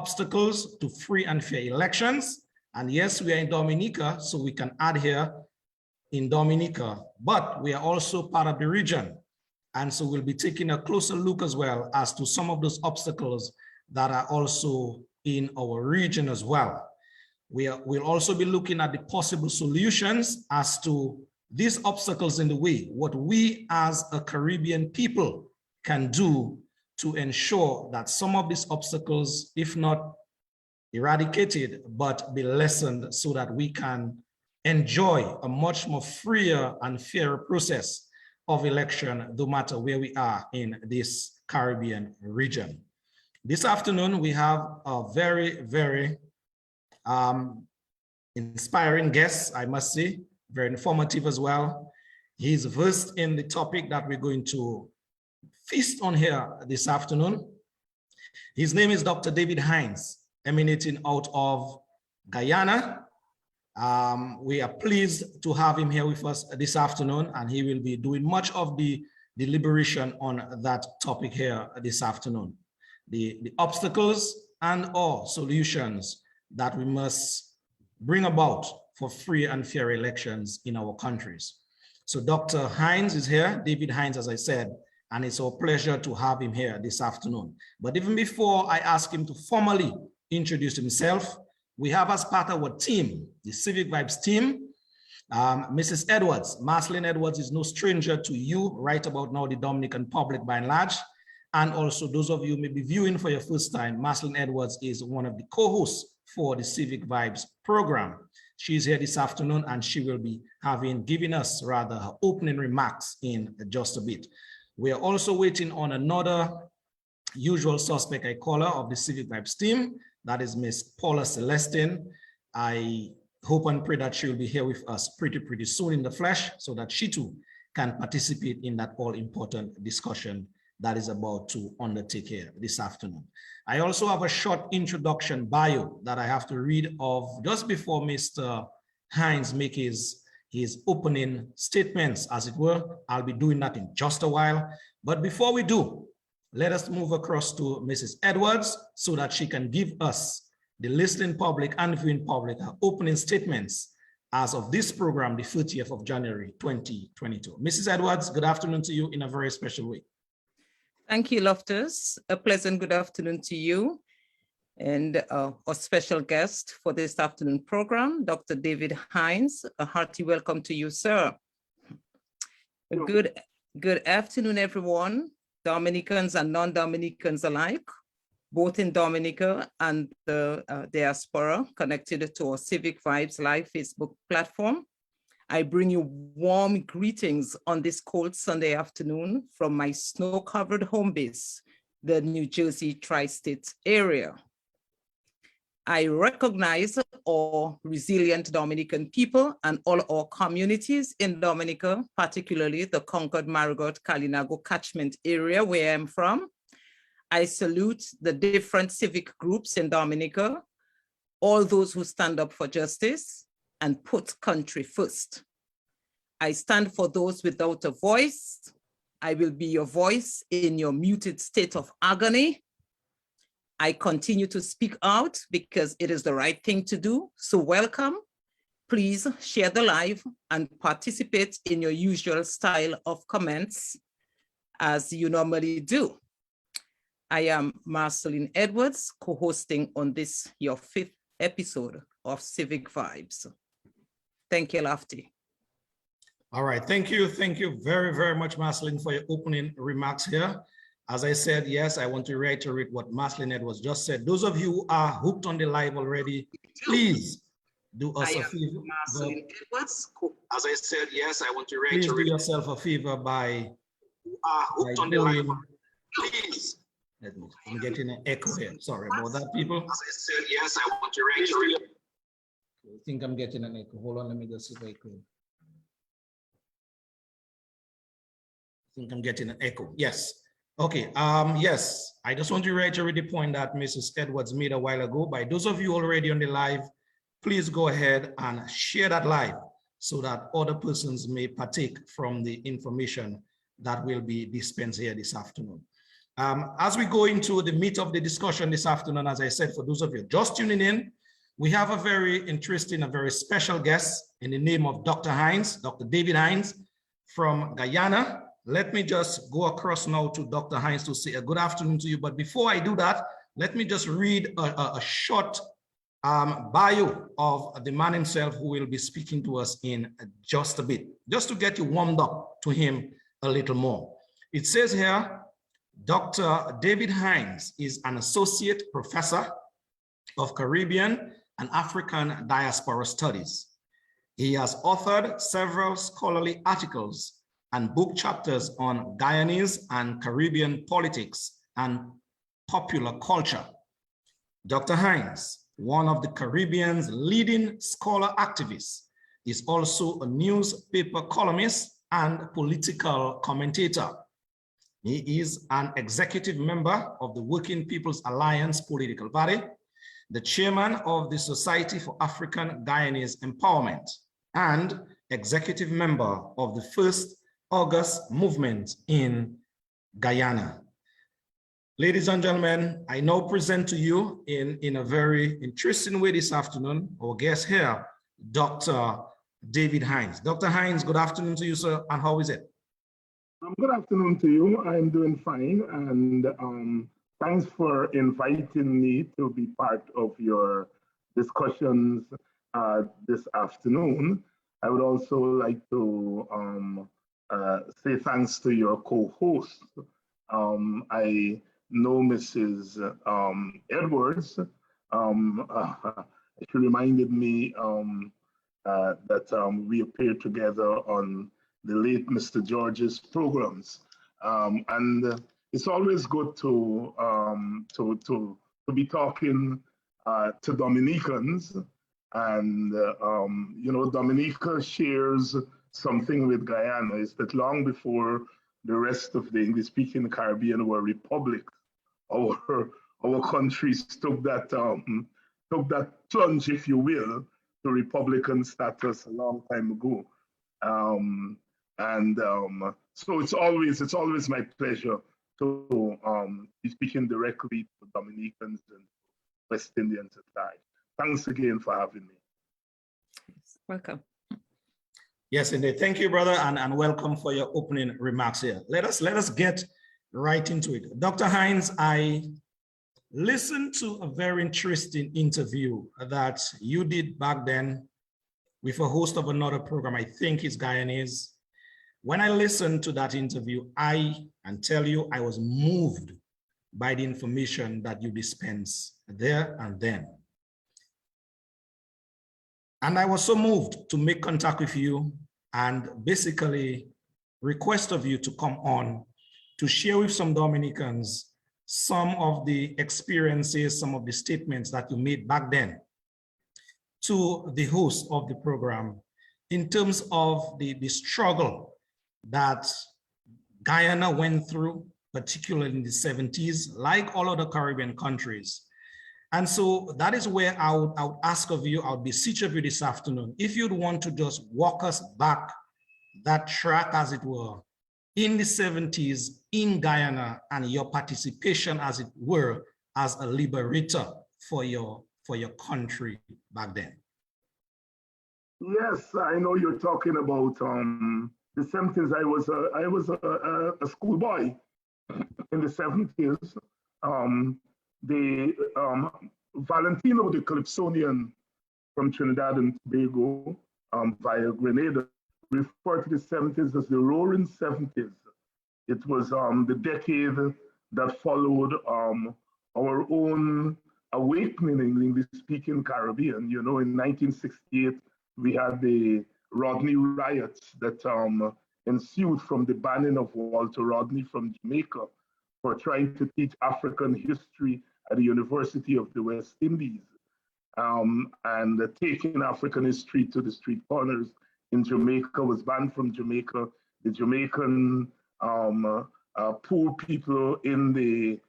obstacles to free and fair elections. And yes, we are in Dominica, so we can add here in Dominica, but we are also part of the region. And so we'll be taking a closer look as well as to some of those obstacles that are also in our region as well. We'll also be looking at the possible solutions as to these obstacles in the way, what we as a Caribbean people can do to ensure that some of these obstacles, if not eradicated, but be lessened so that we can enjoy a much more freer and fairer process of election, no matter where we are in this Caribbean region. This afternoon, we have a very, very inspiring guest, I must say, very informative as well. He's versed in the topic that we're going to feast on here this afternoon. His name is Dr. David Hinds, emanating out of Guyana. We are pleased to have him here with us this afternoon, and he will be doing much of the deliberation on that topic here this afternoon. The obstacles and or solutions that we must bring about for free and fair elections in our countries. So Dr. Hinds is here, David Hinds, as I said, and it's our pleasure to have him here this afternoon. But even before I ask him to formally introduce himself, we have as part of our team, the Civic Vibes team, Mrs. Edwards. Marceline Edwards is no stranger to you right about now, the Dominican public by and large. And also those of you may be viewing for your first time, Marceline Edwards is one of the co-hosts for the Civic Vibes program. She's here this afternoon and she will be giving us rather her opening remarks in just a bit. We are also waiting on another usual suspect, I call her, of the Civic Vibes team. That is Miss Paula Celestine. I hope and pray that she will be here with us pretty soon in the flesh so that she too can participate in that all-important discussion that is about to undertake here this afternoon. I also have a short introduction bio that I have to read of just before Mr. Hinds make his opening statements, as it were. I'll be doing that in just a while. But before we do, let us move across to Mrs. Edwards so that she can give us, the listening public and viewing public, her opening statements as of this program, the 30th of January, 2022. Mrs. Edwards, good afternoon to you in a very special way. Thank you, Loftus. A pleasant good afternoon to you and our special guest for this afternoon program, Dr. David Hinds. A hearty welcome to you, sir. Good afternoon, everyone, Dominicans and non-Dominicans alike, both in Dominica and the diaspora connected to our Civic Vibes live Facebook platform. I bring you warm greetings on this cold Sunday afternoon from my snow-covered home base, the New Jersey tri-state area. I recognize our resilient Dominican people and all our communities in Dominica, particularly the Concord, Marigot, Kalinago catchment area where I'm from. I salute the different civic groups in Dominica, all those who stand up for justice and put country first. I stand for those without a voice. I will be your voice in your muted state of agony. I continue to speak out because it is the right thing to do. So welcome. Please share the live and participate in your usual style of comments as you normally do. I am Marceline Edwards, co-hosting on this, your 5th episode of Civic Vibes. Thank you, Lofty. All right, thank you very, very much, Marceline, for your opening remarks here. As I said, yes, I want to reiterate what Marceline Edwards just said. Those of you who are hooked on the live already, please do us a favor. Marceline Edwards. As I said, yes, I want to reiterate. Please do yourself a favor by hooked on the live. Please. I'm getting an echo here. Sorry about that, people. As I said, yes, I want to reiterate. I think I'm getting an echo. Hold on, let me just see if I can. I think I'm getting an echo. Yes. Okay. Yes, I just want to reiterate the point that Mrs. Edwards made a while ago. By those of you already on the live, please go ahead and share that live so that other persons may partake from the information that will be dispensed here this afternoon. As we go into the meat of the discussion this afternoon, as I said, for those of you just tuning in, we have a very interesting, a very special guest in the name of Dr. Hinds, Dr. David Hinds from Guyana. Let me just go across now to Dr. Hinds to say a good afternoon to you. But before I do that, let me just read a short bio of the man himself who will be speaking to us in just a bit, just to get you warmed up to him a little more. It says here, Dr. David Hinds is an associate professor of Caribbean and African diaspora studies. He has authored several scholarly articles and book chapters on Guyanese and Caribbean politics and popular culture. Dr. Hinds, one of the Caribbean's leading scholar activists, is also a newspaper columnist and political commentator. He is an executive member of the Working People's Alliance political body, the chairman of the Society for African Guyanese Empowerment, and executive member of the First August movement in Guyana. Ladies and gentlemen, I now present to you in a very interesting way this afternoon, our guest here, Dr. David Hinds. Dr. Hinds, good afternoon to you, sir, and how is it? Good afternoon to you. I'm doing fine, and thanks for inviting me to be part of your discussions this afternoon. I would also like to say thanks to your co-host. I know Mrs. Edwards. She reminded me that we appeared together on the late Mr. George's programs, and it's always good to be talking to Dominicans, and you know, Dominica shares something with Guyana, is that long before the rest of the English-speaking Caribbean were republics, our countries took that plunge, if you will, to republican status a long time ago. So it's always my pleasure to be speaking directly to Dominicans and West Indians at large. Thanks again for having me. Welcome. Yes, indeed. Thank you, brother, and welcome for your opening remarks here. Let us get right into it. Dr. Hinds, I listened to a very interesting interview that you did back then with a host of another program, I think it's Guyanese. When I listened to that interview, I tell you, I was moved by the information that you dispense there and then. And I was so moved to make contact with you and basically request of you to come on to share with some Dominicans some of the experiences, some of the statements that you made back then to the host of the program in terms of the struggle that Guyana went through, particularly in the 70s, like all other Caribbean countries. And so that is where I would ask of you, I would beseech of you this afternoon, if you'd want to just walk us back that track, as it were, in the 70s in Guyana and your participation, as it were, as a liberator for your country back then. Yes, I know you're talking about the 70s. I was a schoolboy in the 70s. Valentino, the Calypsonian from Trinidad and Tobago, via Grenada, referred to the 70s as the Roaring 70s. It was the decade that followed our own awakening in the English-speaking Caribbean. You know, in 1968, we had the Rodney Riots that ensued from the banning of Walter Rodney from Jamaica for trying to teach African history at the University of the West Indies, and taking African history to the street corners in Jamaica was banned from Jamaica. The Jamaican poor people in the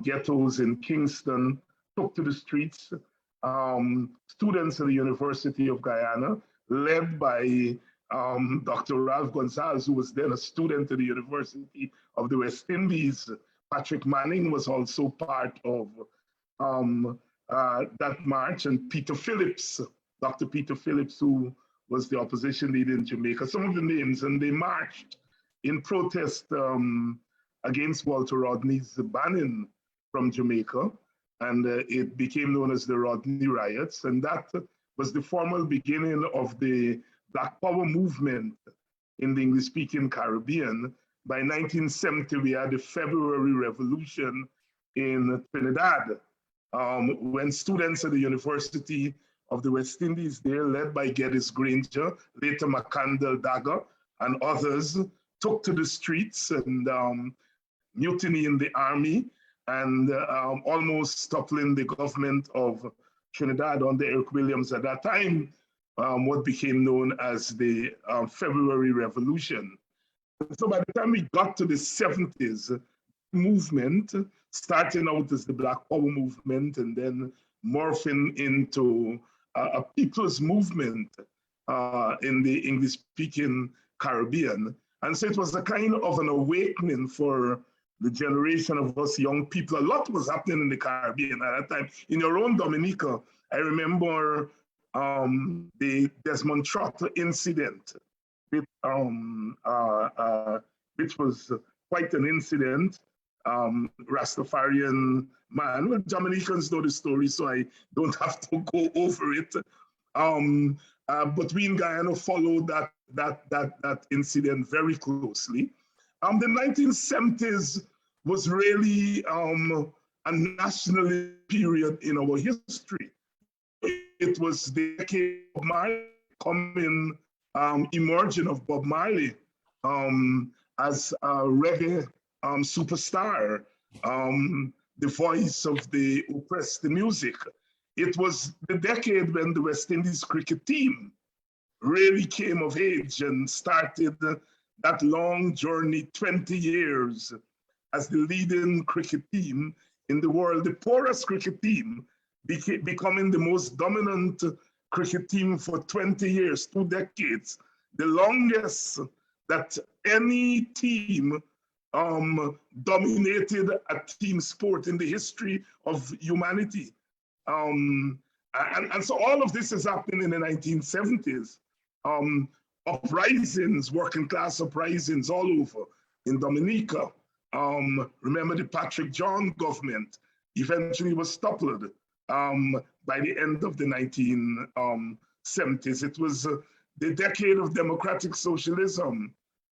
ghettos in Kingston took to the streets. Students at the University of Guyana, led by Dr. Ralph Gonzalez, who was then a student at the University of the West Indies, Patrick Manning was also part of that march, and Peter Phillips, Dr. Peter Phillips, who was the opposition leader in Jamaica, some of the names, and they marched in protest against Walter Rodney's banning from Jamaica, and it became known as the Rodney Riots, and that was the formal beginning of the Black Power movement in the English-speaking Caribbean. By 1970, we had the February Revolution in Trinidad, when students at the University of the West Indies there, led by Geddes Granger, later McCandle Dagger, and others, took to the streets and mutiny in the army, and almost toppling the government of Trinidad under Eric Williams at that time, what became known as the February Revolution. So by the time we got to the 70s, movement, starting out as the Black Power movement and then morphing into a people's movement in the English-speaking Caribbean. And so it was a kind of an awakening for the generation of us young people. A lot was happening in the Caribbean at that time. In your own Dominica, I remember the Desmond Trotter incident, which was quite an incident. Rastafarian man. Well, Dominicans know the story, so I don't have to go over it. But we in Guyana followed that incident very closely. The 1970s was really a national period in our history. It was the decade of Marley coming, emerging of Bob Marley as a reggae superstar, the voice of the oppressed, the music. It was the decade when the West Indies cricket team really came of age and started that long journey, 20 years as the leading cricket team in the world, the poorest cricket team, becoming the most dominant cricket team for 20 years, 2 decades, the longest that any team dominated a team sport in the history of humanity. And so all of this is happening in the 1970s. Uprisings, working class uprisings all over in Dominica. Remember the Patrick John government eventually was toppled by the end of the 1970s. It was the decade of democratic socialism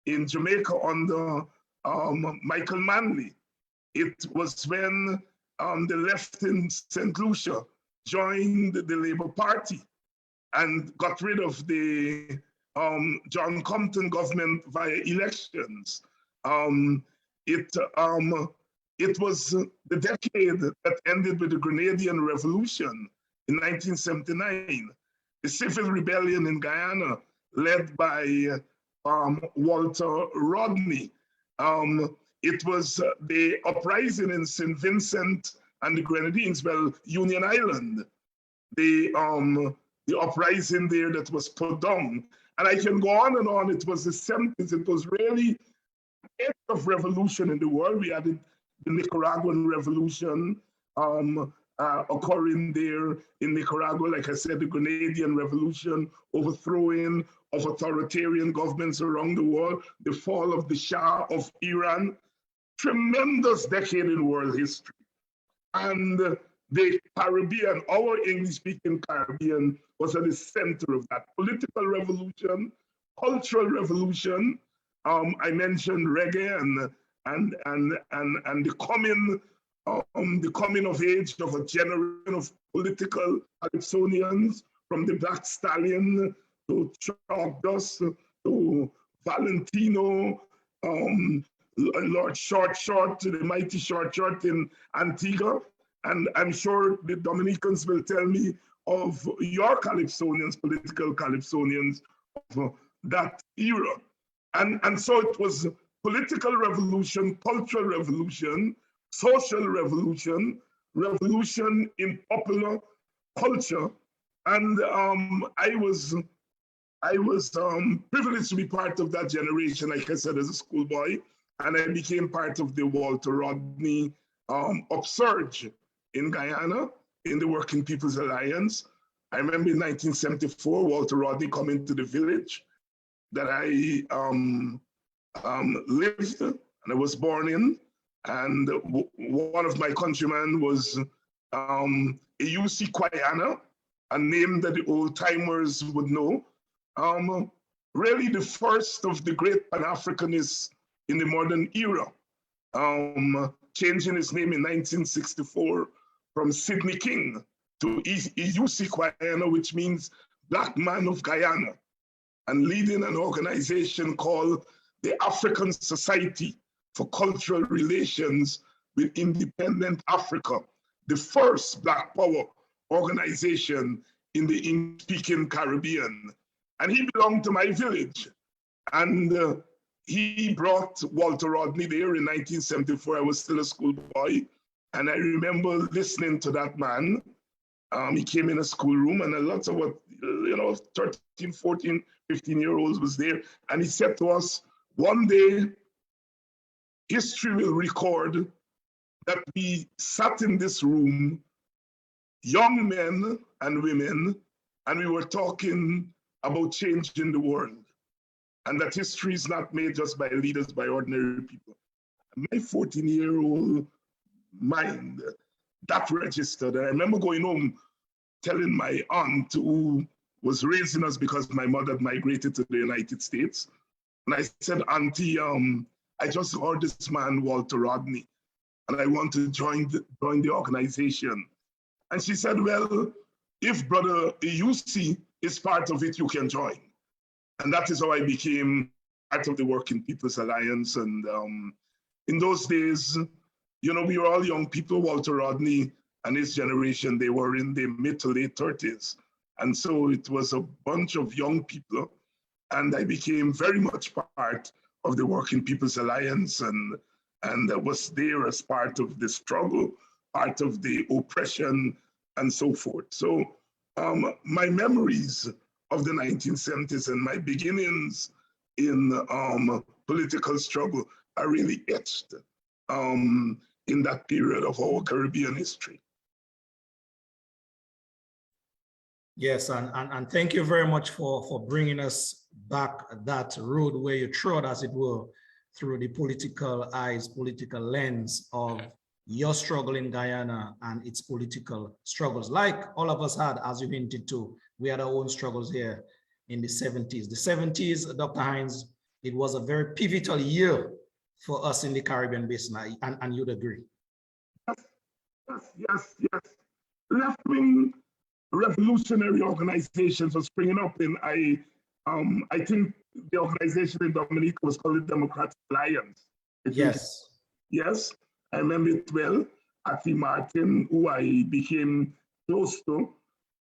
in Jamaica under Michael Manley. It was when the left in St. Lucia joined the Labour Party and got rid of the John Compton government via elections. It was the decade that ended with the Grenadian Revolution in 1979, the civil rebellion in Guyana led by Walter Rodney. It was the uprising in St. Vincent and the Grenadines, well, Union Island, the uprising there that was put down. And I can go on and on. It was the 70s. It was really the end of revolution in the world. We had the Nicaraguan Revolution occurring there in Nicaragua. Like I said, the Grenadian Revolution, overthrowing of authoritarian governments around the world, the fall of the Shah of Iran. Tremendous decade in world history. And the Caribbean, our English-speaking Caribbean, was at the center of that political revolution, cultural revolution. I mentioned reggae and the coming of age of a generation of political Calypsonians, from the Black Stallion to Chalk Dust to Valentino, Lord Short Short, to the mighty Short Short in Antigua. And I'm sure the Dominicans will tell me of your Calypsonians, political Calypsonians of that era. And so it was political revolution, cultural revolution, social revolution, revolution in popular culture. And I was privileged to be part of that generation, like I said, as a schoolboy. and I became part of the Walter Rodney upsurge in Guyana, in the Working People's Alliance. I remember in 1974, Walter Rodney coming to the village that I lived and I was born in. And one of my countrymen was a UC Kwayana, a name that the old timers would know. Really the first of the great Pan-Africanists in the modern era, changing his name in 1964 from Sidney King to UC Kwayana, which means Black Man of Guyana, and leading an organization called the African Society for Cultural Relations with Independent Africa, the first Black Power organization in the English-speaking Caribbean. And he belonged to my village. And he brought Walter Rodney there in 1974. I was still a schoolboy. And I remember listening to that man. He came in a schoolroom and a lot of 13, 14, 15-year-olds was there. And he said to us, one day, history will record that we sat in this room, young men and women, and we were talking about changing the world. And that history is not made just by leaders, by ordinary people. My 14-year-old mind, that registered. And I remember going home telling my aunt, who was raising us because my mother had migrated to the United States. And I said, Auntie, I just heard this man, Walter Rodney, and I want to join the organization. And she said, well, if Brother UC is part of it, you can join. And that is how I became part of the Working People's Alliance. And in those days, we were all young people. Walter Rodney and his generation, they were in the mid to late 30s. And so it was a bunch of young people. And I became very much part of the Working People's Alliance and I was there as part of the struggle, part of the oppression and so forth. So my memories of the 1970s and my beginnings in political struggle are really etched in that period of our Caribbean history. Yes, and thank you very much for bringing us back that road where you trod, as it were, through the political eyes, political lens of your struggle in Guyana and its political struggles. Like all of us had, as you hinted to, we had our own struggles here in the 70s. The 70s, Dr. Hinds, it was a very pivotal year for us in the Caribbean basin, and you'd agree. Yes. Left-wing revolutionary organizations were springing up, and I think the organization in Dominica was called the Democratic Alliance. Yes. Yes, I remember it well. Ati Martin, who I became close to,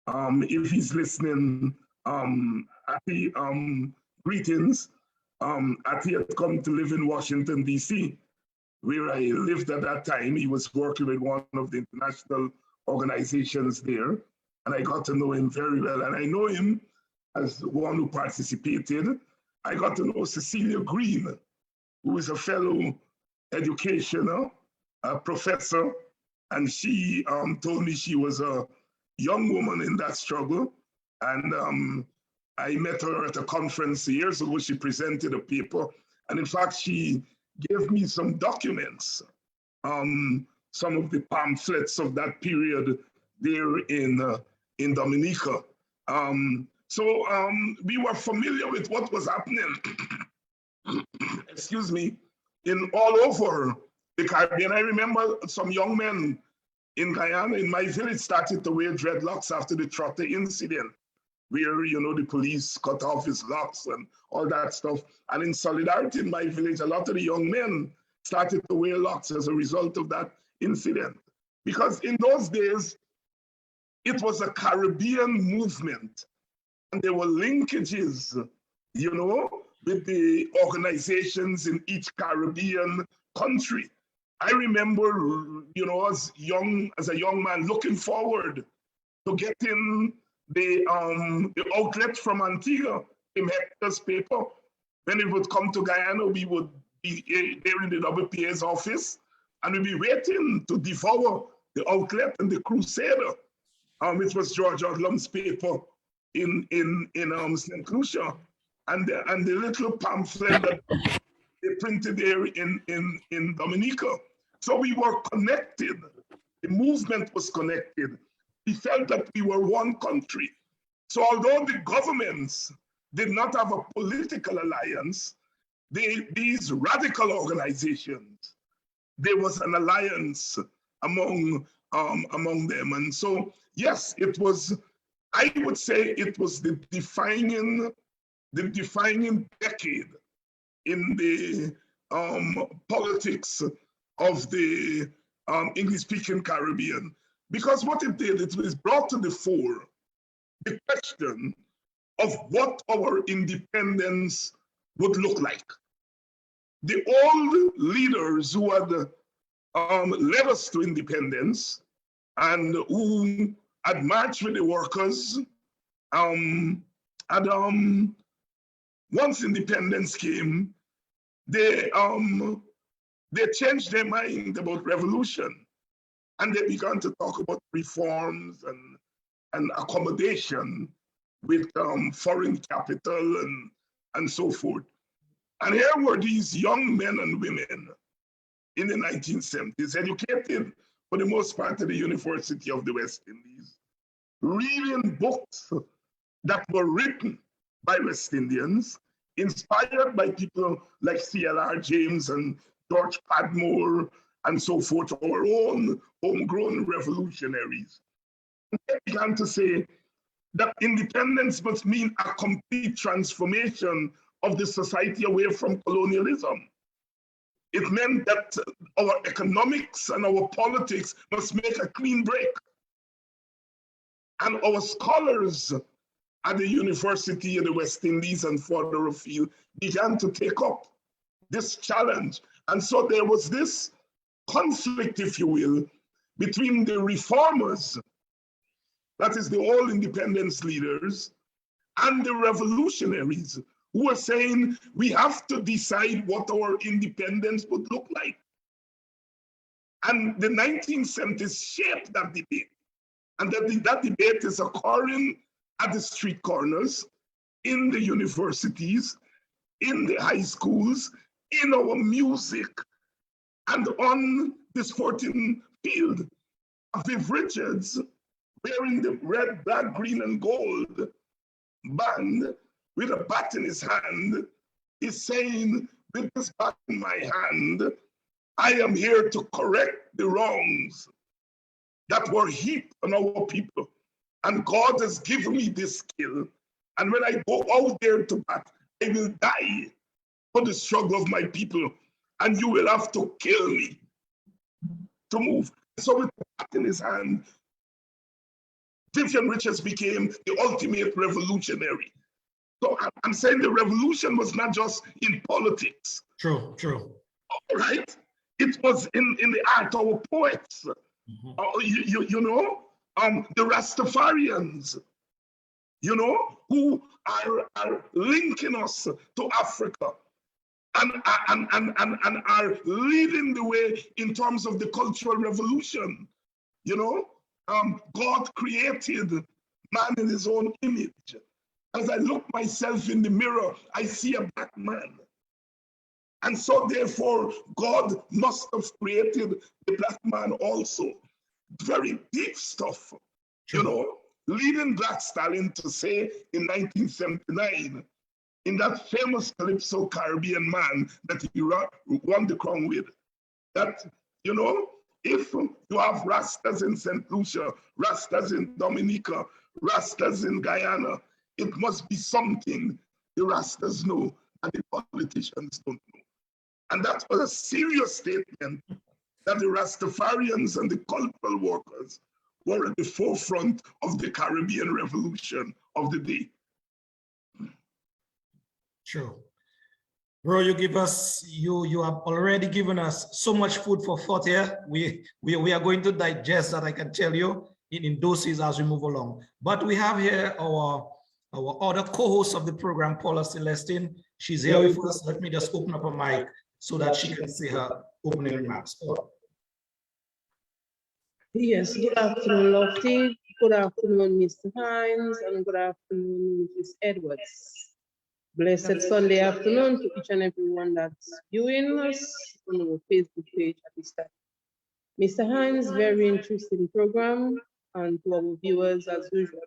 if he's listening, Ati, greetings. Ati had come to live in Washington, D.C., where I lived at that time. He was working with one of the international organizations there, and I got to know him very well. And I know him as one who participated. I got to know Cecilia Green, who is a fellow educational professor, and she told me she was a young woman in that struggle. And I met her at a conference years ago. She presented a paper, and in fact, she gave me some documents, some of the pamphlets of that period there in Dominica. So we were familiar with what was happening, excuse me, in all over the Caribbean. I remember some young men in Guyana, in my village, started to wear dreadlocks after the Trotter incident, where, the police cut off his locks and all that stuff. And in solidarity in my village, a lot of the young men started to wear locks as a result of that incident. Because in those days, it was a Caribbean movement. And there were linkages, with the organizations in each Caribbean country. I remember, as a young man, looking forward to getting the outlet from Antigua in Hector's paper. When it would come to Guyana, we would there in the WPA's office, and we'd be waiting to devour the outlet and the Crusader, which was George Odlum's paper in St. Lucia, and the little pamphlet that they printed there in Dominica. So we were connected. The movement was connected. We felt that we were one country. So although the governments did not have a political alliance, these radical organizations, there was an alliance among them. And so, yes, it was, I would say it was the defining decade in the politics of the English-speaking Caribbean. Because what it did, it was brought to the fore the question of what our independence would look like. The old leaders who had led us to independence and who had marched with the workers, once independence came, they changed their mind about revolution, and they began to talk about reforms and accommodation with foreign capital and so forth. And here were these young men and women in the 1970s, educated for the most part at the University of the West Indies, reading books that were written by West Indians, inspired by people like C.L.R. James and George Padmore and so forth, our own homegrown revolutionaries. They began to say that independence must mean a complete transformation of the society away from colonialism. It meant that our economics and our politics must make a clean break. And our scholars at the University of the West Indies and further afield began to take up this challenge. And so there was this conflict, if you will, between the reformers, that is the old independence leaders, and the revolutionaries who were saying we have to decide what our independence would look like. And the 1970s shaped that debate. And that debate is occurring at the street corners, in the universities, in the high schools, in our music, and on the sporting field. Viv Richards, wearing the red, black, green, and gold band with a bat in his hand, is saying, with this bat in my hand, I am here to correct the wrongs that were heaped on our people. And God has given me this skill. And when I go out there to bat, I will die for the struggle of my people. And you will have to kill me to move. So with the bat in his hand, Vivian Richards became the ultimate revolutionary. So I'm saying the revolution was not just in politics. True, true. All right? It was in the art, our poets, you know, the Rastafarians, you know, who are linking us to Africa and are leading the way in terms of the cultural revolution. You know, God created man in his own image. As I look myself in the mirror, I see a black man. And so therefore, God must have created the black man also. Very deep stuff, you know, leading Black Stallion to say in 1979, in that famous Calypso Caribbean man that he won the crown with, that, you know, if you have Rastas in St. Lucia, Rastas in Dominica, Rastas in Guyana, it must be something the Rastas know and the politicians don't know. And that was a serious statement that the Rastafarians and the cultural workers were at the forefront of the Caribbean revolution of the day. True. Bro, you have already given us so much food for thought here. We are going to digest that, I can tell you, in doses as we move along. But we have here our other co-host of the program, Paula Celestine. She's here with us. Let me just open up a mic so that she can say her opening remarks. Paula. Yes, good afternoon, Lofty. Good afternoon, Mr. Hinds, and good afternoon, Mrs. Edwards. Blessed Sunday afternoon to each and everyone that's viewing us on our Facebook page at this time. Mr. Hinds, very interesting program, and to our viewers as usual.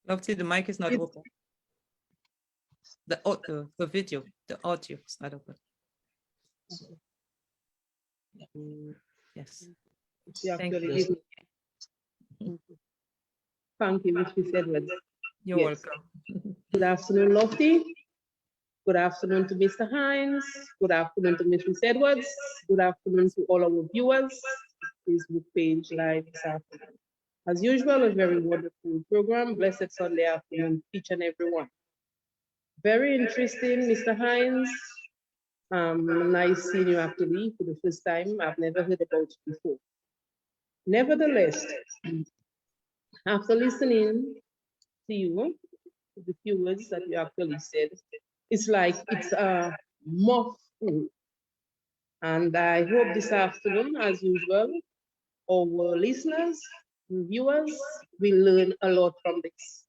Lofty, the mic is not open. The video, the audio is not open. Yes. Thank you. Thank you, Mrs. Edwards. You're Yes. welcome. Good afternoon, Lofty. Good afternoon to Mr. Hinds. Good afternoon to Mrs. Edwards. Good afternoon to all our viewers. Facebook page live this afternoon. As usual, a very wonderful program. Blessed Sunday afternoon, each and every one. Very interesting, Mr. Hinds. Nice seeing you actually for the first time. I've never heard about you before. Nevertheless, after listening to you, the few words that you actually said, it's like it's a mouthful. And I hope this afternoon, as usual, our listeners, viewers will learn a lot from this.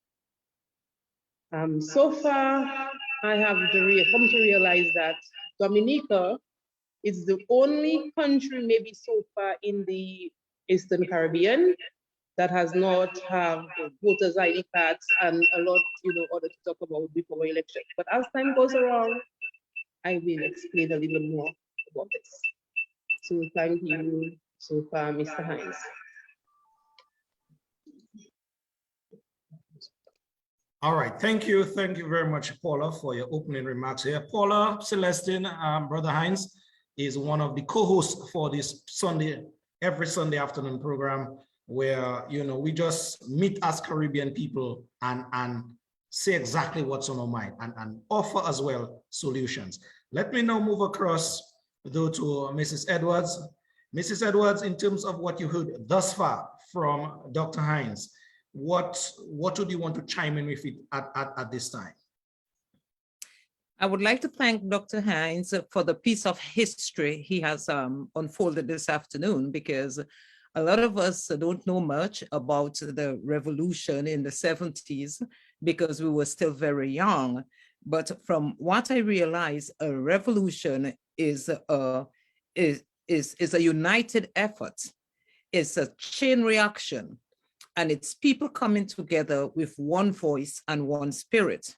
So far, I have come to realize that Dominica is the only country, maybe so far in the Eastern Caribbean, that has not have voters' ID cards and a lot, other to talk about before election. But as time goes around, I will explain a little more about this. So thank you so far, Mr. Hinds. All right, thank you very much, Paula, for your opening remarks here. Paula Celestine, Brother Hinds, is one of the co-hosts for this every Sunday afternoon program, where we just meet as Caribbean people and say exactly what's on our mind and offer as well solutions. Let me now move across though to Mrs. Edwards. Mrs. Edwards, in terms of what you heard thus far from Dr. Hinds, what would you want to chime in with it at this time? I would like to thank Dr. Hinds for the piece of history he has unfolded this afternoon, because a lot of us don't know much about the revolution in the 70s because we were still very young. But from what I realize, a revolution is a united effort. It's a chain reaction, and it's people coming together with one voice and one spirit.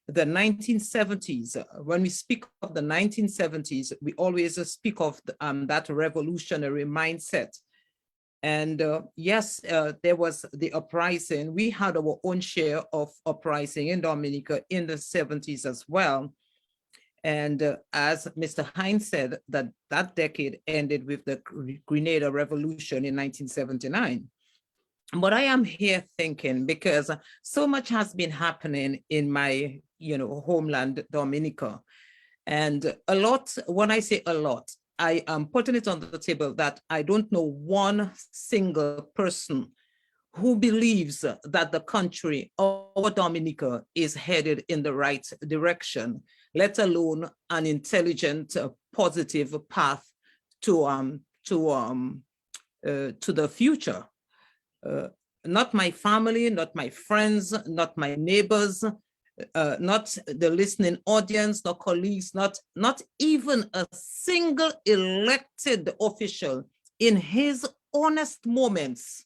The 1970s, when we speak of the 1970s, we always speak of that revolutionary mindset. And yes, there was the uprising. We had our own share of uprising in Dominica in the 70s as well. And as Mr. Hinds said, that decade ended with the Grenada Revolution in 1979. But I am here thinking, because so much has been happening in my homeland, Dominica. And a lot, when I say a lot, I am putting it on the table that I don't know one single person who believes that the country, our Dominica, is headed in the right direction, let alone an intelligent, positive path to the future. Not my family, not my friends, not my neighbors, not the listening audience, not colleagues, not even a single elected official in his honest moments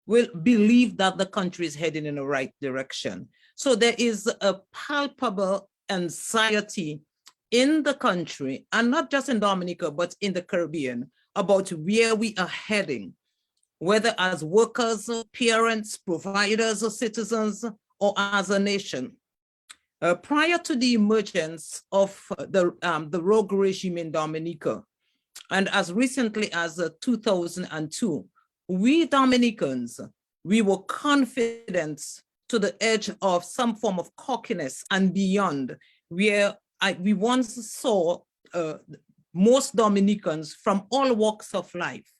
will believe that the country is heading in the right direction. So there is a palpable anxiety in the country, and not just in Dominica, but in the Caribbean, about where we are heading, whether as workers, parents, providers, or citizens, or as a nation. Prior to the emergence of the rogue regime in Dominica, and as recently as 2002, we Dominicans, we were confident to the edge of some form of cockiness and beyond, where we once saw most Dominicans from all walks of life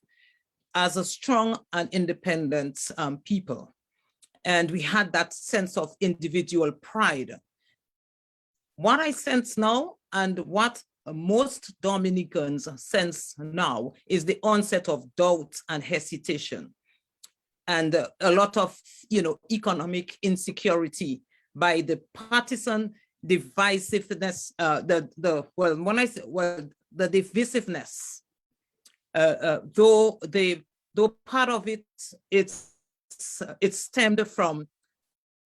as a strong and independent people. And we had that sense of individual pride. What I sense now, and what most Dominicans sense now is the onset of doubt and hesitation, and a lot of, economic insecurity by the partisan divisiveness, the divisiveness, though part of it, it's stemmed from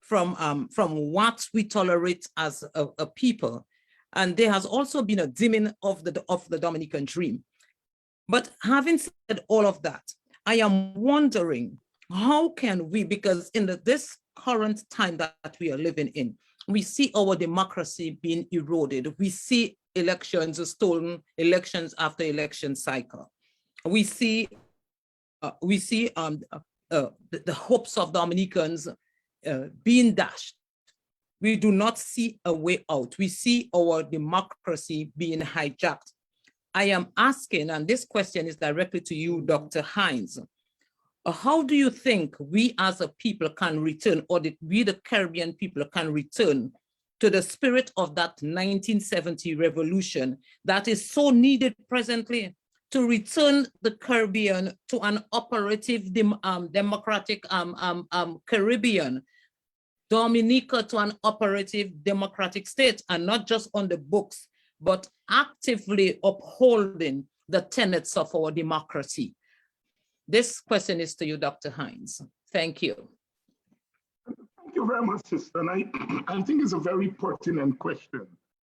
what we tolerate as a people. And there has also been a dimming of the Dominican dream. But having said all of that, I am wondering, how can we, because in this current time that we are living in, we see our democracy being eroded. We see elections stolen, elections after election cycle. We see the hopes of Dominicans being dashed. We do not see a way out. We see our democracy being hijacked. I am asking, and this question is directly to you, Dr. Hinds, how do you think we as a people can return, or we the Caribbean people can return to the spirit of that 1970 revolution that is so needed presently, to return the Caribbean to an operative democratic Caribbean, Dominica to an operative democratic state, and not just on the books, but actively upholding the tenets of our democracy? This question is to you, Dr. Hinds. Thank you. Thank you very much, sister. And I think it's a very pertinent question.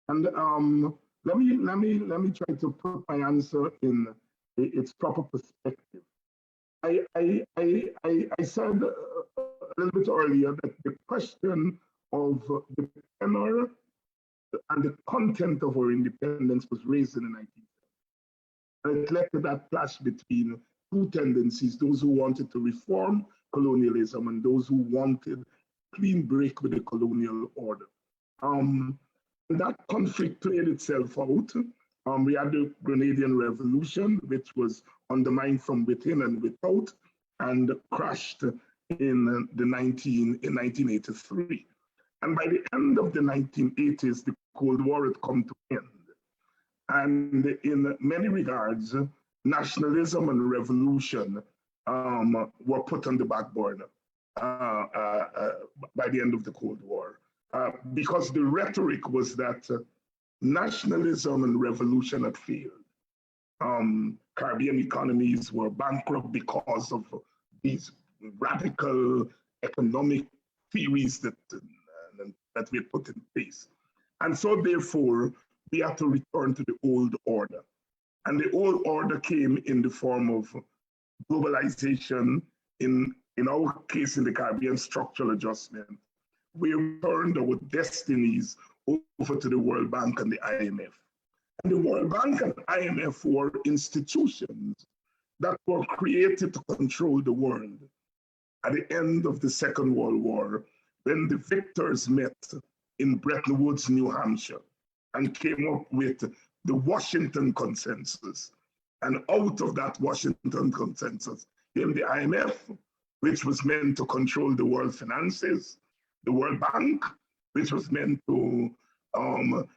And let me try to put my answer in its proper perspective. I said a little bit earlier that the question of the tenor and the content of our independence was raised in the 1970s. And it led to that clash between two tendencies, those who wanted to reform colonialism and those who wanted clean break with the colonial order. And that conflict played itself out. We had the Grenadian Revolution, which was undermined from within and without, and crashed in 1983. And by the end of the 1980s, the Cold War had come to an end. And in many regards, nationalism and revolution were put on the back burner by the end of the Cold War. Because the rhetoric was that nationalism and revolution had failed. Caribbean economies were bankrupt because of these radical economic theories that we had put in place. And so therefore, we had to return to the old order. And the old order came in the form of globalization, in our case in the Caribbean, structural adjustment. We turned our destinies over to the World Bank and the IMF. And the World Bank and IMF were institutions that were created to control the world. At the end of the Second World War, when the victors met in Bretton Woods, New Hampshire, and came up with the Washington Consensus. And out of that Washington Consensus came the IMF, which was meant to control the world finances, the World Bank, which was meant to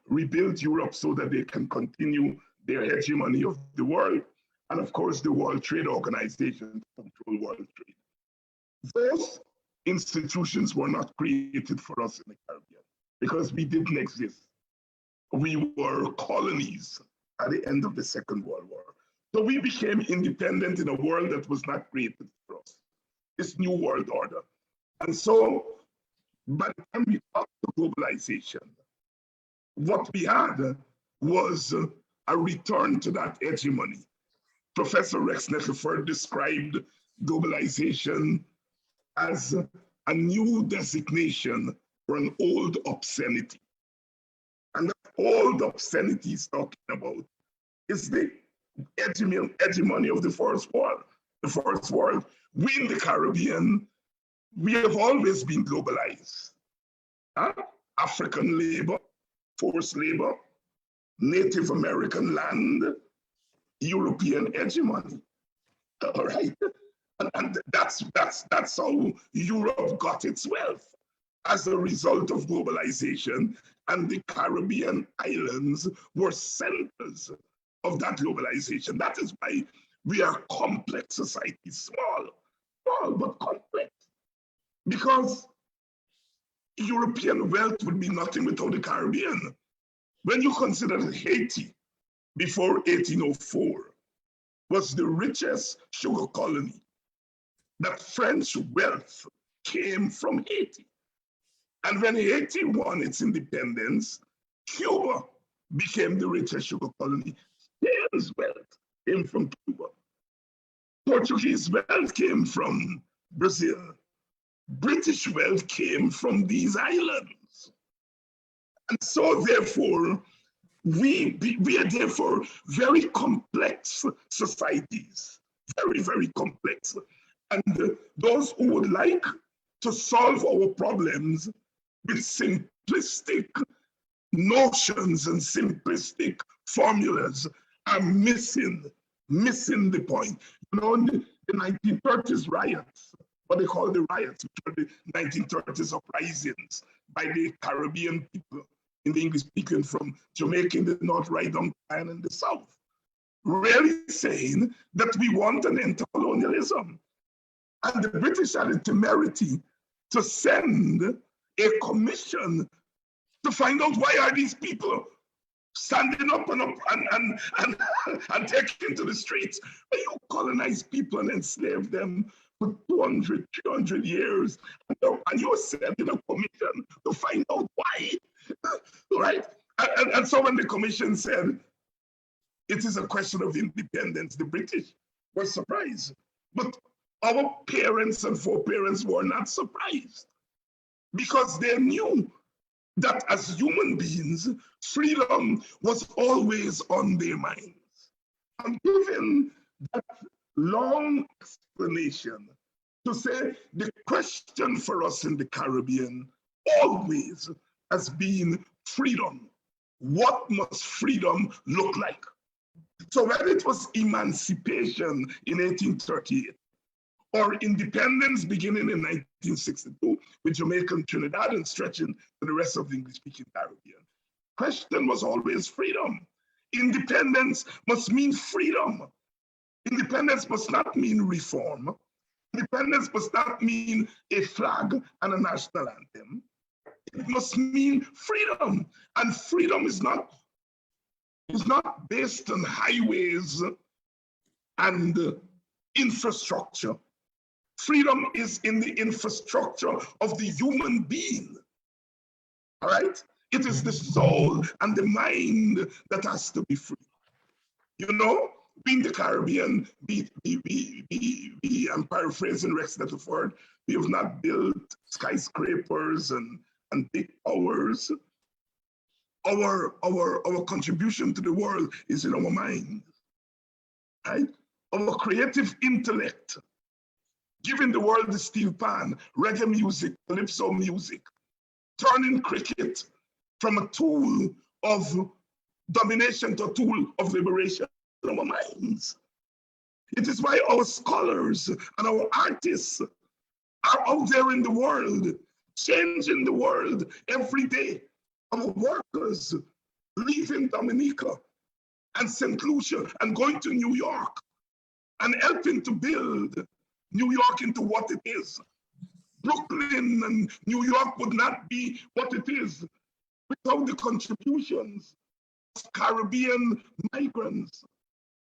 rebuild Europe so that they can continue their hegemony of the world, and of course the World Trade Organization to control world trade. Those institutions were not created for us in the Caribbean because we didn't exist. We were colonies at the end of the Second World War. So we became independent in a world that was not created for us, this new world order. And so by the time we got to globalization, what we had was a return to that hegemony. Professor Rex Nettleford described globalization as a new designation for an old obscenity. And that old obscenity is talking about is the hegemony of the first world. The first world, we in the Caribbean, we have always been globalized. African labor, forced labor, Native American land, European hegemony. All right, and that's how Europe got its wealth. as a result of globalization, and the Caribbean islands were centers of that globalization. That is why we are complex society, small but complex. Because European wealth would be nothing without the Caribbean. When you consider that Haiti before 1804 was the richest sugar colony, that French wealth came from Haiti. And when Haiti won its independence, Cuba became the richest sugar colony. Spain's wealth came from Cuba. Portuguese wealth came from Brazil. British wealth came from these islands. And so therefore, we are therefore very complex societies, very, very complex. And those who would like to solve our problems with simplistic notions and simplistic formulas are missing the point. You know, the 1930s riots, what they call the riots, which are the 1930s uprisings by the Caribbean people in the English speaking from Jamaica in the north right down and in the south, really saying that we want an end to colonialism. And the British had the temerity to send a commission to find out why are these people standing up and taking to the streets. You colonize people and enslave them for 200, 300 years, and you're sending a commission to find out why, right? And so when the commission said, it is a question of independence, the British were surprised. But our parents and foreparents were not surprised, because they knew that as human beings, freedom was always on their minds. I'm giving that long explanation to say the question for us in the Caribbean always has been freedom. What must freedom look like? So whether it was emancipation in 1838, or independence beginning in 1962 with Jamaica and Trinidad and stretching to the rest of the English-speaking Caribbean. Question was always freedom. Independence must mean freedom. Independence must not mean reform. Independence must not mean a flag and a national anthem. It must mean freedom. And freedom is not based on highways and infrastructure. Freedom is in the infrastructure of the human being, all right? It is the soul and the mind that has to be free. You know, in the Caribbean, I'm paraphrasing Rex Nettleford, we have not built skyscrapers and big towers. Our contribution to the world is in our mind, right? Our creative intellect, giving the world the steel pan, reggae music, calypso music, turning cricket from a tool of domination to a tool of liberation in our minds. It is why our scholars and our artists are out there in the world, changing the world every day. Our workers leaving Dominica and St. Lucia and going to New York and helping to build New York into what it is. Brooklyn and New York would not be what it is without the contributions of Caribbean migrants.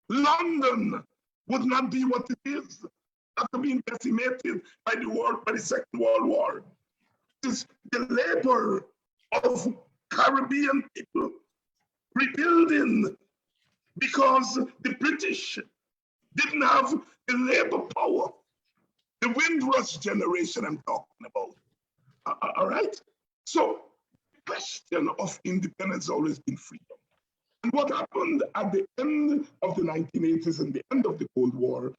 London would not be what it is after being decimated by the Second World War. It is the labor of Caribbean people rebuilding, because the British didn't have the labor power. The Windrush generation I'm talking about, all right? So the question of independence has always been freedom. And what happened at the end of the 1980s and the end of the Cold War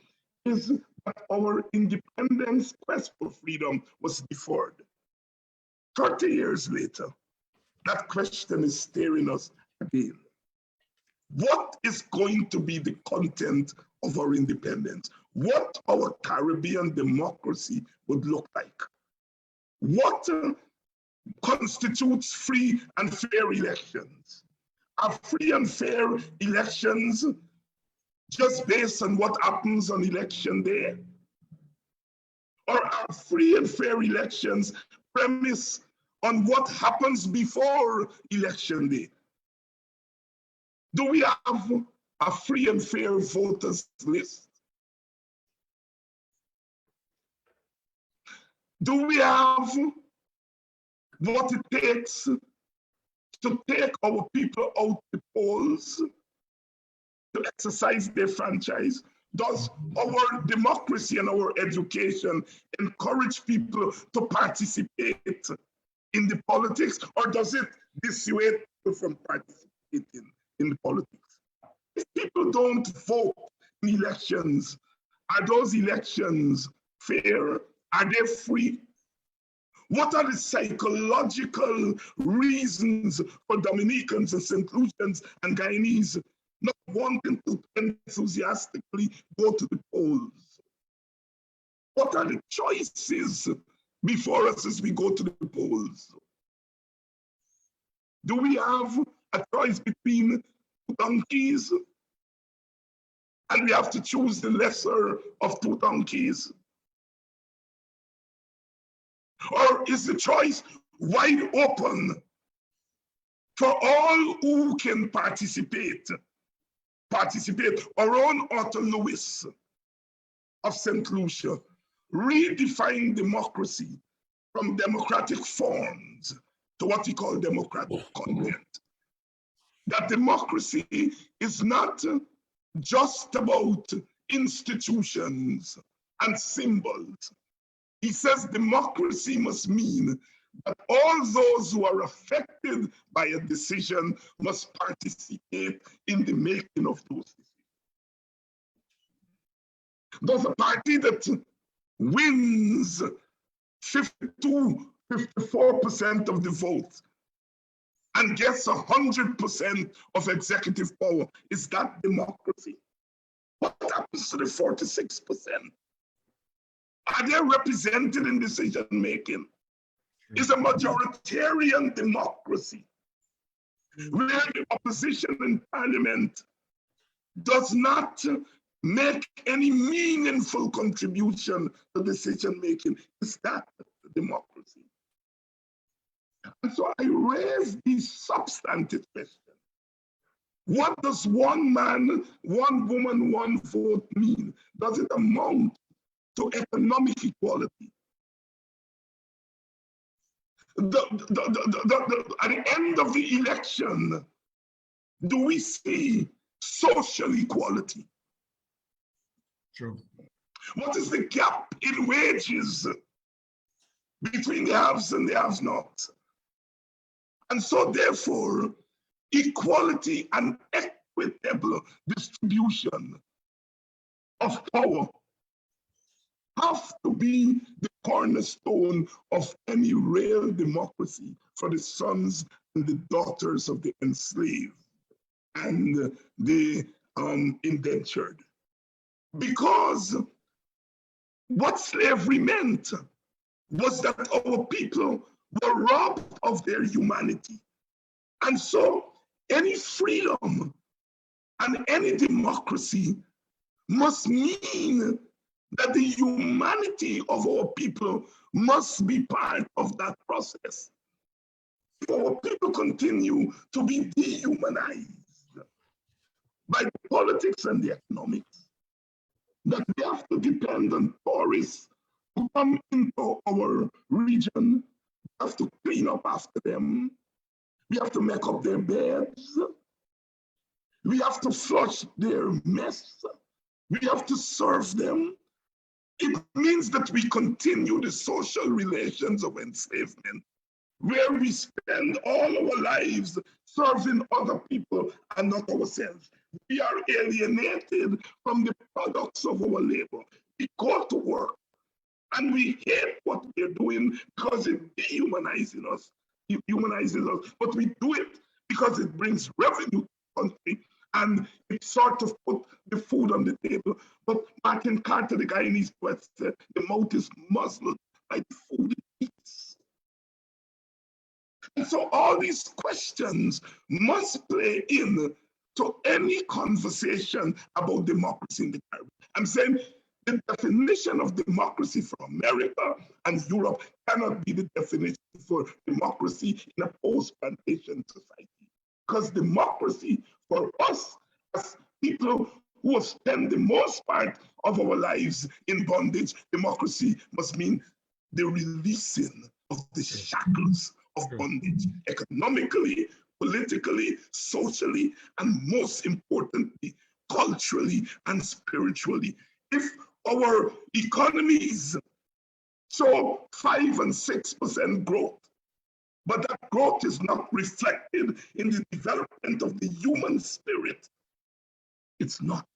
is that our independence quest for freedom was deferred. 30 years later, that question is staring us again. What is going to be the content of our independence? What our Caribbean democracy would look like? What constitutes free and fair elections? Are free and fair elections just based on what happens on election day? Or are free and fair elections premised on what happens before election day? Do we have a free and fair voters list? Do we have what it takes to take our people out the polls to exercise their franchise? Does our democracy and our education encourage people to participate in the politics, or does it dissuade people from participating in the politics? If people don't vote in elections, are those elections fair? Are they free? What are the psychological reasons for Dominicans and St. Lucians and Guyanese not wanting to enthusiastically go to the polls? What are the choices before us as we go to the polls? Do we have a choice between two donkeys? And we have to choose the lesser of two donkeys? Or is the choice wide open for all who can participate? Our own Arthur Lewis of St. Lucia redefined democracy from democratic forms to what he called democratic content. That democracy is not just about institutions and symbols. He says democracy must mean that all those who are affected by a decision must participate in the making of those decisions. Does a party that wins 54% of the vote and gets 100% of executive power, is that democracy? What happens to the 46%? Are they represented in decision making? Is a majoritarian democracy where the opposition in parliament does not make any meaningful contribution to decision making. Is that democracy? And so I raise these substantive questions. What does one man, one woman, one vote mean? Does it amount to economic equality? At the end of the election, do we see social equality? True. What is the gap in wages between the haves and the have-nots? And so therefore, equality and equitable distribution of power have to be the cornerstone of any real democracy for the sons and the daughters of the enslaved and the indentured. Because what slavery meant was that our people were robbed of their humanity. And so any freedom and any democracy must mean that the humanity of our people must be part of that process. If our people continue to be dehumanized by the politics and the economics, that we have to depend on tourists who come into our region, we have to clean up after them, we have to make up their beds, we have to flush their mess, we have to serve them. It means that we continue the social relations of enslavement, where we spend all our lives serving other people and not ourselves. We are alienated from the products of our labor. We go to work and we hate what we're doing because it dehumanizes us. It humanizes us, but we do it because it brings revenue to the country and it sort of put the food on the table. But Martin Carter, the guy in East West, said the mouth is muzzled by the food it eats. And so all these questions must play in to any conversation about democracy in the Caribbean. I'm saying the definition of democracy for America and Europe cannot be the definition for democracy in a post-plantation society. Because democracy for us as people who have spent the most part of our lives in bondage, democracy must mean the releasing of the shackles of bondage, economically, politically, socially, and most importantly, culturally and spiritually. If our economies show 5 and 6% growth, but that growth is not reflected in the development of the human spirit, it's not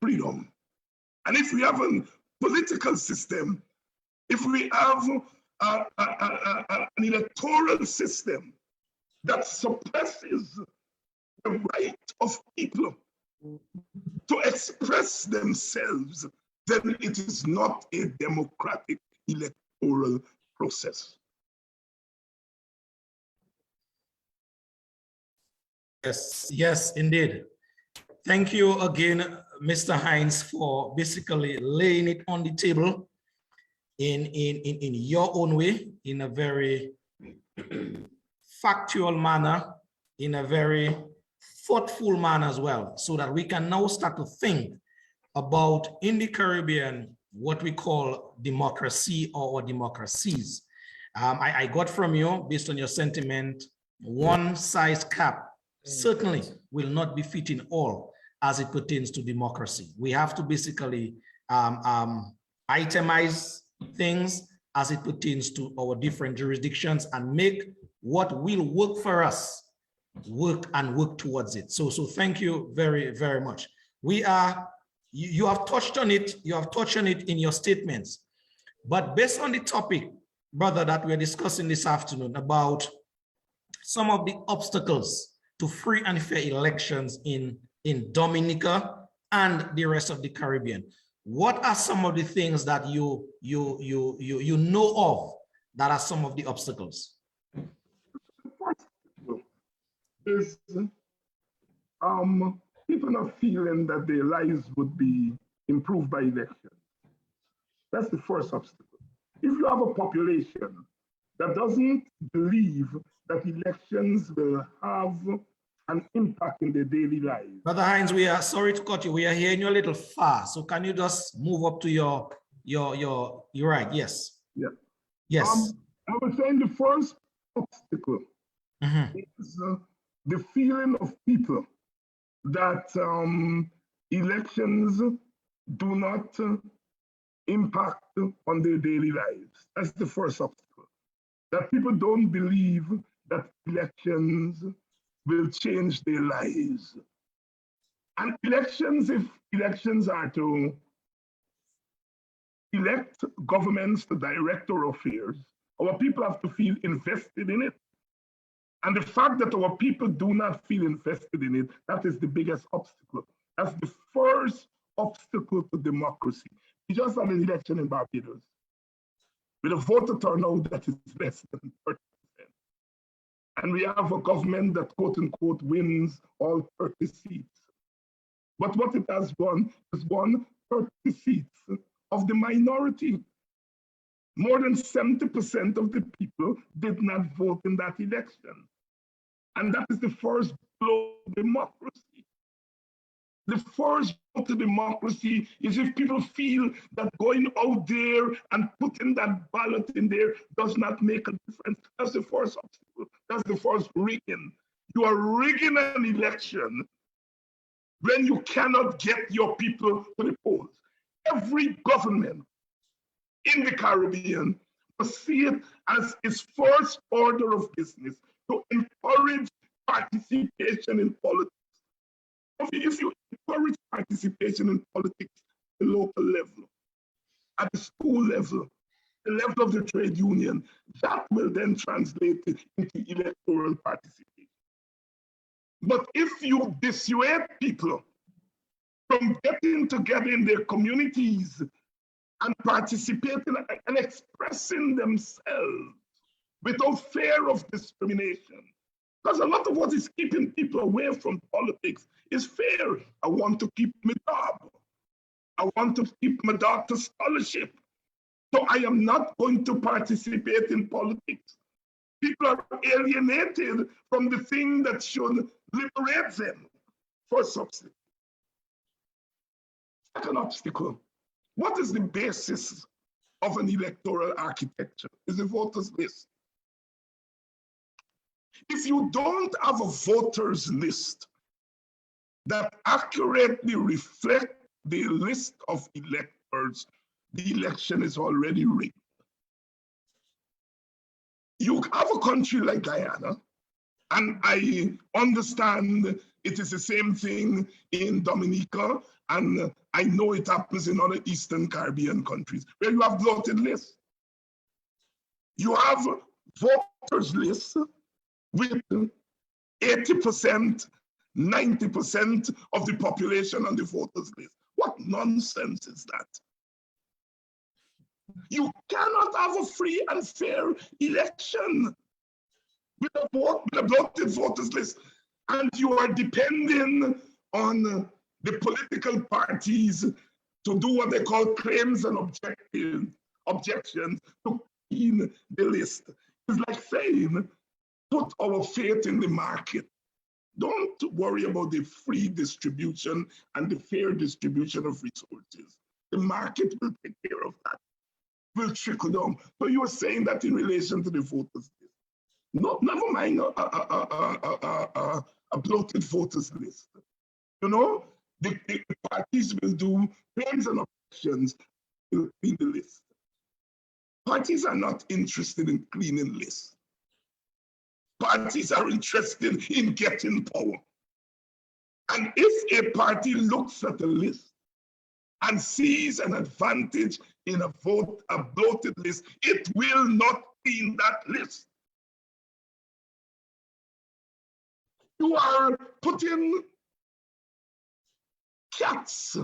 freedom. And if we have a political system, if we have an electoral system that suppresses the right of people to express themselves, then it is not a democratic electoral process. Yes, yes, indeed. Thank you again, Mr. Hinds, for basically laying it on the table in your own way, in a very factual manner, in a very thoughtful manner as well, so that we can now start to think about in the Caribbean what we call democracy or democracies. I got from you, based on your sentiment, one size cap certainly will not be fitting all as it pertains to democracy. We have to basically itemize things as it pertains to our different jurisdictions and make what will work for us work and work towards it. So thank you very, very much. You have touched on it. You have touched on it in your statements, but based on the topic, brother, that we're discussing this afternoon about some of the obstacles to free and fair elections in Dominica and the rest of the Caribbean. What are some of the things that you know of that are some of the obstacles? Is people not feeling that their lives would be improved by elections. That's the first obstacle. If you have a population that doesn't believe that elections will have an impact in their daily lives. Brother Hinds, we are sorry to cut you. We are hearing you a little fast. So can you just move up to you're right? Yes. Yeah. Yes. I was saying the first obstacle is the feeling of people that elections do not impact on their daily lives. That's the first obstacle. That people don't believe that elections will change their lives. And elections, if elections are to elect governments to direct our affairs, our people have to feel invested in it. And the fact that our people do not feel invested in it, that is the biggest obstacle. That's the first obstacle to democracy. We just had an election in Barbados with a voter turnout that is less than 30%. And we have a government that, quote unquote, wins all 30 seats. But what it has won is won 30 seats of the minority. More than 70% of the people did not vote in that election. And that is the first blow to democracy. The first blow to democracy is if people feel that going out there and putting that ballot in there does not make a difference. That's the first obstacle. That's the first rigging. You are rigging an election when you cannot get your people to the polls. Every government in the Caribbean must see it as its first order of business to encourage participation in politics. If you encourage participation in politics at the local level, at the school level, the level of the trade union, that will then translate into electoral participation. But if you dissuade people from getting together in their communities and participating and expressing themselves, without fear of discrimination. Because a lot of what is keeping people away from politics is fear. I want to keep my job. I want to keep my daughter's scholarship. So I am not going to participate in politics. People are alienated from the thing that should liberate them for subsidy. Second obstacle. What is the basis of an electoral architecture? Is the voters list. If you don't have a voters list that accurately reflects the list of electors, the election is already rigged. You have a country like Guyana, and I understand it is the same thing in Dominica, and I know it happens in other Eastern Caribbean countries, where you have bloated lists. You have voters lists with 80%, 90% of the population on the voters list. What nonsense is that? You cannot have a free and fair election with a bloated voters list. And you are depending on the political parties to do what they call claims and objections to clean the list. It's like saying, put our faith in the market. Don't worry about the free distribution and the fair distribution of resources. The market will take care of that. Will trickle down. So you are saying that in relation to the voters list. No, never mind a bloated voters list. You know, the parties will do claims and objections to clean the list. Parties are not interested in cleaning lists. Parties are interested in getting power. And if a party looks at a list and sees an advantage in a bloated list, it will not clean that list. You are putting cats,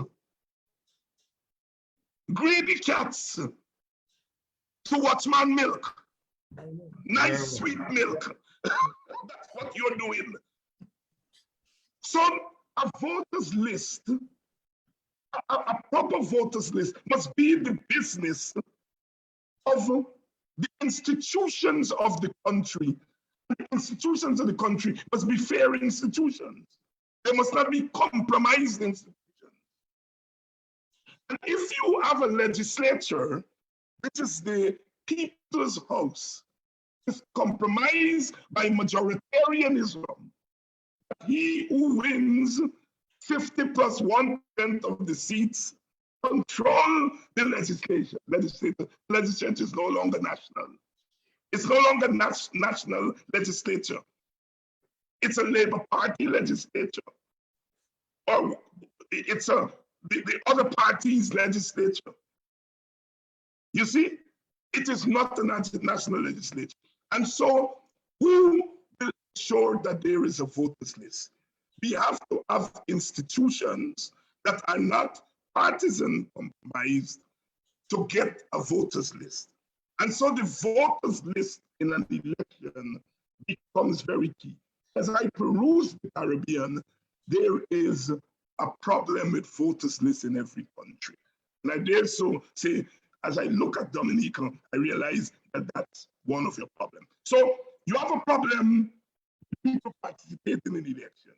greedy cats, to watchman milk. Nice sweet milk. That's what you're doing. So a voters list, a proper voters list must be the business of the institutions of the country. The institutions of the country must be fair institutions. They must not be compromised institutions. And if you have a legislature, which is the people's house, is compromised by majoritarianism, he who wins 50 plus 1% of the seats control the legislation. Legislature is no longer national. It's no longer national legislature. It's a Labour Party legislature. Or it's the other party's legislature. You see, it is not a national legislature. And so who will ensure that there is a voters list? We have to have institutions that are not partisan compromised to get a voters list. And so the voters list in an election becomes very key. As I peruse the Caribbean, there is a problem with voters lists in every country. And I dare so say, as I look at Dominica, I realize that that's one of your problems. So you have a problem with people participating in elections.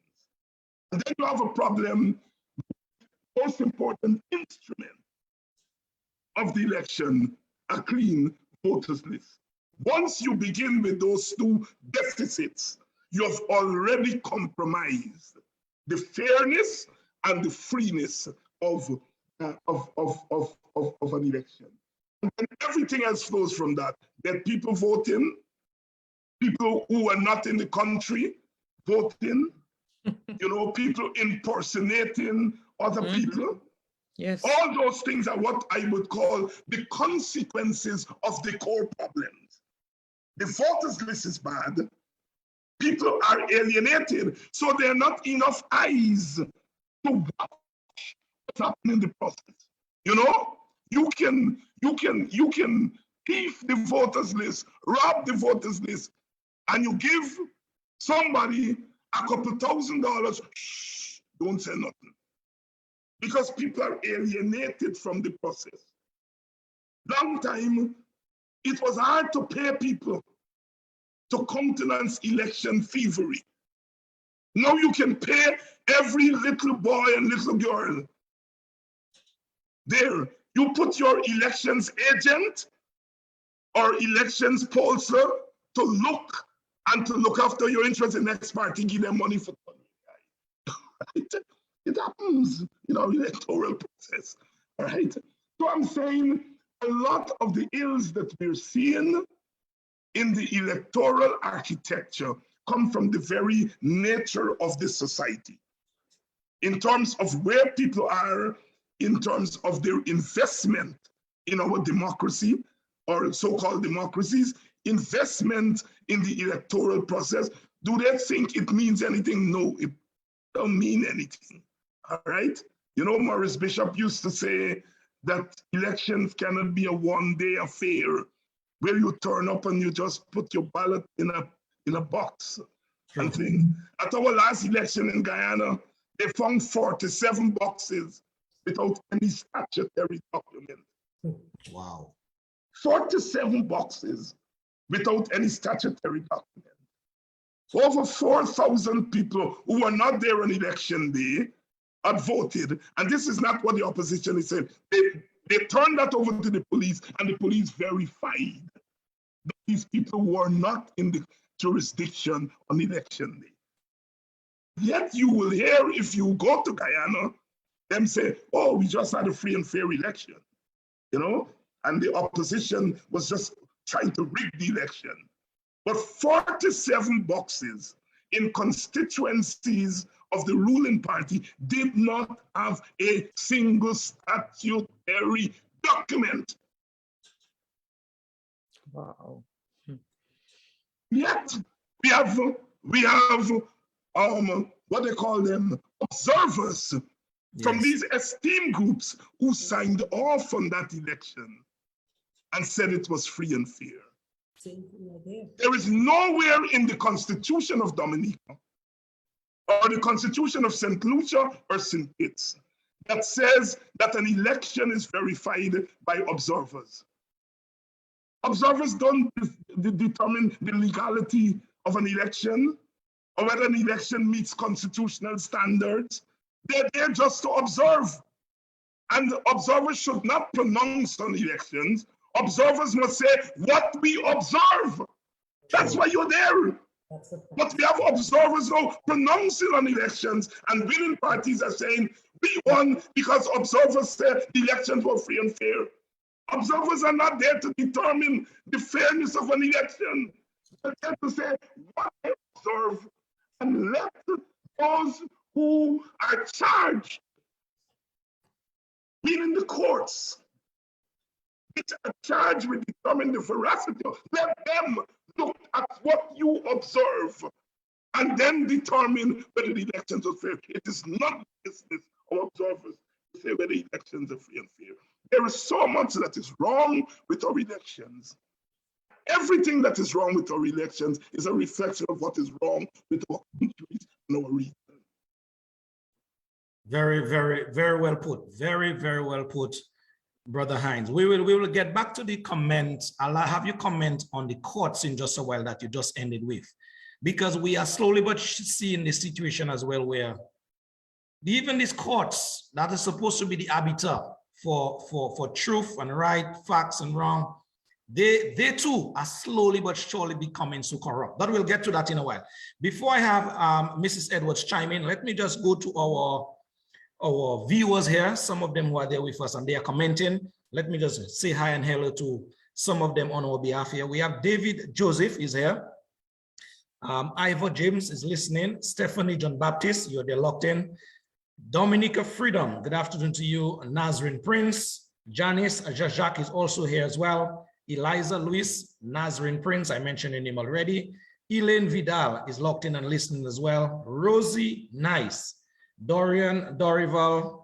And then you have a problem with the most important instrument of the election, a clean voters list. Once you begin with those two deficits, you have already compromised the fairness and the freeness of an election. And everything else flows from that. That people voting, people who are not in the country voting, you know, people impersonating other people. Yes. All those things are what I would call the consequences of the core problems. The voters list is bad. People are alienated, so there are not enough eyes to watch what's happening in the process. You know, you can thief the voters list, rob the voters list, and you give somebody a couple $1,000, shh, don't say nothing. Because people are alienated from the process. Long time, it was hard to pay people to countenance election thievery. Now you can pay every little boy and little girl. There, you put your elections agent or elections pollster to look and to look after your interest in next party, give them money for it happens, electoral process. All right. So I'm saying a lot of the ills that we're seeing in the electoral architecture come from the very nature of this society. In terms of where people are, in terms of their investment in our democracy, or so-called democracies, investment in the electoral process, do they think it means anything? No, it don't mean anything, all right? Maurice Bishop used to say that elections cannot be a one-day affair where you turn up and you just put your ballot in a box and thing. At our last election in Guyana, they found 47 boxes without any statutory document. Wow. 47 boxes without any statutory document. Over 4,000 people who were not there on election day had voted. And this is not what the opposition is saying. They turned that over to the police, and the police verified that these people were not in the jurisdiction on election day. Yet you will hear, if you go to Guyana, them say, oh, we just had a free and fair election, and the opposition was just trying to rig the election. But 47 boxes in constituencies of the ruling party did not have a single statutory document. Wow. Yet we have what they call them, observers from these esteemed groups who signed off on that election and said it was free and fair. There is nowhere in the Constitution of Dominica or the Constitution of St. Lucia or St. Kitts that says that an election is verified by observers. Observers don't determine the legality of an election or whether an election meets constitutional standards. They're there just to observe. And observers should not pronounce on elections. Observers must say what we observe. That's why you're there. But we have observers now pronouncing on elections, and winning parties are saying we won because observers said the elections were free and fair. Observers are not there to determine the fairness of an election. They're there to say what they observe and let those who are charged, meaning the courts, which are charged with determining the veracity of, let them look at what you observe and then determine whether the elections are fair. It is not the business of observers to say whether elections are free and fair. There is so much that is wrong with our elections. Everything that is wrong with our elections is a reflection of what is wrong with our countries and our region. Very, very, very well put. Very, very well put, Brother Hinds. We will get back to the comments. I'll have you comment on the courts in just a while that you just ended with, because we are slowly but seeing the situation as well where even these courts that are supposed to be the arbiter for truth and right, facts and wrong, they too are slowly but surely becoming so corrupt. But we'll get to that in a while. Before I have Mrs. Edwards chime in, let me just go to our viewers here, some of them who are there with us and they are commenting. Let me just say hi and hello to some of them on our behalf here. We have David Joseph is here. Ivor James is listening. Stephanie John Baptist, you're there locked in. Dominica Freedom, good afternoon to you. Nazarene Prince. Janice Jacques is also here as well. Eliza Luis, Nazarene Prince, I mentioned your name already. Elaine Vidal is locked in and listening as well. Rosie Nice. Dorian Dorival,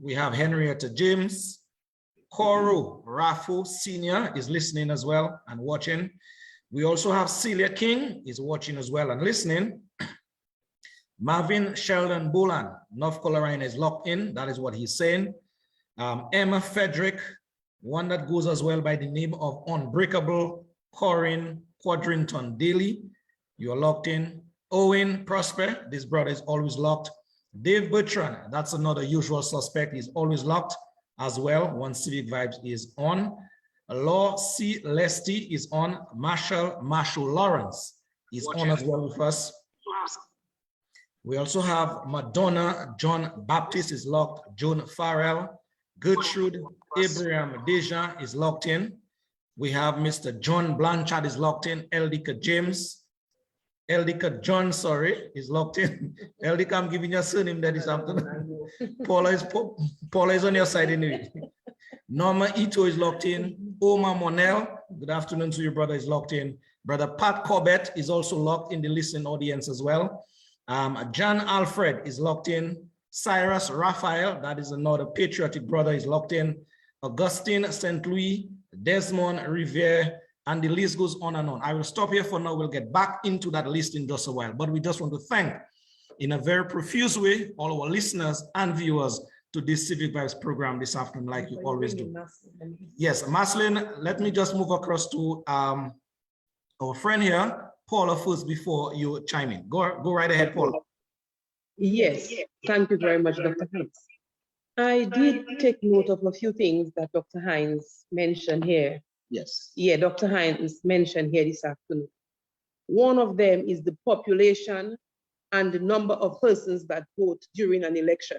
we have Henrietta James, Koru Rafu Senior is listening as well and watching. We also have Celia King is watching as well and listening. Marvin Sheldon Bolan, North Carolina is locked in. That is what he's saying. Emma Frederick, one that goes as well by the name of Unbreakable Corin Quadrington Daily. You are locked in. Owen Prosper, this brother is always locked. Dave Bertrand, that's another usual suspect. He's always locked as well once Civic Vibes is on. Law C. Lesty is on. Marshall Lawrence is on as well with us. We also have Madonna John Baptist is locked. Joan Farrell. Gertrude Abraham Deja is locked in. We have Mr. John Blanchard is locked in. Eldika John, sorry, is locked in. Eldika, I'm giving you a surname that is afternoon. Paula is on your side anyway. Norma Ito is locked in. Omar Monel, good afternoon to your brother, is locked in. Brother Pat Corbett is also locked in the listening audience as well. John Alfred is locked in. Cyrus Raphael, that is another patriotic brother, is locked in. Augustine St. Louis, Desmond Riviere, and the list goes on and on. I will stop here for now. We'll get back into that list in just a while, but we just want to thank in a very profuse way all our listeners and viewers to this Civic Vibes program this afternoon, like you always do. Yes, Maslin, let me just move across to our friend here, Paula, first before you chime in. Go right ahead, Paula. Yes, thank you very much, Dr. Hinds. I did take note of a few things that Dr. Hinds mentioned here. Yes. Yeah, Dr. Hinds mentioned here this afternoon. One of them is the population and the number of persons that vote during an election.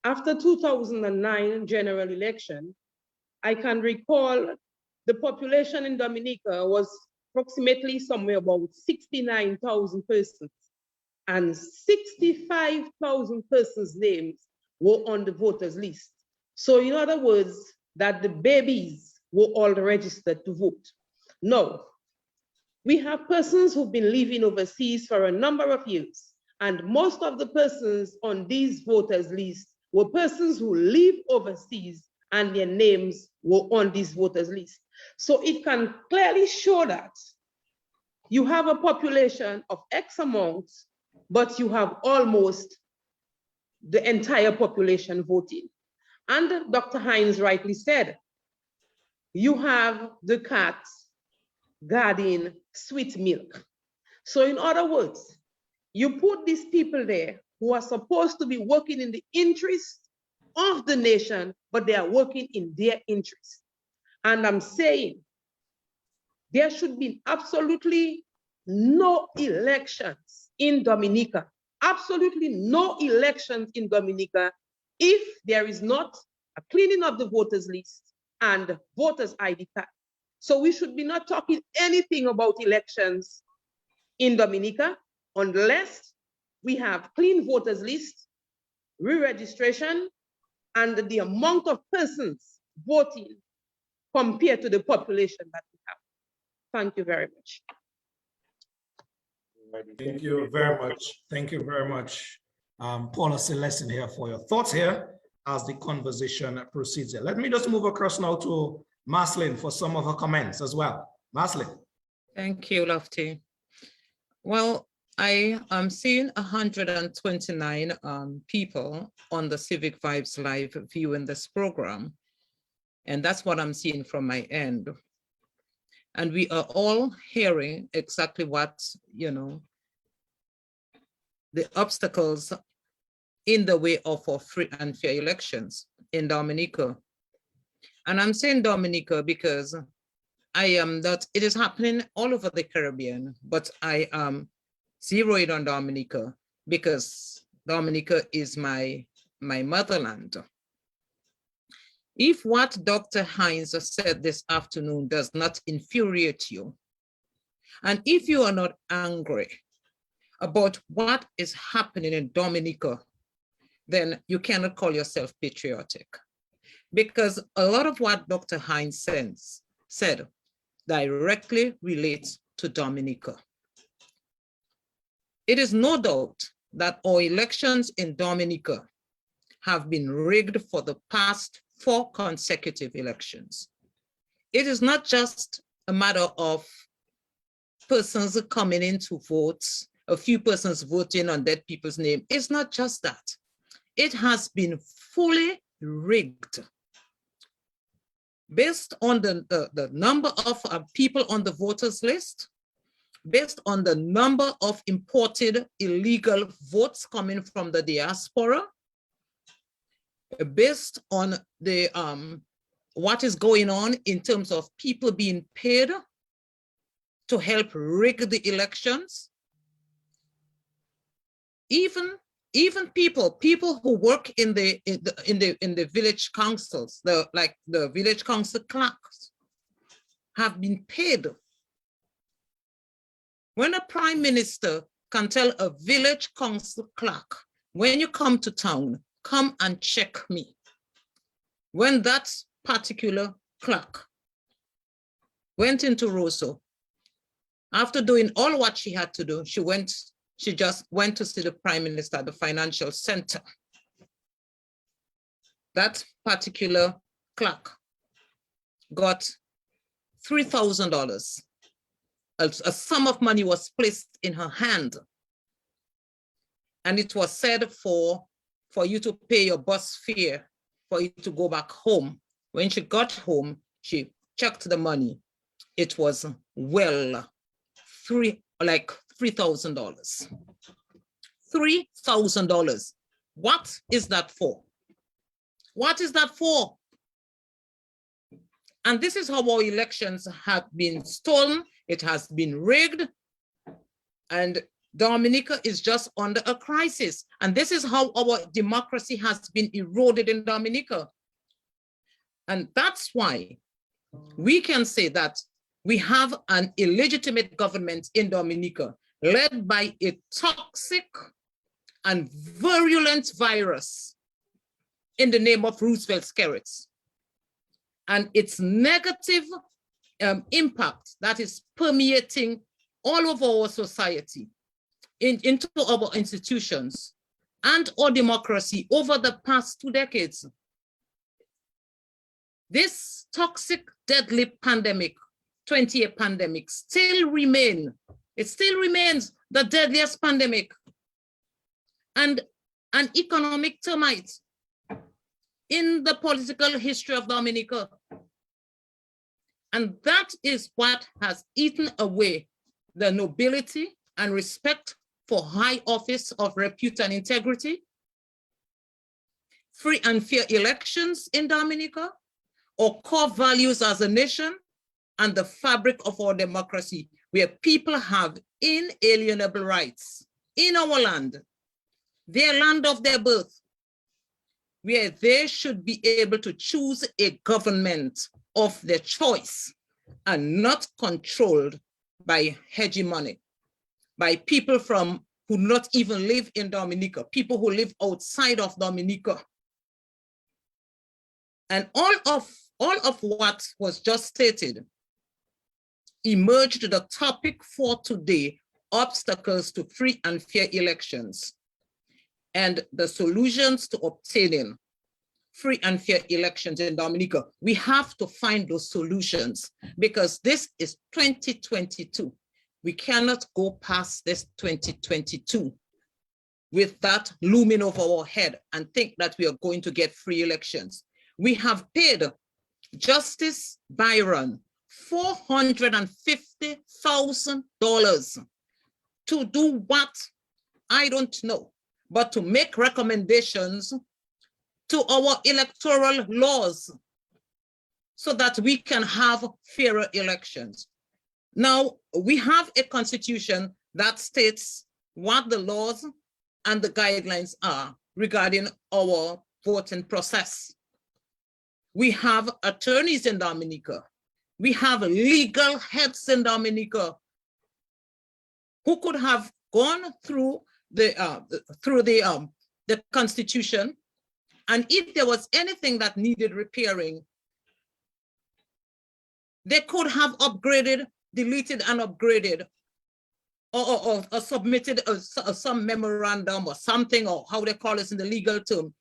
After 2009 general election, I can recall the population in Dominica was approximately somewhere about 69,000 persons, and 65,000 persons' names were on the voters list. So in other words, that the babies were all registered to vote. Now, we have persons who've been living overseas for a number of years, and most of the persons on these voters lists were persons who live overseas and their names were on this voters list. So it can clearly show that you have a population of X amount, but you have almost the entire population voting. And Dr. Hinds rightly said, you have the cats guarding sweet milk. So in other words, you put these people there who are supposed to be working in the interest of the nation, but they are working in their interest. And I'm saying there should be absolutely no elections in Dominica, absolutely no elections in Dominica if there is not a cleaning of the voters list and voters ID card. So we should be not talking anything about elections in Dominica unless we have clean voters list, re-registration, and the amount of persons voting compared to the population that we have. Thank you very much. Thank you very much. Thank you very much, Paula Celestin here for your thoughts here as the conversation proceeds here. Let me just move across now to Maslin for some of her comments as well. Maslin. Thank you, Lofty. Well, I am seeing 129 people on the Civic Vibes Live viewing this program. And that's what I'm seeing from my end. And we are all hearing exactly what, the obstacles in the way of our free and fair elections in Dominica. And I'm saying Dominica because it is happening all over the Caribbean, but I am zeroing on Dominica because Dominica is my motherland. If what Dr. Hinds said this afternoon does not infuriate you, and if you are not angry about what is happening in Dominica, then you cannot call yourself patriotic. Because a lot of what Dr. Hinds said directly relates to Dominica. It is no doubt that our elections in Dominica have been rigged for the past 4 consecutive elections. It is not just a matter of persons coming in to vote, a few persons voting on dead people's name. It's not just that. It has been fully rigged based on the number of people on the voters list, based on the number of imported illegal votes coming from the diaspora, based on the what is going on in terms of people being paid to help rig the elections. Even people who work in the village councils, like the village council clerks, have been paid. When a prime minister can tell a village council clerk, when you come to town, come and check me. When that particular clerk went into Roseau, after doing all what she had to do, she just went to see the prime minister at the financial center. That particular clerk got $3,000. A sum of money was placed in her hand. And it was said for you to pay your bus fare, for you to go back home. When she got home, she checked the money. It was well, $3,000. $3,000. What is that for? What is that for? And this is how our elections have been stolen. It has been rigged. And Dominica is just under a crisis. And this is how our democracy has been eroded in Dominica. And that's why we can say that we have an illegitimate government in Dominica led by a toxic and virulent virus in the name of Roosevelt's carrots. And its negative impact that is permeating all of our society, into our institutions and our democracy over the past 2 decades. This toxic, deadly pandemic, 20-year pandemic, still remains the deadliest pandemic and an economic termite in the political history of Dominica. And that is what has eaten away the nobility and respect for high office of repute and integrity, free and fair elections in Dominica, our core values as a nation, and the fabric of our democracy, where people have inalienable rights in our land, their land of their birth, where they should be able to choose a government of their choice and not controlled by hegemony, by people who not even live in Dominica, people who live outside of Dominica. And all of what was just stated emerged the topic for today, obstacles to free and fair elections, and the solutions to obtaining free and fair elections in Dominica. We have to find those solutions because this is 2022. We cannot go past this 2022 with that looming over our head and think that we are going to get free elections. We have paid Justice Byron $450,000 to do what? I don't know, but to make recommendations to our electoral laws so that we can have fairer elections. Now, we have a constitution that states what the laws and the guidelines are regarding our voting process. We have attorneys in Dominica. We have legal heads in Dominica who could have gone through the constitution, and if there was anything that needed repairing, they could have upgraded, deleted and upgraded, or submitted some memorandum or something, or how they call it in the legal term,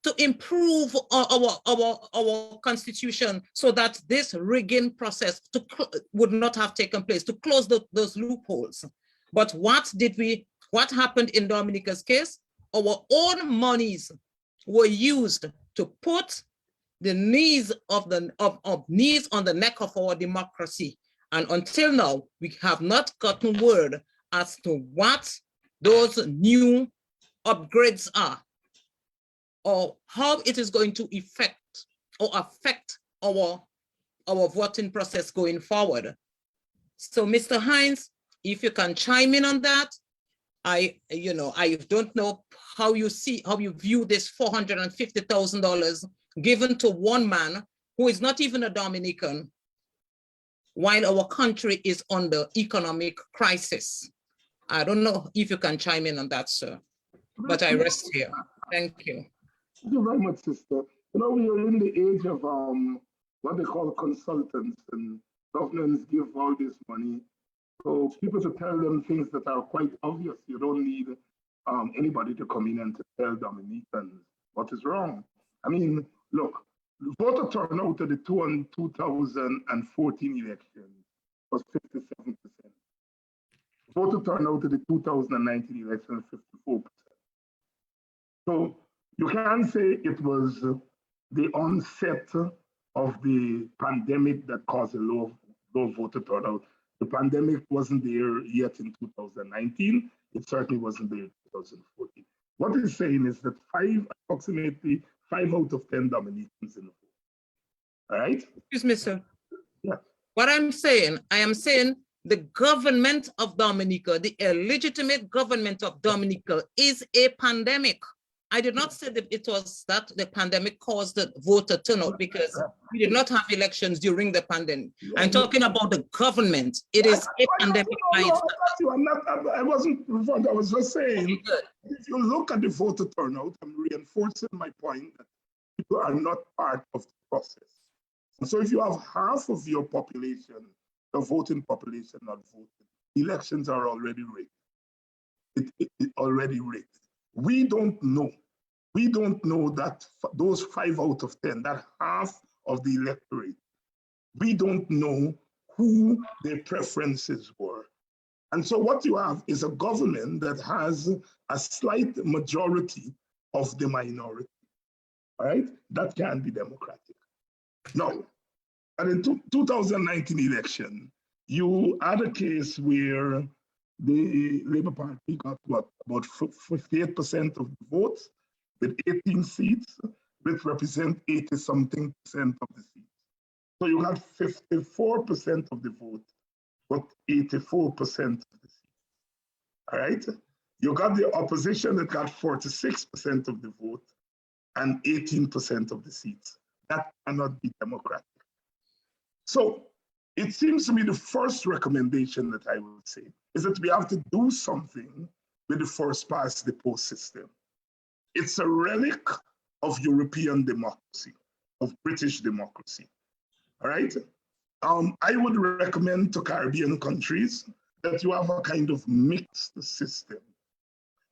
to improve our constitution so that this rigging process would not have taken place, to close those loopholes. But what happened in Dominica's case? Our own monies were used to put the knees on the neck of our democracy. And until now, we have not gotten word as to what those new upgrades are, or how it is going to affect our voting process going forward. So Mr. Hinds, if you can chime in on that. I don't know how you view this $450,000 given to one man who is not even a Dominican, while our country is under economic crisis. I don't know if you can chime in on that, sir, but I rest here. Thank you. Thank you very much, sister. You know, we are in the age of what they call consultants, and governments give all this money. So people to tell them things that are quite obvious. You don't need anybody to come in and to tell Dominicans what is wrong. I mean, look, the voter turnout at the 2014 election was 57%. Voter turnout at the 2019 election was 54%. So you can say it was the onset of the pandemic that caused a low voter turnout. The pandemic wasn't there yet in 2019. It certainly wasn't there in 2014. What he's saying is that approximately 5 out of 10 Dominicans in the vote. All right? Excuse me, sir. Yeah. What I am saying the government of Dominica, the illegitimate government of Dominica is a pandemic. I did not say that it was that the pandemic caused the voter turnout, because we did not have elections during the pandemic. I'm talking about the government. It is a pandemic. I wasn't referring. I was just saying, if you look at the voter turnout, I'm reinforcing my point that people are not part of the process. And so if you have half of your population, the voting population not voting, elections are already rigged. It already rigged. We don't know that those 5 out of 10, that half of the electorate, we don't know who their preferences were. And so what you have is a government that has a slight majority of the minority, all right? That can be democratic. Now, at the 2019 election, you had a case where the Labour Party got what, about 58% of the votes with 18 seats, which represent 80-something% of the seats. So you had 54% of the vote, but 84% of the seats. All right? You got the opposition that got 46% of the vote and 18% of the seats. That cannot be democratic. So it seems to me the first recommendation that I would say is that we have to do something with the first past the post system. It's a relic of European democracy, of British democracy, all right? I would recommend to Caribbean countries that you have a kind of mixed system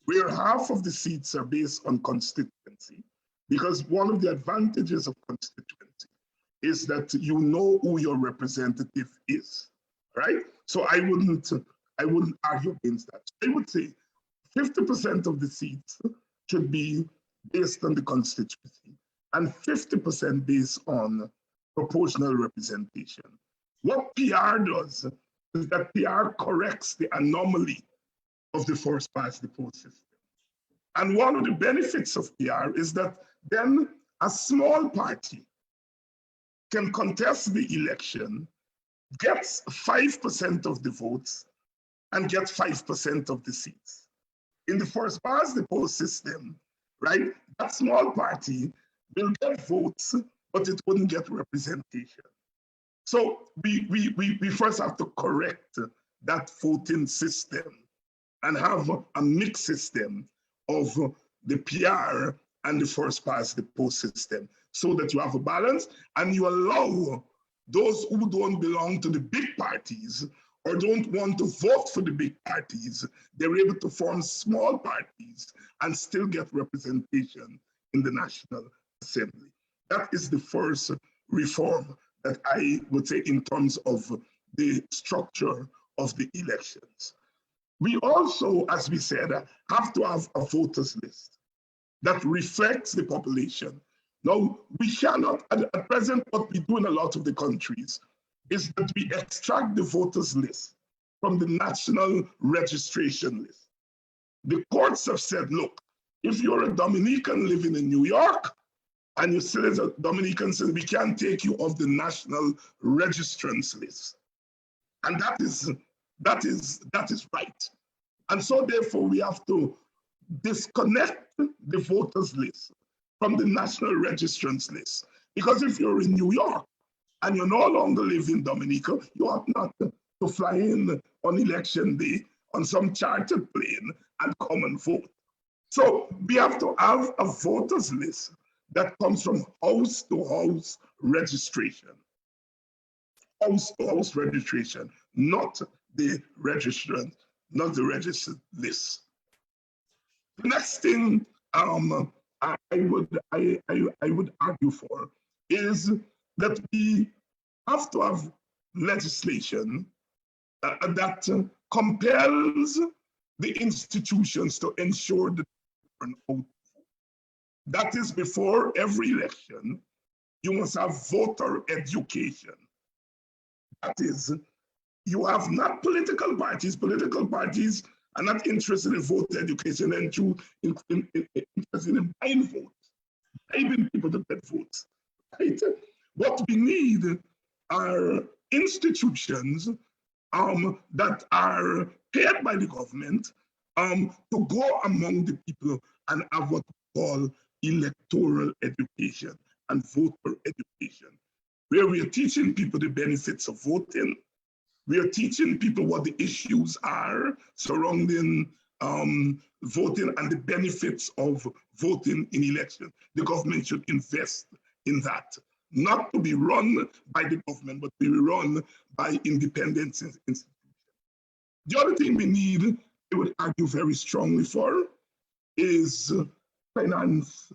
where half of the seats are based on constituency, because one of the advantages of constituency is that you know who your representative is, right? So I wouldn't argue against that. I would say 50% of the seats should be based on the constituency and 50% based on proportional representation. What PR does is that PR corrects the anomaly of the first past the post system. And one of the benefits of PR is that then a small party can contest the election, gets 5% of the votes, and gets 5% of the seats. In the first past the post system, right, that small party will get votes, but it wouldn't get representation. So we first have to correct that voting system and have a mixed system of the PR and the first past the post system, so that you have a balance and you allow those who don't belong to the big parties or don't want to vote for the big parties, they're able to form small parties and still get representation in the National Assembly. That is the first reform that I would say in terms of the structure of the elections. We also, as we said, have to have a voters list that reflects the population. Now, we cannot, at present, what we do in a lot of the countries is that we extract the voters list from the national registration list. The courts have said, look, if you're a Dominican living in New York and you still as a Dominican, so we can't take you off the national registrants list. And that is right. And so therefore we have to disconnect the voters list from the national registrants list. Because if you're in New York and you no longer live in Dominica, you ought not to fly in on election day on some chartered plane and come and vote. So we have to have a voters list that comes from house to house registration. House to house registration, not the registrant, not the registered list. The next thing I would argue for is that we have to have legislation that compels the institutions to ensure the turnout. That is, before every election, you must have voter education. That is, you have not political parties. Political parties are not interested in voter education and interested in buying votes, bribing people to get votes. Right? What we need are institutions that are paid by the government to go among the people and have what we call electoral education and voter education, where we are teaching people the benefits of voting. We are teaching people what the issues are surrounding voting and the benefits of voting in elections. The government should invest in that, not to be run by the government, but to be run by independent institutions. The other thing we need, I would argue very strongly for, is finance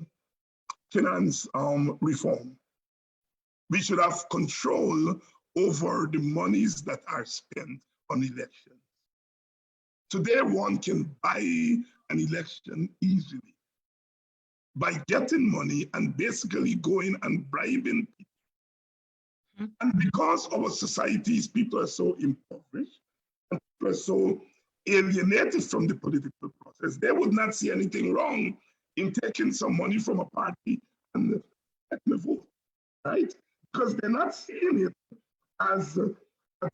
reform. We should have control over the monies that are spent on elections. Today, one can buy an election easily by getting money and basically going and bribing people. And because our societies, people are so impoverished and people are so alienated from the political process, they would not see anything wrong in taking some money from a party and getting a vote, right? Because they're not seeing it as a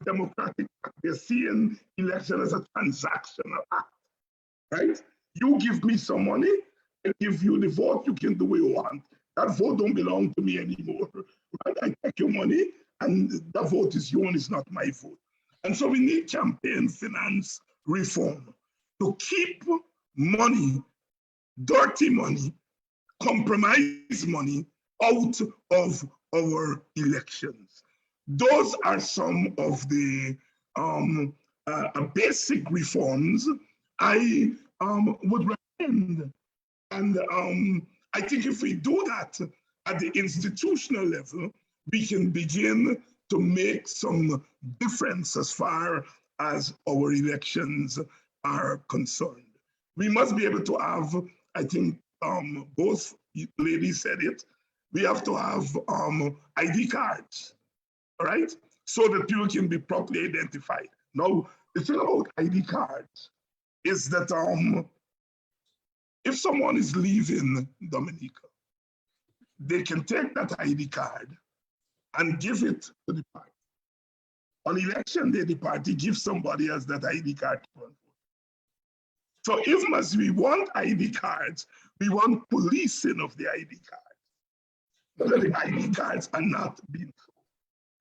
democratic act. They're seeing election as a transactional act, right? You give me some money, I give you the vote, you can do what you want. That vote don't belong to me anymore, right? I take your money and the vote is yours, it's not my vote. And so we need campaign finance reform to keep money, dirty money, compromise money out of our elections. Those are some of the basic reforms I would recommend. And I think if we do that at the institutional level, we can begin to make some difference as far as our elections are concerned. We must be able to have, I think both ladies said it, we have to have ID cards, all right? So that people can be properly identified. Now, the thing about ID cards is that if someone is leaving Dominica, they can take that ID card and give it to the party. On election day, the party gives somebody else that ID card. So even as we want ID cards, we want policing of the ID cards. Because the ID cards are not being sold,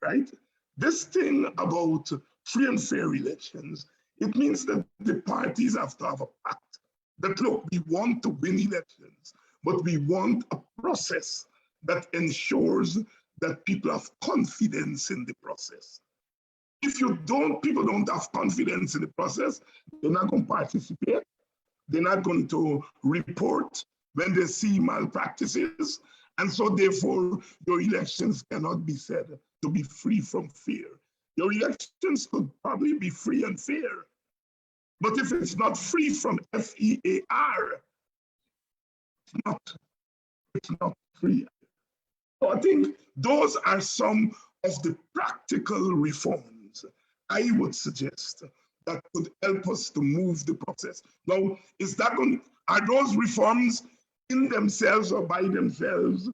right? This thing about free and fair elections, it means that the parties have to have a pact that, look, we want to win elections, but we want a process that ensures that people have confidence in the process. If people don't have confidence in the process, they're not going to participate, they're not going to report, when they see malpractices. And so therefore, your elections cannot be said to be free from fear. Your elections could probably be free and fair. But if it's not free from FEAR, it's not free. So I think those are some of the practical reforms I would suggest that could help us to move the process. Now, are those reforms in themselves or by themselves,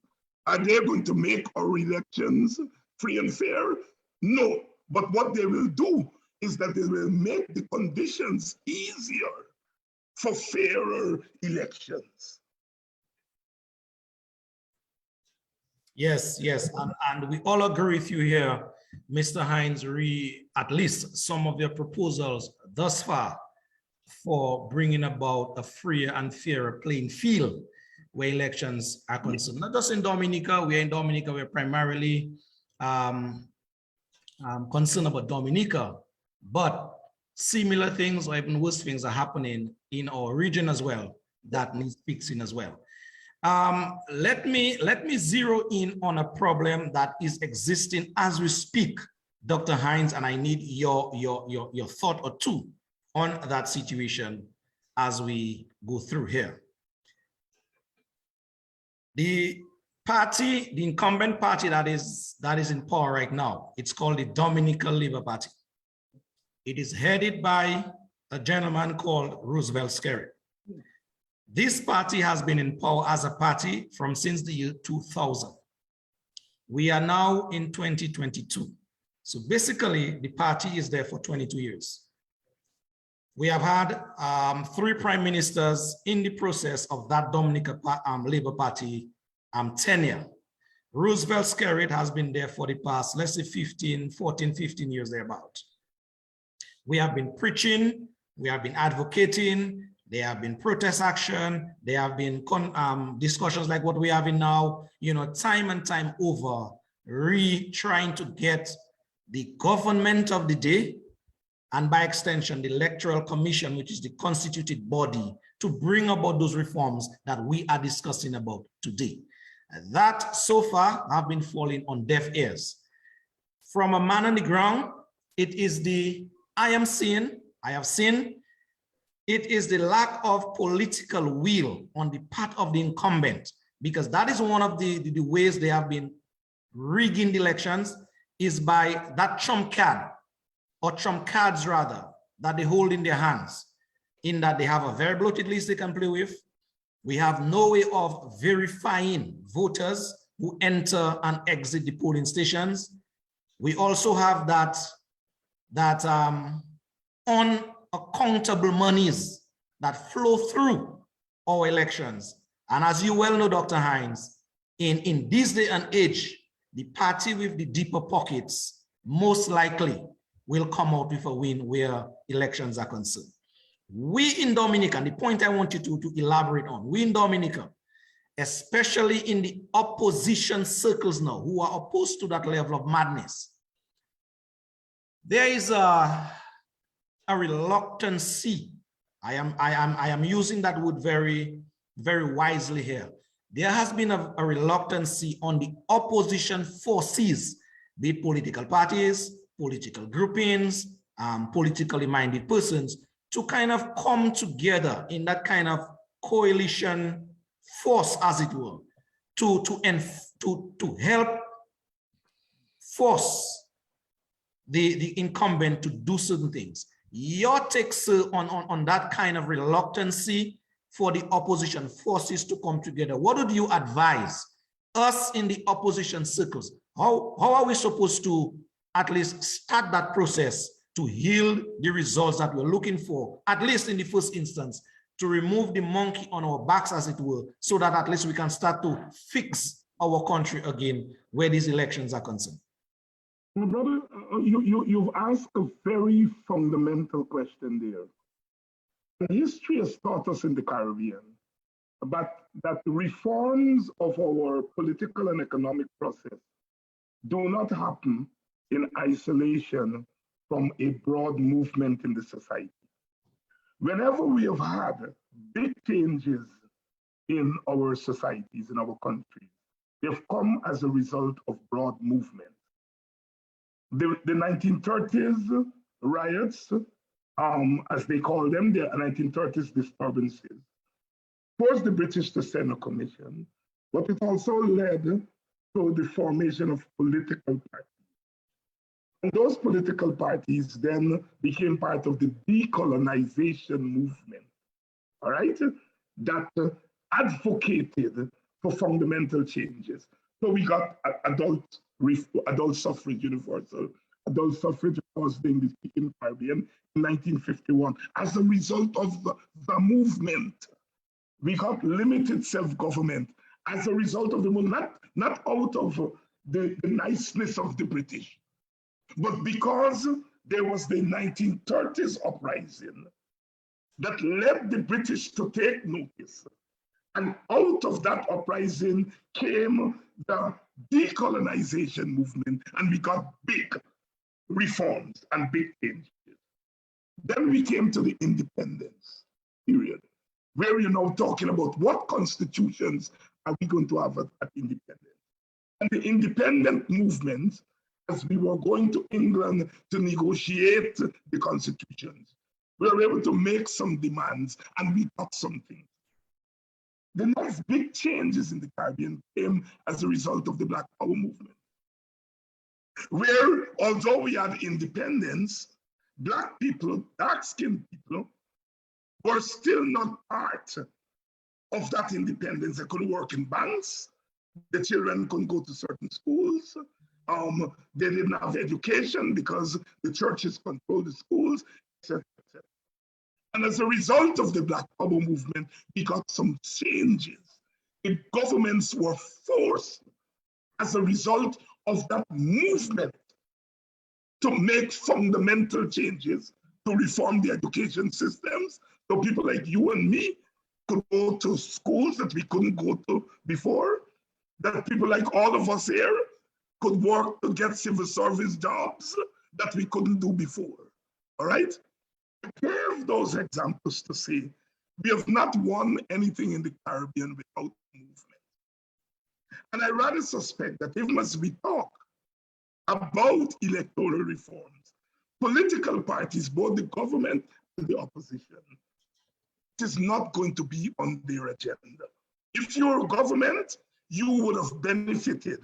are they going to make our elections free and fair? No, but what they will do is that they will make the conditions easier for fairer elections. Yes, and we all agree with you here, Mr. Hinds, at least some of your proposals thus far for bringing about a freer and fairer playing field where elections are concerned. Not just in Dominica, we're primarily concerned about Dominica, but similar things or even worse things are happening in our region as well that needs fixing as well. Let me zero in on a problem that is existing as we speak, Dr. Hinds, and I need your thought or two on that situation as we go through here. The incumbent party that is in power right now, it's called the Dominica Labour Party. It is headed by a gentleman called Roosevelt Skerrit. This party has been in power as a party since the year 2000. We are now in 2022. So basically, the party is there for 22 years. We have had 3 prime ministers in the process of that Dominica Labour Party tenure. Roosevelt Skerrit has been there for the past, let's say 14, 15 years thereabout. We have been preaching, we have been advocating, there have been protest action, there have been discussions like what we're having now, time and time over, trying to get the government of the day, and by extension, the Electoral Commission, which is the constituted body, to bring about those reforms that we are discussing about today. That so far have been falling on deaf ears. From a man on the ground, it is I have seen, it is the lack of political will on the part of the incumbent, because that is one of the ways they have been rigging the elections, is by that trump card, or trump cards rather, that they hold in their hands, in that they have a very bloated list they can play with. We have no way of verifying voters who enter and exit the polling stations. We also have that unaccountable monies that flow through our elections. And as you well know, Dr. Hinds, in this day and age, the party with the deeper pockets most likely will come out with a win where elections are concerned. We in Dominica, and the point I want you to elaborate on, we in Dominica, especially in the opposition circles now, who are opposed to that level of madness, there is a reluctancy. I am using that word very, very wisely here. There has been a reluctancy on the opposition forces, be it political parties, political groupings, politically minded persons, to kind of come together in that kind of coalition force, as it were, to help force the incumbent to do certain things. Your take, sir, on that kind of reluctancy for the opposition forces to come together, what would you advise us in the opposition circles? How are we supposed to at least start that process to yield the results that we're looking for, at least in the first instance, to remove the monkey on our backs, as it were, so that at least we can start to fix our country again where these elections are concerned? My brother, you've asked a very fundamental question there. History has taught us in the Caribbean about that reforms of our political and economic process do not happen in isolation from a broad movement in the society. Whenever we have had big changes in our societies, in our countries, they've come as a result of broad movement. The 1930s riots, as they call them, the 1930s disturbances, forced the British to send a commission, but it also led to the formation of political parties. And those political parties then became part of the decolonization movement, all right, that advocated for fundamental changes. So we got adult suffrage universal. Adult suffrage was in the Caribbean in 1951. As a result of the movement, we got limited self-government as a result of the movement, not out of the niceness of the British, but because there was the 1930s uprising that led the British to take notice. And out of that uprising came the decolonization movement, and we got big reforms and big changes. Then we came to the independence period, where you're now talking about what constitutions are we going to have at independence. And the independent movement, as we were going to England to negotiate the constitutions, we were able to make some demands and we got something. The next big changes in the Caribbean came as a result of the Black Power movement, where although we had independence, Black people, dark-skinned people, were still not part of that independence. They couldn't work in banks, the children couldn't go to certain schools, they didn't have education because the churches controlled the schools, etc. And as a result of the Black Power movement, we got some changes. The governments were forced, as a result of that movement, to make fundamental changes to reform the education systems, so people like you and me could go to schools that we couldn't go to before, that people like all of us here could work to get civil service jobs that we couldn't do before, all right? I gave those examples to say we have not won anything in the Caribbean without movement. And I rather suspect that even as we talk about electoral reforms, political parties, both the government and the opposition, it is not going to be on their agenda. If you're a government, you would have benefited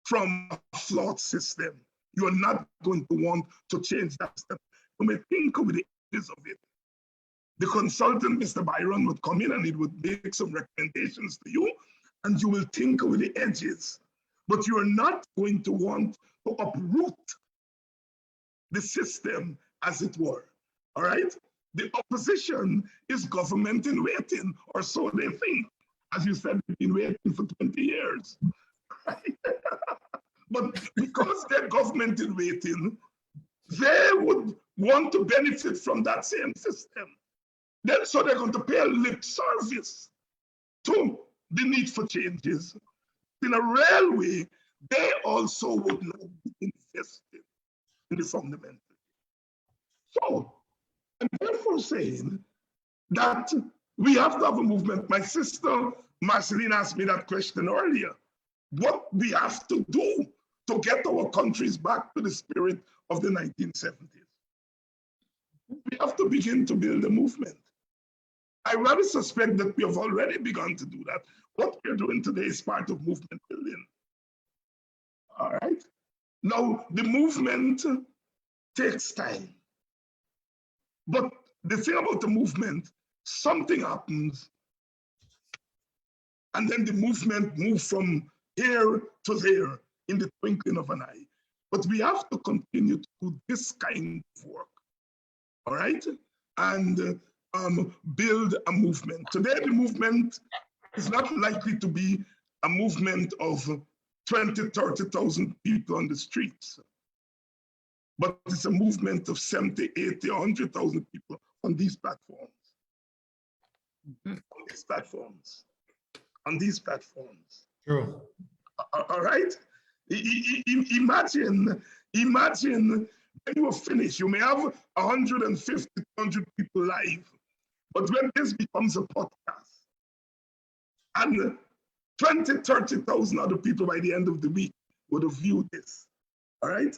from a flawed system. You are not going to want to change that system. You may think of the edges of it. The consultant, Mr. Byron, would come in and it would make some recommendations to you, and you will think of the edges. But you are not going to want to uproot the system, as it were. All right? The opposition is government in waiting, or so they think. As you said, they've been waiting for 20 years. Right? But because they're government in waiting, they would want to benefit from that same system. Then, so they're going to pay a lip service to the need for changes. In a real way, they also would not be invested in the fundamental. So, I'm therefore saying that we have to have a movement. My sister Marceline asked me that question earlier. What we have to do to get our countries back to the spirit of the 1970s. We have to begin to build a movement. I rather suspect that we have already begun to do that. What we're doing today is part of movement building. All right? Now, the movement takes time. But the thing about the movement, something happens, and then the movement moves from here to there in the twinkling of an eye. But we have to continue to do this kind of work, all right? And build a movement. Today, the movement is not likely to be a movement of 20, 30,000 people on the streets, but it's a movement of 70, 80, 100,000 people on these platforms. On these platforms. On these platforms. True. All right? Imagine when you are finished, you may have 150, 200 people live, but when this becomes a podcast, And 20, 30,000 other people by the end of the week would have viewed this. All right?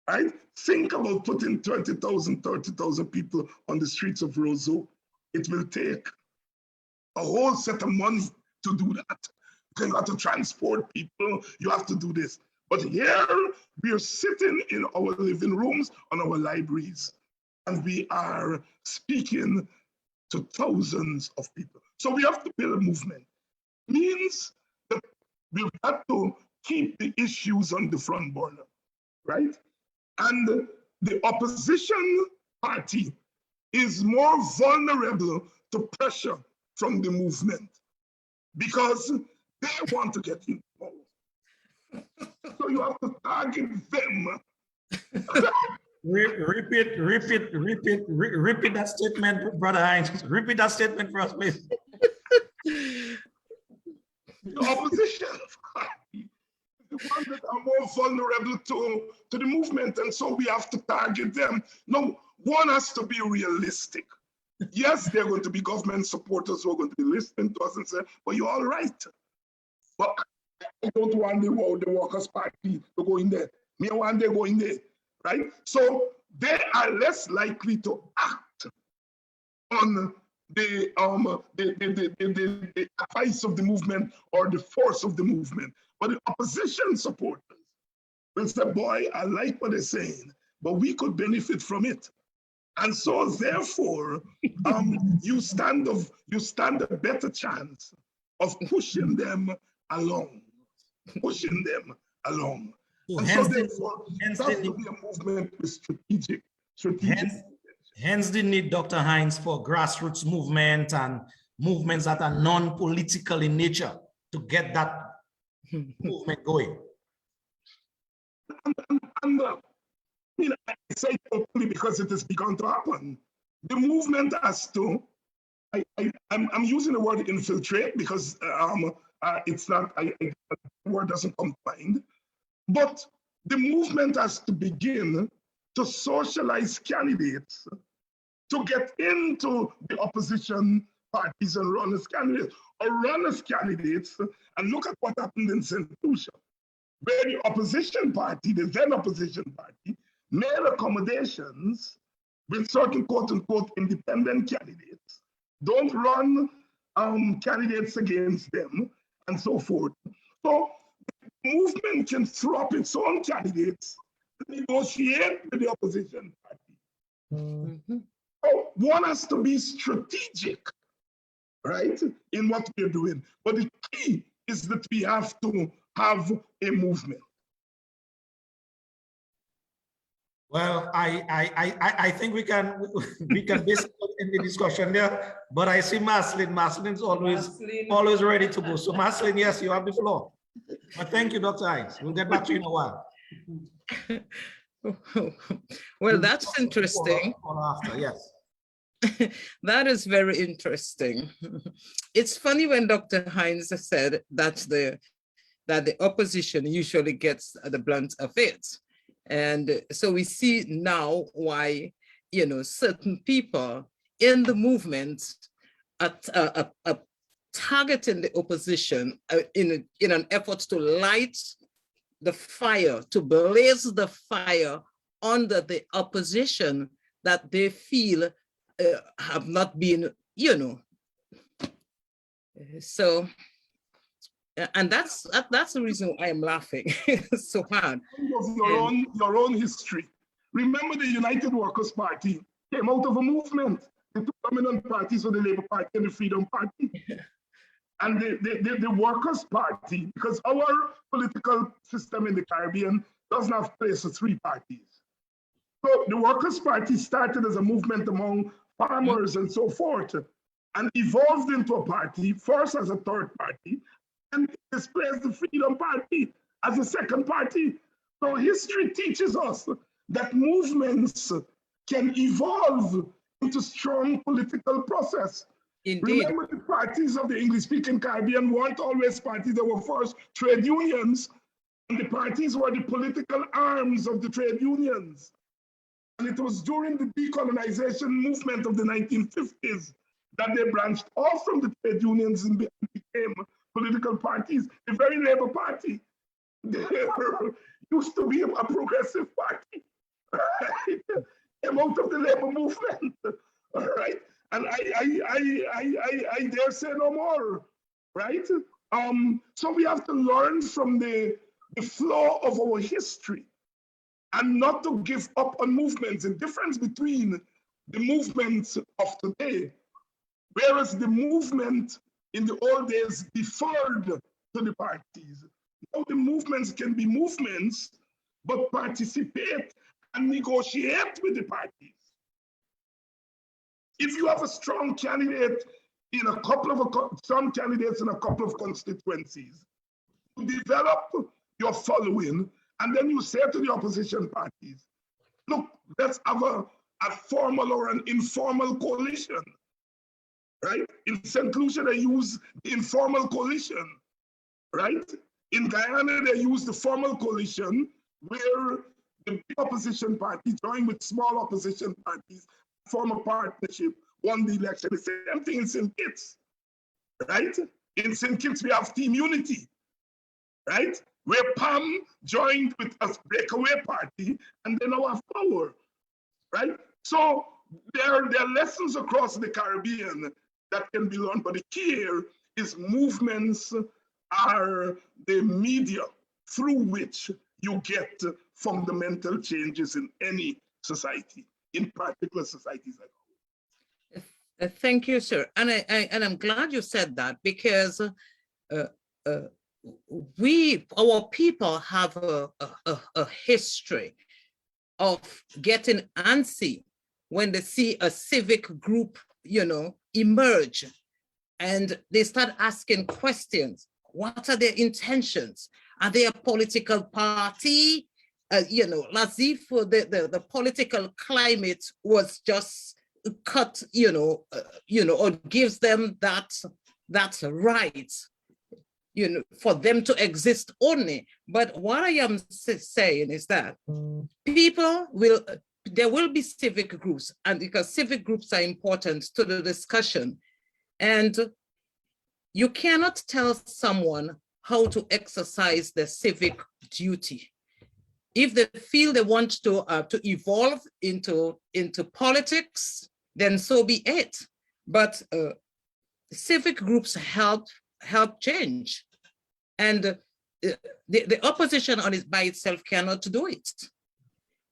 Right? Think about putting 20,000, 30,000 people on the streets of Roseau. It will take a whole set of money to do that. You have to transport people, you have to do this. But here we are sitting in our living rooms, on our libraries, and we are speaking to thousands of people. So we have to build a movement. Means that we've got to keep the issues on the front burner, right? And the opposition party is more vulnerable to pressure from the movement because they want to get involved. So you have to target them. Repeat that statement, Brother Hinds. Repeat that statement for us, please. The opposition party, the ones that are more vulnerable to the movement, and so we have to target them. No, one has to be realistic. Yes, there are going to be government supporters who are going to be listening to us and say, well, you're all right. But I don't want the Workers' Party to go in there. Me, I want them go in there, right? So they are less likely to act on the advice of the movement or the force of the movement. But the opposition supporters will say, boy, I like what they're saying, but we could benefit from it. And so therefore, you stand a better chance of pushing them along. And so therefore, it has to be a movement with strategic. Hence the need, Dr. Hinds, for grassroots movement and movements that are non-political in nature to get that movement going. And I say openly because it has begun to happen. The movement has to, I'm using the word infiltrate because it's not, the word doesn't come to mind, but the movement has to begin to socialize candidates to get into the opposition parties and run as candidates, or run as candidates, and look at what happened in St. Lucia, where the opposition party, the then opposition party, made accommodations with certain quote-unquote independent candidates, don't run candidates against them, and so forth. So the movement can throw up its own candidates and negotiate with the opposition party. Mm-hmm. So one has to be strategic, right, in what we're doing. But the key is that we have to have a movement. Well, I think we can basically end the discussion there, but I see Maslin. Maslin's always ready to go. So Maslin, yes, you have the floor. But thank you, Dr. Hinds. We'll get back to you in a while. Well, that's interesting. After, yes. That is very interesting. It's funny when Dr. Hinds said that the opposition usually gets the brunt of it. And so we see now why, certain people in the movement are targeting the opposition in an effort to light the fire, to blaze the fire under the opposition that they feel have not been, so, and that's the reason why I'm laughing so hard. Your own history. Remember, the United Workers' Party came out of a movement. The two dominant parties were the Labour Party and the Freedom Party. And the Workers' Party, because our political system in the Caribbean doesn't have place for three parties. So the Workers' Party started as a movement among farmers and so forth, and evolved into a party, first as a third party, and displaced the Freedom Party as a second party. So history teaches us that movements can evolve into strong political process. Indeed. Remember, the parties of the English-speaking Caribbean weren't always parties. They were first trade unions, and the parties were the political arms of the trade unions. And it was during the decolonization movement of the 1950s that they branched off from the trade unions and same political parties. The very Labour Party used to be a progressive party, right? Came out of the Labour movement, all right? And I dare say no more, right? So we have to learn from the flow of our history and not to give up on movements. The difference between the movements of today, whereas the movement in the old days deferred to the parties. Now the movements can be movements, but participate and negotiate with the parties. If you have a strong candidate in a couple of some candidates in a couple of constituencies, you develop your following, and then you say to the opposition parties, look, let's have a formal or an informal coalition, right? In St. Lucia, they use the informal coalition, right? In Guyana, they use the formal coalition where the big opposition party join with small opposition parties, form a partnership, won the election. The same thing in St. Kitts, right? In St. Kitts, we have team unity, right? Where PAM joined with a breakaway party and they now have power, right? So there are lessons across the Caribbean that can be learned, but the key here is movements are the media through which you get fundamental changes in any society, in particular societies like ours. Thank you, sir. And I'm glad you said that, because our people have a history of getting antsy when they see a civic group, emerge, and they start asking questions. What are their intentions? Are they a political party? As if the political climate was just cut, or gives them that right, for them to exist only. But what I am saying is that there will be civic groups, and because civic groups are important to the discussion, and you cannot tell someone how to exercise their civic duty. If they feel they want to evolve into politics, then so be it. But civic groups help change, and the opposition by itself cannot do it.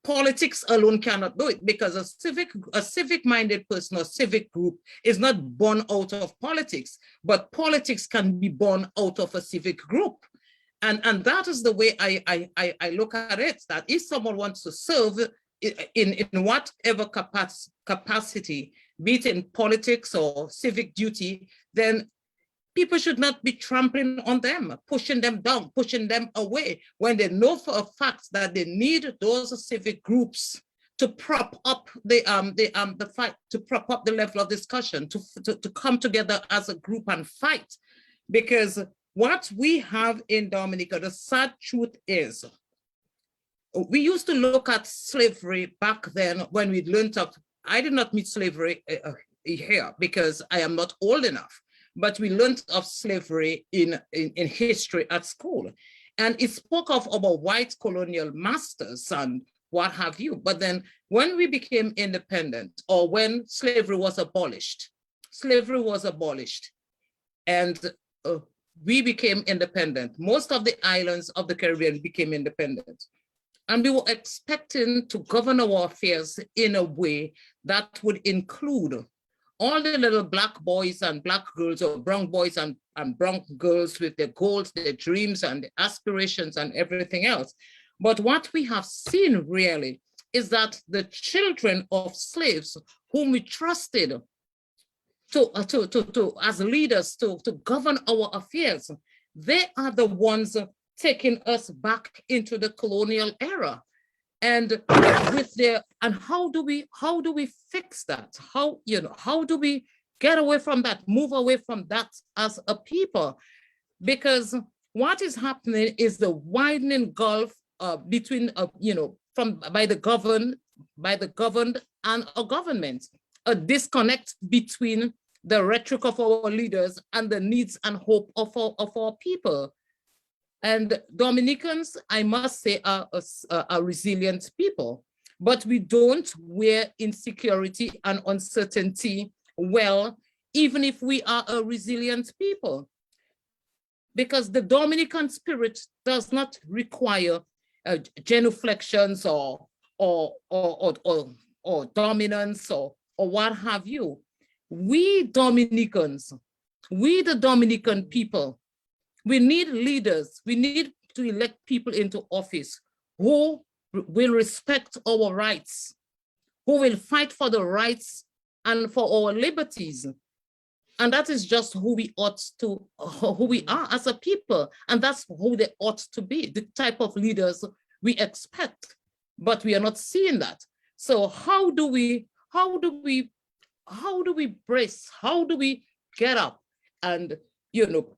Politics alone cannot do it, because a civic-minded person or civic group is not born out of politics, but politics can be born out of a civic group. And that is the way I look at it, that if someone wants to serve in whatever capacity, be it in politics or civic duty, then people should not be trampling on them, pushing them down, pushing them away, when they know for a fact that they need those civic groups to prop up the fight, to prop up the level of discussion, to come together as a group and fight. Because what we have in Dominica, the sad truth is, we used to look at slavery back then when we learned of, I did not meet slavery here because I am not old enough, but we learned of slavery in history at school. And it spoke of our white colonial masters and what have you. But then when we became independent, or when slavery was abolished, and we became independent. Most of the islands of the Caribbean became independent. And we were expecting to govern our affairs in a way that would include all the little black boys and black girls, or brown boys and brown girls, with their goals, their dreams and their aspirations and everything else. But what we have seen really is that the children of slaves whom we trusted to as leaders to govern our affairs, they are the ones taking us back into the colonial era. And how do we fix that? How do we get away from that, move away from that as a people? Because what is happening is the widening gulf between by the governed and a government, a disconnect between the rhetoric of our leaders and the needs and hope of our people. And Dominicans, I must say, are a resilient people, but we don't wear insecurity and uncertainty well, even if we are a resilient people. Because the Dominican spirit does not require genuflections or dominance or what have you. We Dominicans, we the Dominican people, we need leaders. We need to elect people into office who will respect our rights, who will fight for the rights and for our liberties. And that is just who we ought to, who we are as a people. And that's who they ought to be, the type of leaders we expect, but we are not seeing that. So how do we brace? How do we get up and, you know,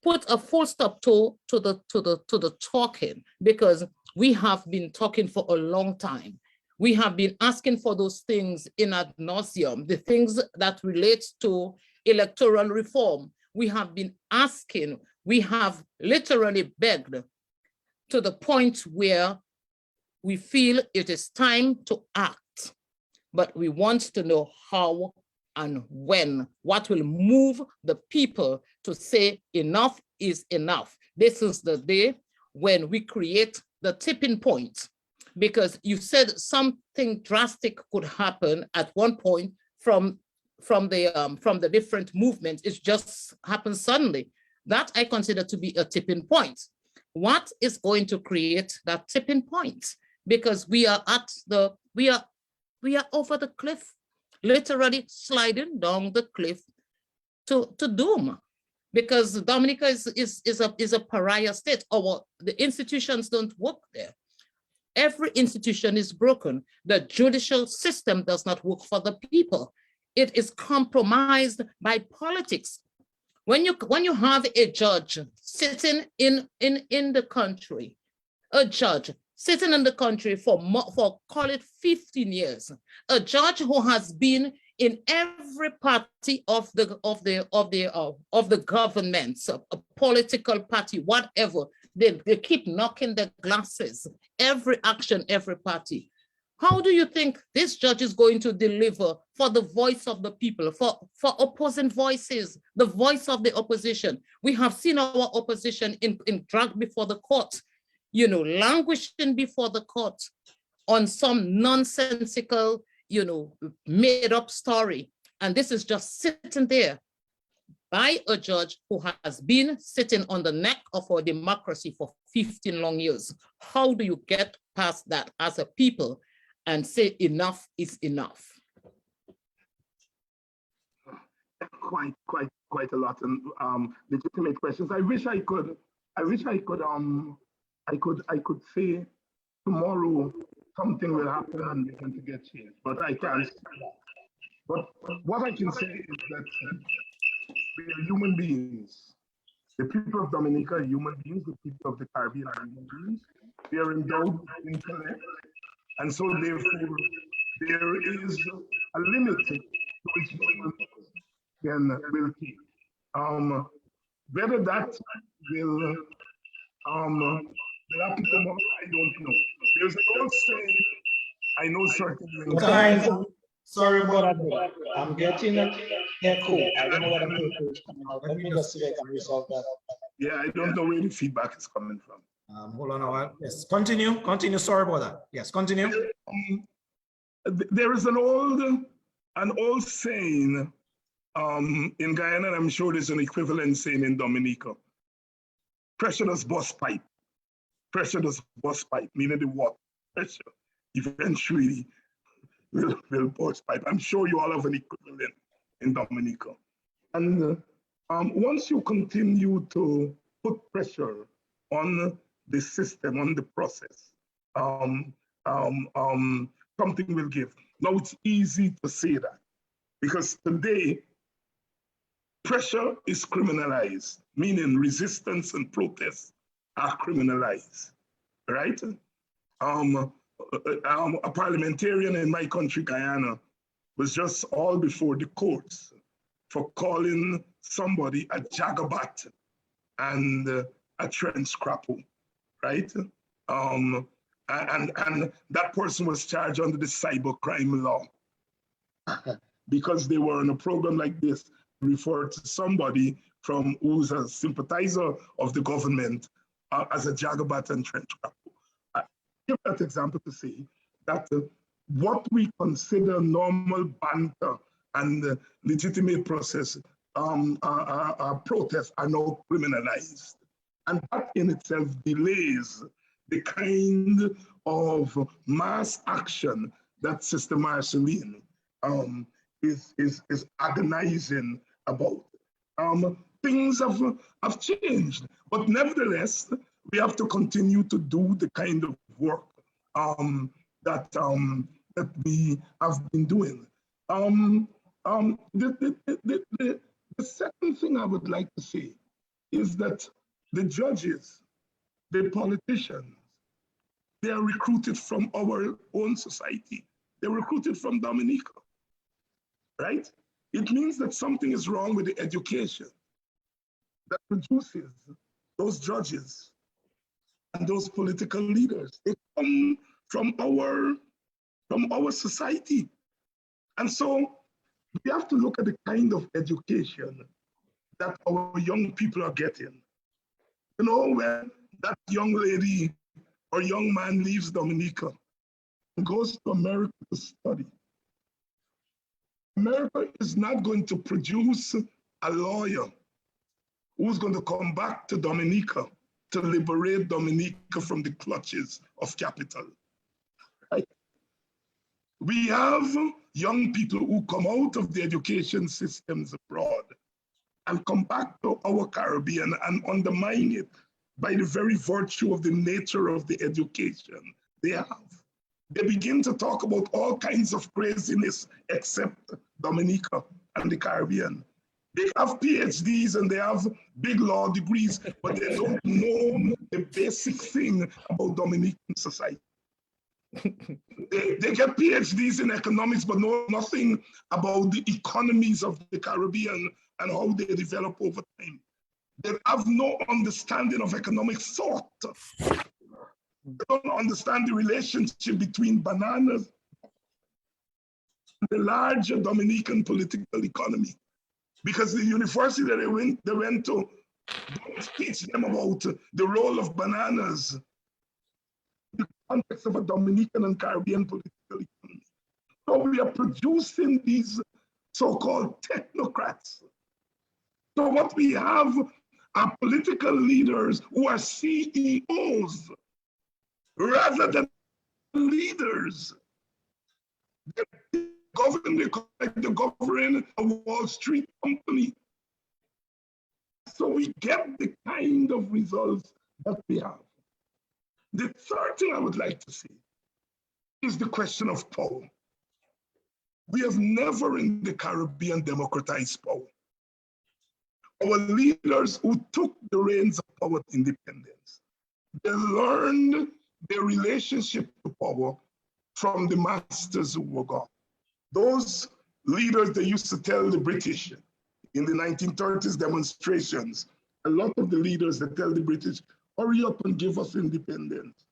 put a full stop to the talking? Because we have been talking for a long time. We have been asking for those things in ad nauseum, the things that relate to electoral reform. We have been asking, we have literally begged to the point where we feel it is time to act, but we want to know how and when, what will move the people to say enough is enough. This is the day when we create the tipping point, because you said something drastic could happen at one point from the different movements. It just happened suddenly. That I consider to be a tipping point. What is going to create that tipping point? Because we are over the cliff, literally sliding down the cliff to doom. Because Dominica is a pariah state. The institutions don't work there. Every institution is broken. The judicial system does not work for the people. It is compromised by politics. When you have a judge sitting in the country, a judge sitting in the country for call it 15 years, a judge who has been in every party of the government, so a political party, whatever, they keep knocking the glasses, every action, every party. How do you think this judge is going to deliver for the voice of the people, for opposing voices, the voice of the opposition? We have seen our opposition in drag before the court, you know, languishing before the court on some nonsensical, you know, made up story. And this is just sitting there by a judge who has been sitting on the neck of our democracy for 15 long years. How do you get past that as a people and say enough is enough? Quite a lot, and legitimate questions. I wish I could say tomorrow something will happen and we're going to get changed, but I can't. But what I can say is that we are human beings. The people of Dominica are human beings. The people of the Caribbean are human beings. They are endowed with intellect, and so therefore there is a limit to which humans will take. Whether that will happen tomorrow, I don't know. There's an old saying, I know certain things. Sorry about that. I'm getting an echo. I don't know what the echo is coming out. Let me just see if I can resolve that. Yeah, I don't know where the feedback is coming from. Hold on a while. Yes, continue. Sorry about that. Yes, continue. There is an old saying in Guyana, and I'm sure there's an equivalent saying in Dominica. Pressure does bust pipe. Pressure does bust pipe, meaning the water pressure eventually will burst pipe. I'm sure you all have an equivalent in Dominica. And once you continue to put pressure on the system, on the process, something will give. Now it's easy to say that because today pressure is criminalized, meaning resistance and protest are criminalized, right? A parliamentarian in my country, Guyana, was just all before the courts for calling somebody a jagabat and a trench scrapper, right? And that person was charged under the cybercrime law because they were on a program like this, refer to somebody from who's a sympathizer of the government as a jagabat and trench scrapper. I give that example to say that what we consider normal banter and legitimate process protests are now criminalized. And that in itself delays the kind of mass action that Sister Marceline is agonizing about. Things have changed, but nevertheless, we have to continue to do the kind of work that we have been doing. The second thing I would like to say is that the judges, the politicians, they are recruited from our own society. They're recruited from Dominica, right? It means that something is wrong with the education that produces those judges and those political leaders. They come from our society. And so we have to look at the kind of education that our young people are getting. You know, when that young lady or young man leaves Dominica and goes to America to study, America is not going to produce a lawyer who's going to come back to Dominica to liberate Dominica from the clutches of capital. Right? We have young people who come out of the education systems abroad and come back to our Caribbean and undermine it by the very virtue of the nature of the education they have. They begin to talk about all kinds of craziness except Dominica and the Caribbean. They have PhDs and they have big law degrees, but they don't know the basic thing about Dominican society. They get PhDs in economics, but know nothing about the economies of the Caribbean and how they develop over time. They have no understanding of economic thought. They don't understand the relationship between bananas and the larger Dominican political economy. Because the university that they went to don't teach them about the role of bananas in the context of a Dominican and Caribbean political economy. So we are producing these so-called technocrats. So what we have are political leaders who are CEOs rather than leaders. They govern a Wall Street company. So we get the kind of results that we have. The third thing I would like to say is the question of power. We have never in the Caribbean democratized power. Our leaders who took the reins of power independence, they learned their relationship to power from the masters who were gone. Those leaders, they used to tell the British in the 1930s demonstrations, a lot of the leaders that tell the British, hurry up and give us independence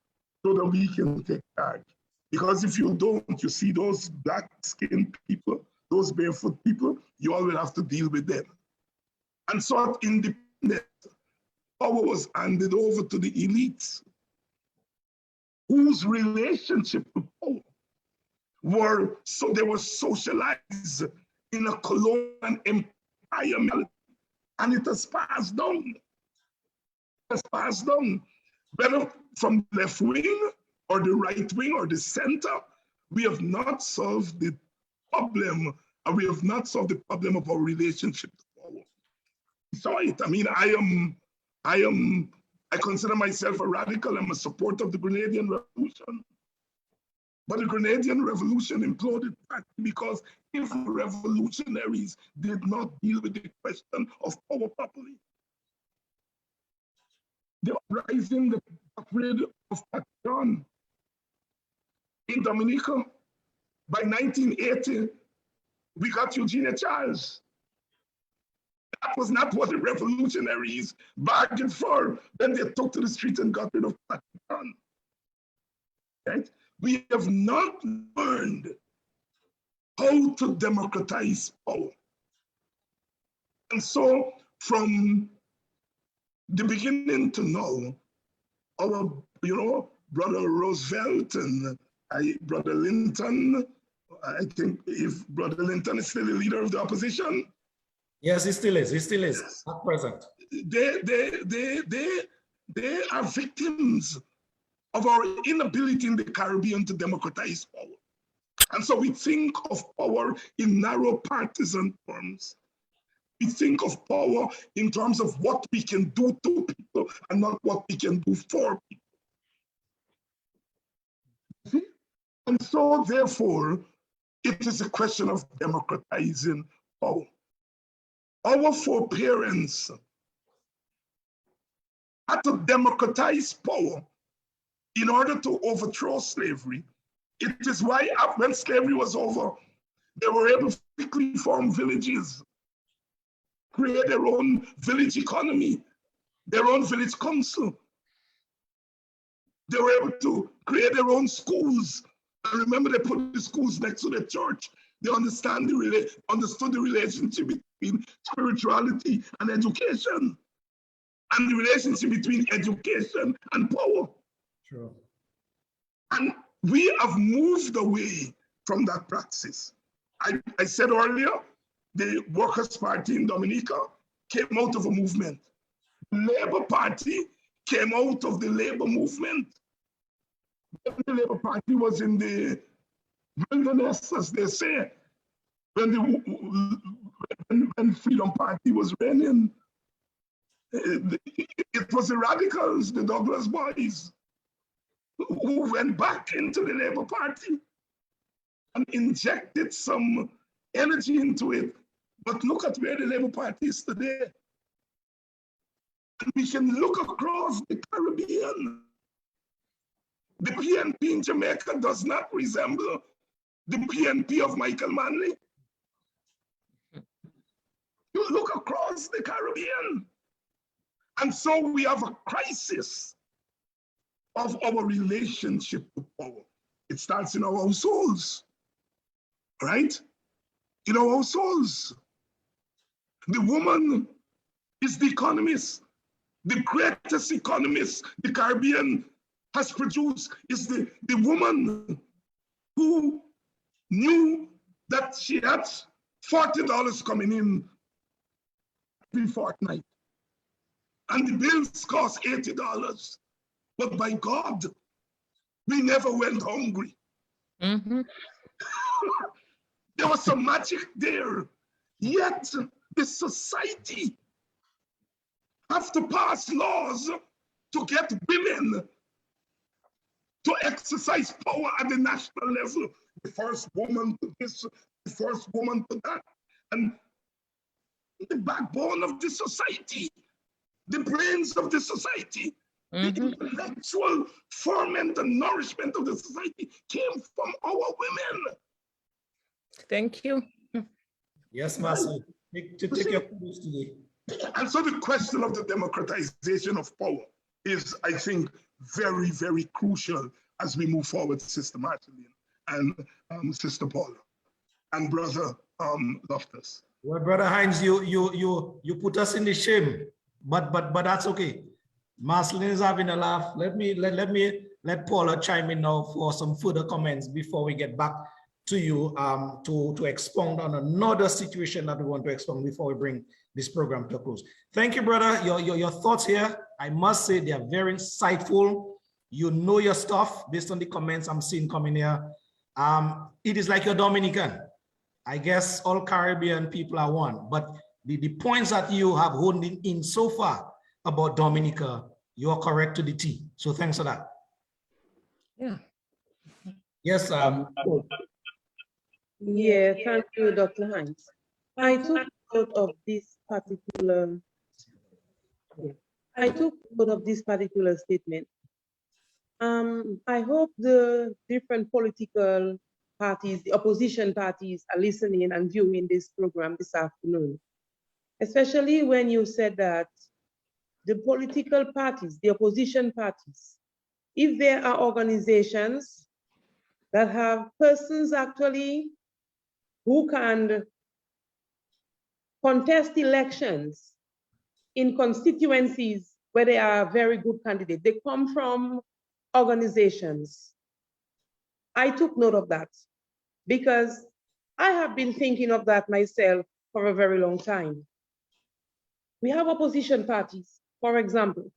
so that we can take charge. Because if you don't, you see those black-skinned people, those barefoot people, you all will have to deal with them. And so independence, power was handed over to the elites, whose relationship to power they were socialized in a colonial empire, and it has passed down. It has passed down, whether from the left wing or the right wing or the center. We have not solved the problem, and we have not solved the problem of our relationship to power. So I mean, I consider myself a radical. I'm a supporter of the Grenadian Revolution. But the Grenadian Revolution imploded because if revolutionaries did not deal with the question of power properly, the uprising that got rid of John in Dominica, by 1980, we got Eugenia Charles. That was not what the revolutionaries bargained for. Then they took to the street and got rid of Pakistan. Right? We have not learned how to democratize power. And so from the beginning to now, our, brother Roosevelt and brother Lincoln, I think if brother Lincoln is still the leader of the opposition. Yes, he still is. He still is at present. They are victims of our inability in the Caribbean to democratize power. And so we think of power in narrow partisan terms. We think of power in terms of what we can do to people and not what we can do for people. See? And so therefore, it is a question of democratizing power. Our foreparents had to democratize power in order to overthrow slavery. It is why when slavery was over, they were able to quickly form villages, create their own village economy, their own village council. They were able to create their own schools. And remember, they put the schools next to the church. They understood the relationship between spirituality and education, and the relationship between education and power. True. And we have moved away from that praxis. I said earlier, the Workers' Party in Dominica came out of a movement. The Labour Party came out of the labor movement. The Labour Party was in the wilderness, as they say, when Freedom Party was reigning. It was the radicals, the Douglas boys, who went back into the Labour Party and injected some energy into it. But look at where the Labour Party is today. And we can look across the Caribbean. The PNP in Jamaica does not resemble the PNP of Michael Manley. You look across the Caribbean. And so we have a crisis of our relationship to power. It starts in our households, right? In our households. The woman is the economist. The greatest economist the Caribbean has produced is the woman who knew that she had $40 coming in every fortnight. And the bills cost $80. But by God, we never went hungry. Mm-hmm. There was some magic there. Yet the society have to pass laws to get women to exercise power at the national level. The first woman to this, the first woman to that. And the backbone of the society, the brains of the society, the intellectual ferment and nourishment of the society came from our women. Thank you. Yes, Master. Take your place today. And so the question of the democratization of power is, I think, very, very crucial as we move forward, Sister Marceline and Sister Paula and Brother Loftus. Well, Brother Hinds, you put us in the shame, but that's okay. Marceline is having a laugh. Let Paula chime in now for some further comments before we get back to you to expound on another situation that we want to expound before we bring this program to a close. Thank you, brother. Your thoughts here, I must say, they are very insightful. You know your stuff based on the comments I'm seeing coming here. It is like you're Dominican. I guess all Caribbean people are one, but the points that you have honed in so far about Dominica, you are correct to the T. So thanks for that. Yeah. Yes. Yeah, thank you, Dr. Hinds. I took note of this particular. I took note of this particular statement. I hope the different political parties, the opposition parties, are listening and viewing this program this afternoon. especially when you said that the political parties, the opposition parties, if there are organizations that have persons actually who can contest elections in constituencies where they are very good candidates, they come from organizations. I took note of that because I have been thinking of that myself for a very long time. We have opposition parties, for example.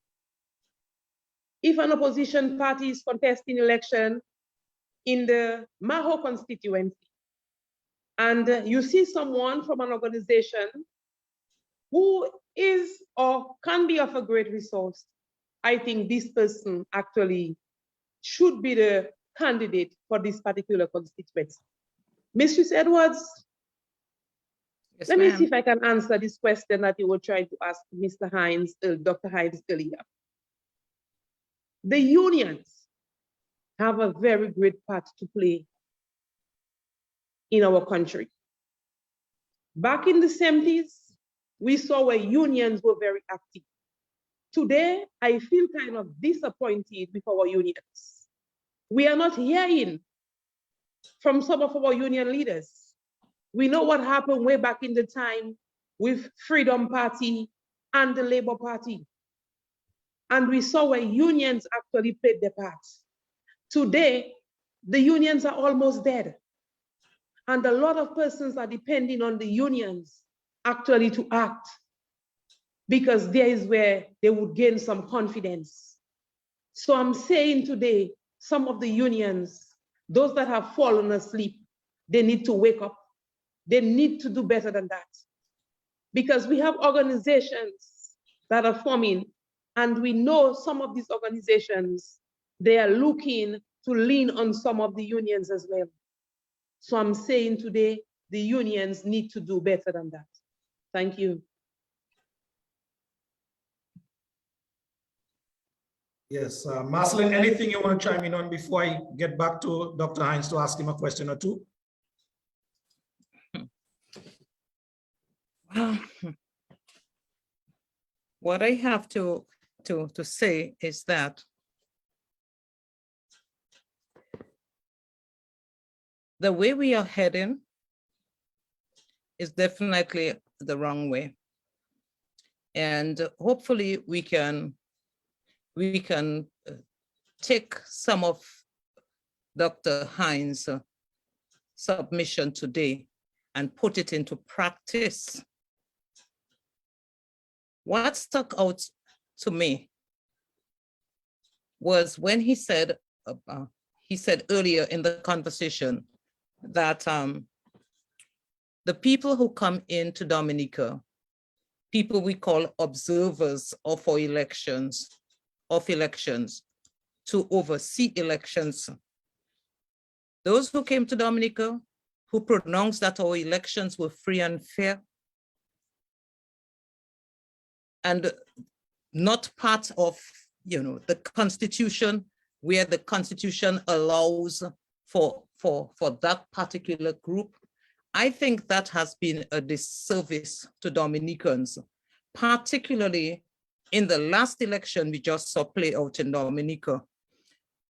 If an opposition party is contesting election in the Maho constituency, and you see someone from an organization who is or can be of a great resource, I think this person actually should be the candidate for this particular constituency. Mrs. Edwards, Yes, let me see ma'am. if I can answer this question that you were trying to ask Mr. Hinds, Dr. Hinds earlier. The unions have a very great part to play in our country. Back in the 70s, we saw where unions were very active. Today, I feel kind of disappointed with our unions. We are not hearing from some of our union leaders. We know what happened way back in the time with Freedom Party and the Labour Party. And we saw where unions actually played their part. Today, the unions are almost dead. And a lot of persons are depending on the unions actually to act, because there is where they would gain some confidence. So I'm saying today, some of the unions, those that have fallen asleep, they need to wake up. They need to do better than that. Because we have organizations that are forming, and we know some of these organizations, they are looking to lean on some of the unions as well. So I'm saying today, the unions need to do better than that. Thank you. Yes, Marceline, anything you want to chime in on before I get back to Dr. Hinds to ask him a question or two? What I have to say is that the way we are heading is definitely the wrong way. And hopefully we can take some of Dr. Hinds' submission today and put it into practice. What stuck out to me was when he said earlier in the conversation that the people who come into Dominica, people we call observers of our elections, to oversee elections. Those who came to Dominica, who pronounced that our elections were free and fair, and not part of, the Constitution, where the Constitution allows for that particular group. I think that has been a disservice to Dominicans, particularly in the last election we just saw play out in Dominica,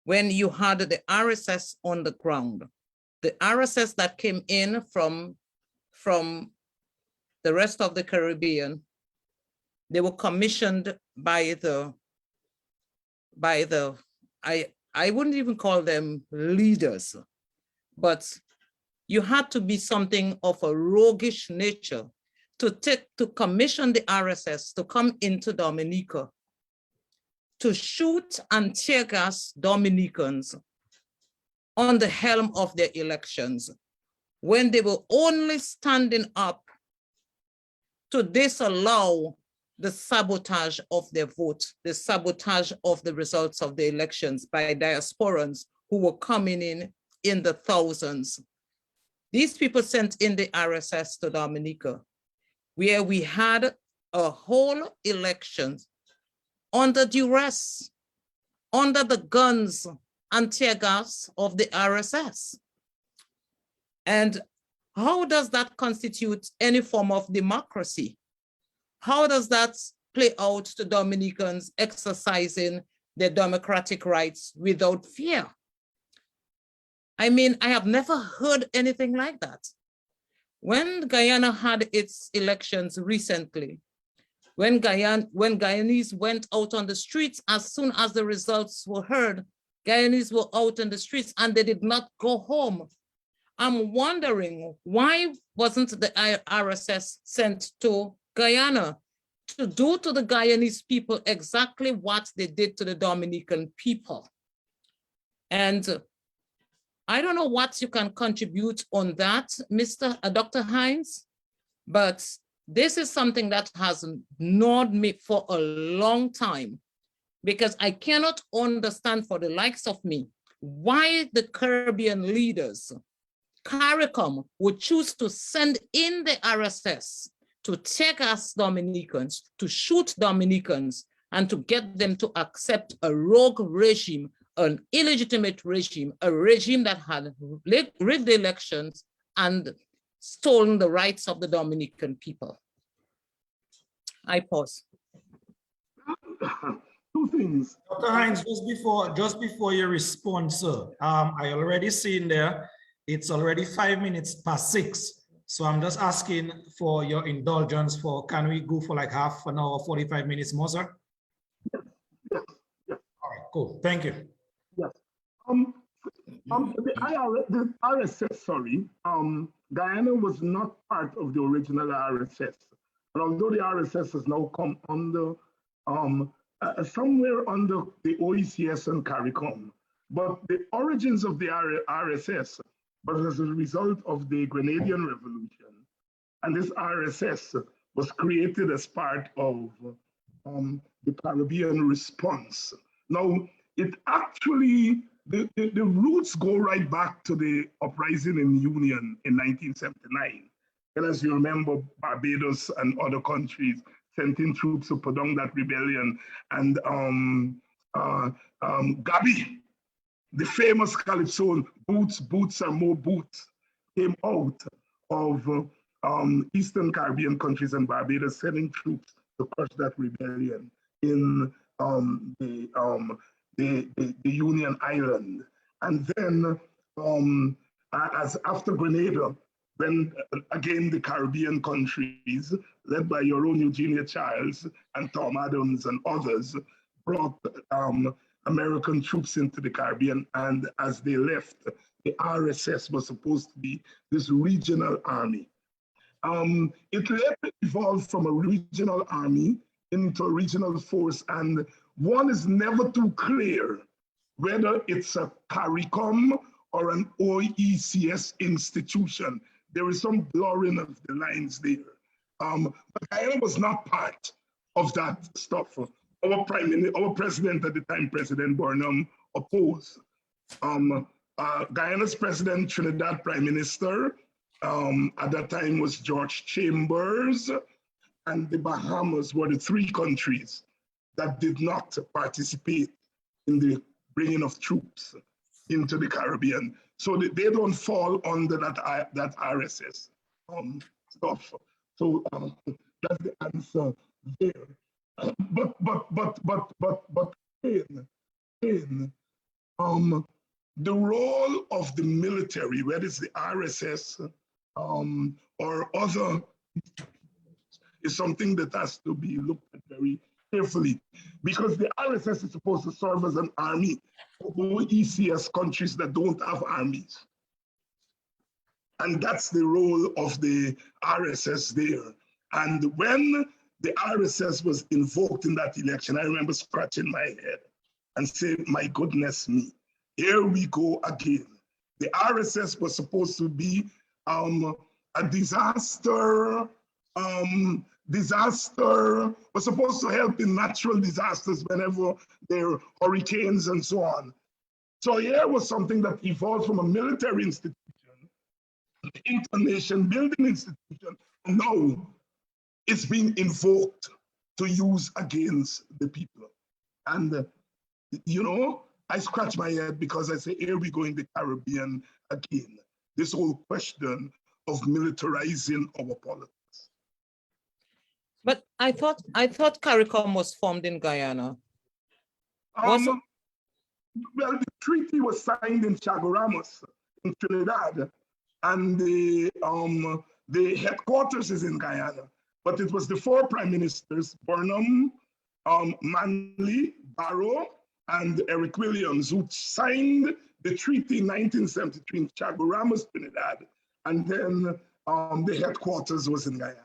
when you had the RSS on the ground, the RSS that came in from the rest of the Caribbean. They were commissioned by I wouldn't even call them leaders, but you had to be something of a roguish nature to commission the RSS to come into Dominica, to shoot and tear gas Dominicans on the helm of their elections, when they were only standing up to disallow the sabotage of their vote, the sabotage of the results of the elections by diasporans who were coming in the thousands. These people sent in the RSS to Dominica, where we had a whole election under duress, under the guns and tear gas of the RSS. And how does that constitute any form of democracy? how does that play out to Dominicans exercising their democratic rights without fear? I mean, I have never heard anything like that. When Guyana had its elections recently, when Guyanese went out on the streets, as soon as the results were heard, Guyanese were out on the streets and they did not go home. I'm wondering, why wasn't the RSS sent to Guyana to do to the Guyanese people exactly what they did to the Dominican people? And I don't know what you can contribute on that, Dr. Hinds, but this is something that has gnawed me for a long time, because I cannot understand for the likes of me why the Caribbean leaders, CARICOM, would choose to send in the RSS to take us Dominicans, to shoot Dominicans, and to get them to accept a rogue regime, an illegitimate regime, a regime that had rigged the elections and stolen the rights of the Dominican people. I pause. Two things. Dr. Hinds, just before you respond, sir, I already seen there, it's already 5 minutes past 6. So I'm just asking for your indulgence for, can we go for like half an hour, 45 minutes more, sir? Yes. All right, cool, thank you. Yes. The RSS, Guyana was not part of the original RSS. And although the RSS has now come under, somewhere under the OECS and CARICOM, but the origins of the RSS was as a result of the Grenadian Revolution. And this RSS was created as part of the Caribbean response. Now, it actually, the roots go right back to the uprising in Union in 1979. And as you remember, Barbados and other countries sent in troops to put down that rebellion. And Gabi, the famous calypso, Boots and More Boots, came out of Eastern Caribbean countries and Barbados sending troops to crush that rebellion in the Union Island. And then as after Grenada, when again the Caribbean countries, led by your own Eugenia Childs and Tom Adams and others, brought American troops into the Caribbean, and as they left, the RSS was supposed to be this regional army. It later evolved from a regional army into a regional force, and one is never too clear whether it's a CARICOM or an OECS institution. There is some blurring of the lines there. But Guyana was not part of that stuff. Our president at the time, President Burnham, opposed. Guyana's president, Trinidad Prime Minister, at that time was George Chambers, and the Bahamas were the 3 countries that did not participate in the bringing of troops into the Caribbean. So they don't fall under that RSS stuff. So that's the answer there. But the role of the military, whether it's the RSS or other, is something that has to be looked at very carefully, because the RSS is supposed to serve as an army for OECS countries that don't have armies. And that's the role of the RSS there. And when the RSS was invoked in that election, I remember scratching my head and saying, my goodness me, here we go again. The RSS was supposed to be a disaster, was supposed to help in natural disasters whenever there are hurricanes and so on. So here was something that evolved from a military institution into a nation building institution. And now it's being invoked to use against the people. And, you know, I scratch my head because I say, here we go in the Caribbean again. This whole question of militarizing our politics. But I thought CARICOM was formed in Guyana. Was it? Well, the treaty was signed in Chaguaramas in Trinidad, and the headquarters is in Guyana. But it was the four prime ministers, Burnham, Manley, Barrow, and Eric Williams, who signed the treaty in 1973 in Chaguaramas, Trinidad, and then the headquarters was in Guyana.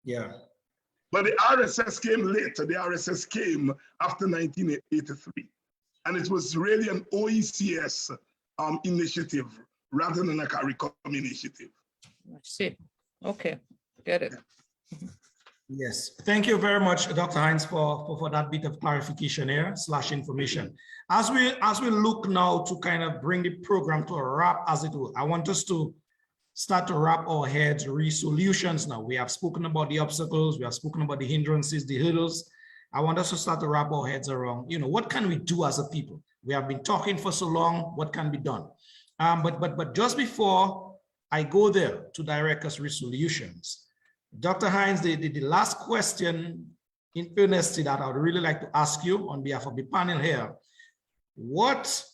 Yeah. But the RSS came later. The RSS came after 1983. And it was really an OECS initiative rather than a CARICOM initiative. I see. Okay, get it. Yes, thank you very much, Dr. Hinds, for that bit of clarification here / information. As we look now to kind of bring the program to a wrap, as it will, I want us to start to wrap our heads, resolutions now. We have spoken about the obstacles, we have spoken about the hindrances, the hurdles. I want us to start to wrap our heads around, what can we do as a people? We have been talking for so long, what can be done? But just before I go there to direct us resolutions, Dr. Hinds, the last question in earnestly that I would really like to ask you on behalf of the panel here, what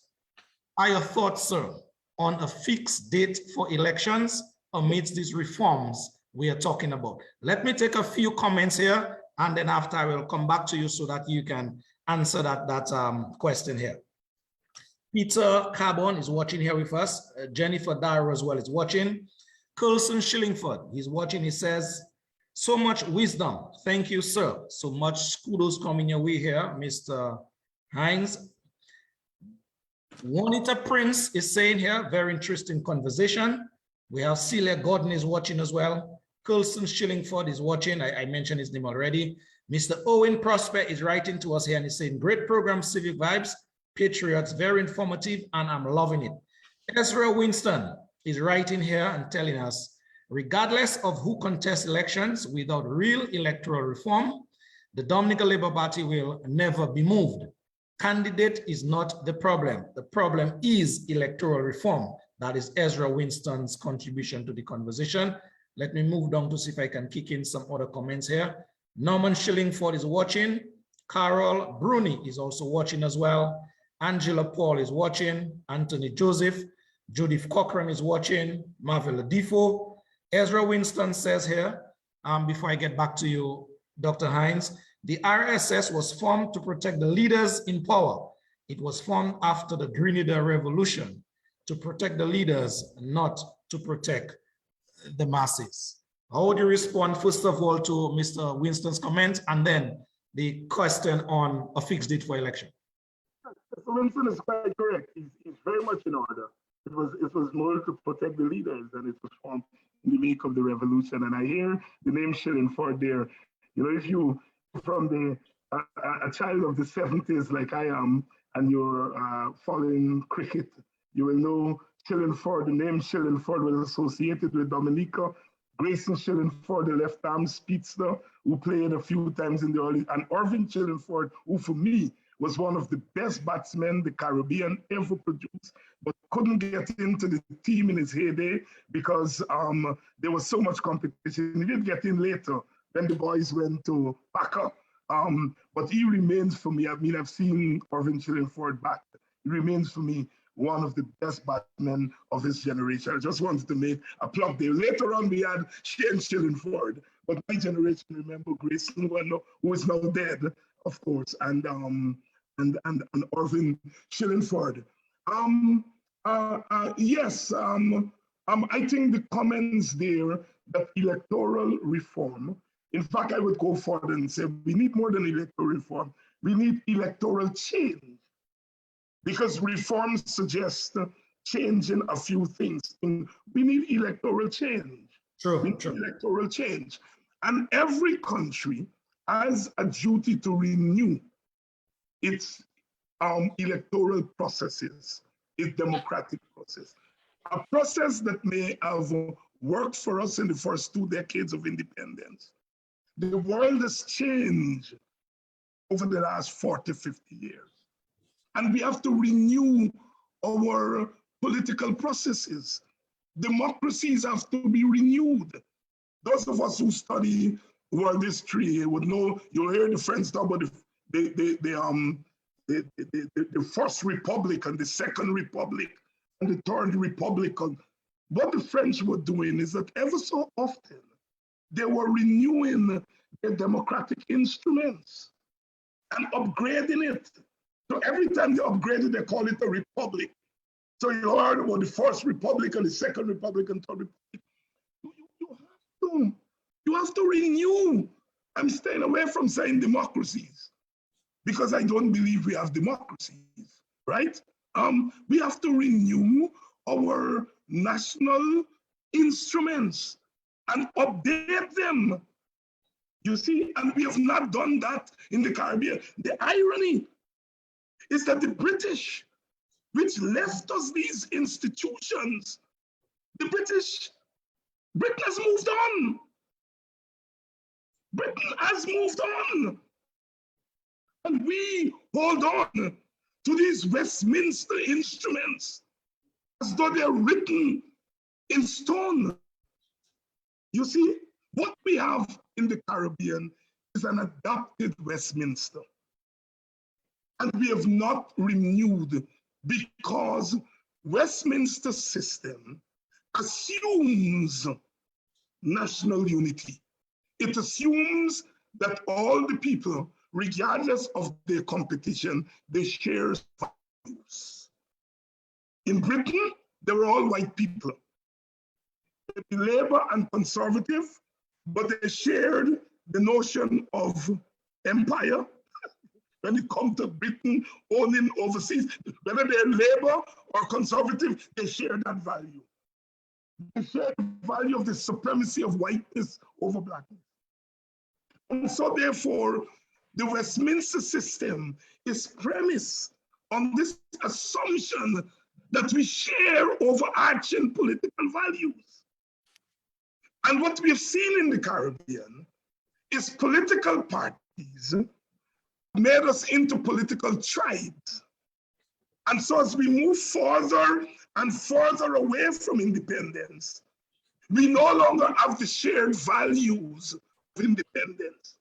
are your thoughts, sir, on a fixed date for elections amidst these reforms we are talking about? Let me take a few comments here, and then after I will come back to you so that you can answer that question here. Peter Carbon is watching here with us. Jennifer Dyer as well is watching. Coulson Shillingford, he's watching. He says, so much wisdom. Thank you, sir. So much kudos coming your way here, Mr. Hinds. Juanita Prince is saying here, very interesting conversation. We have Celia Gordon is watching as well. Coulson Shillingford is watching. I mentioned his name already. Mr. Owen Prosper is writing to us here and he's saying, great program, Civic Vibes, Patriots, very informative, and I'm loving it. Ezra Winston is writing here and telling us, regardless of who contests elections, without real electoral reform, the Dominica Labour Party will never be moved. Candidate is not the problem. The problem is electoral reform. That is Ezra Winston's contribution to the conversation. Let me move down to see if I can kick in some other comments here. Norman Shillingford is watching. Carol Bruni is also watching as well. Angela Paul is watching. Anthony Joseph. Judith Cochran is watching. Marvel Defoe. Ezra Winston says here, before I get back to you, Dr. Hinds, the RSS was formed to protect the leaders in power. It was formed after the Grenada Revolution to protect the leaders, not to protect the masses. How would you respond, first of all, to Mr. Winston's comment, and then the question on a fixed date for election? Mr. Winston is quite correct. He's very much in order. It was more to protect the leaders, and it was formed in the wake of the revolution. And I hear the name Shillingford there. If you from a child of the 70s like I am, and you're following cricket, you will know Shillingford. The name Shillingford was associated with Dominica. Grayson Shillingford, the left-arm speedster, who played a few times in the early, and Irvin Shillingford, who for me was one of the best batsmen the Caribbean ever produced, but couldn't get into the team in his heyday because there was so much competition. He did get in later when the boys went to Packer, but he remains for me. I mean, I've seen Irvin Shillingford back. He remains for me one of the best batsmen of his generation. I just wanted to make a plug there. Later on, we had Shane Shillingford, but my generation remember Grayson, who is now dead, of course, and Irvin Shillingford. Yes, I think the comments there that electoral reform, in fact, I would go further and say we need more than electoral reform. We need electoral change, because reforms suggest changing a few things. We need electoral change. True, we need true. electoral change. And every country has a duty to renew its electoral processes, its democratic process. A process that may have worked for us in the first 2 decades of independence. The world has changed over the last 40, 50 years. And we have to renew our political processes. Democracies have to be renewed. Those of us who study world history would know, you'll hear the French talk about the First Republic and the Second Republic and the Third Republic. What the French were doing is that ever so often, they were renewing their democratic instruments and upgrading it. So every time they upgraded, they call it a republic. So you heard about the First Republic and the Second Republic and Third Republic. You have to renew. I'm staying away from saying democracies because I don't believe we have democracies, right? We have to renew our national instruments and update them. You see, and we have not done that in the Caribbean. The irony is that the British, which left us these institutions, Britain has moved on. Britain has moved on. And we hold on to these Westminster instruments as though they're written in stone. You see, what we have in the Caribbean is an adapted Westminster. And we have not renewed because Westminster system assumes national unity. It assumes that all the people, regardless of their competition, they share values. In Britain, they were all white people. They were Labour and Conservative, but they shared the notion of empire. When it comes to Britain owning overseas, whether they're Labour or Conservative, they share that value. They share the value of the supremacy of whiteness over blackness. And so therefore, the Westminster system is premised on this assumption that we share overarching political values. And what we've seen in the Caribbean is political parties made us into political tribes. And so as we move further and further away from independence, we no longer have the shared values of independence.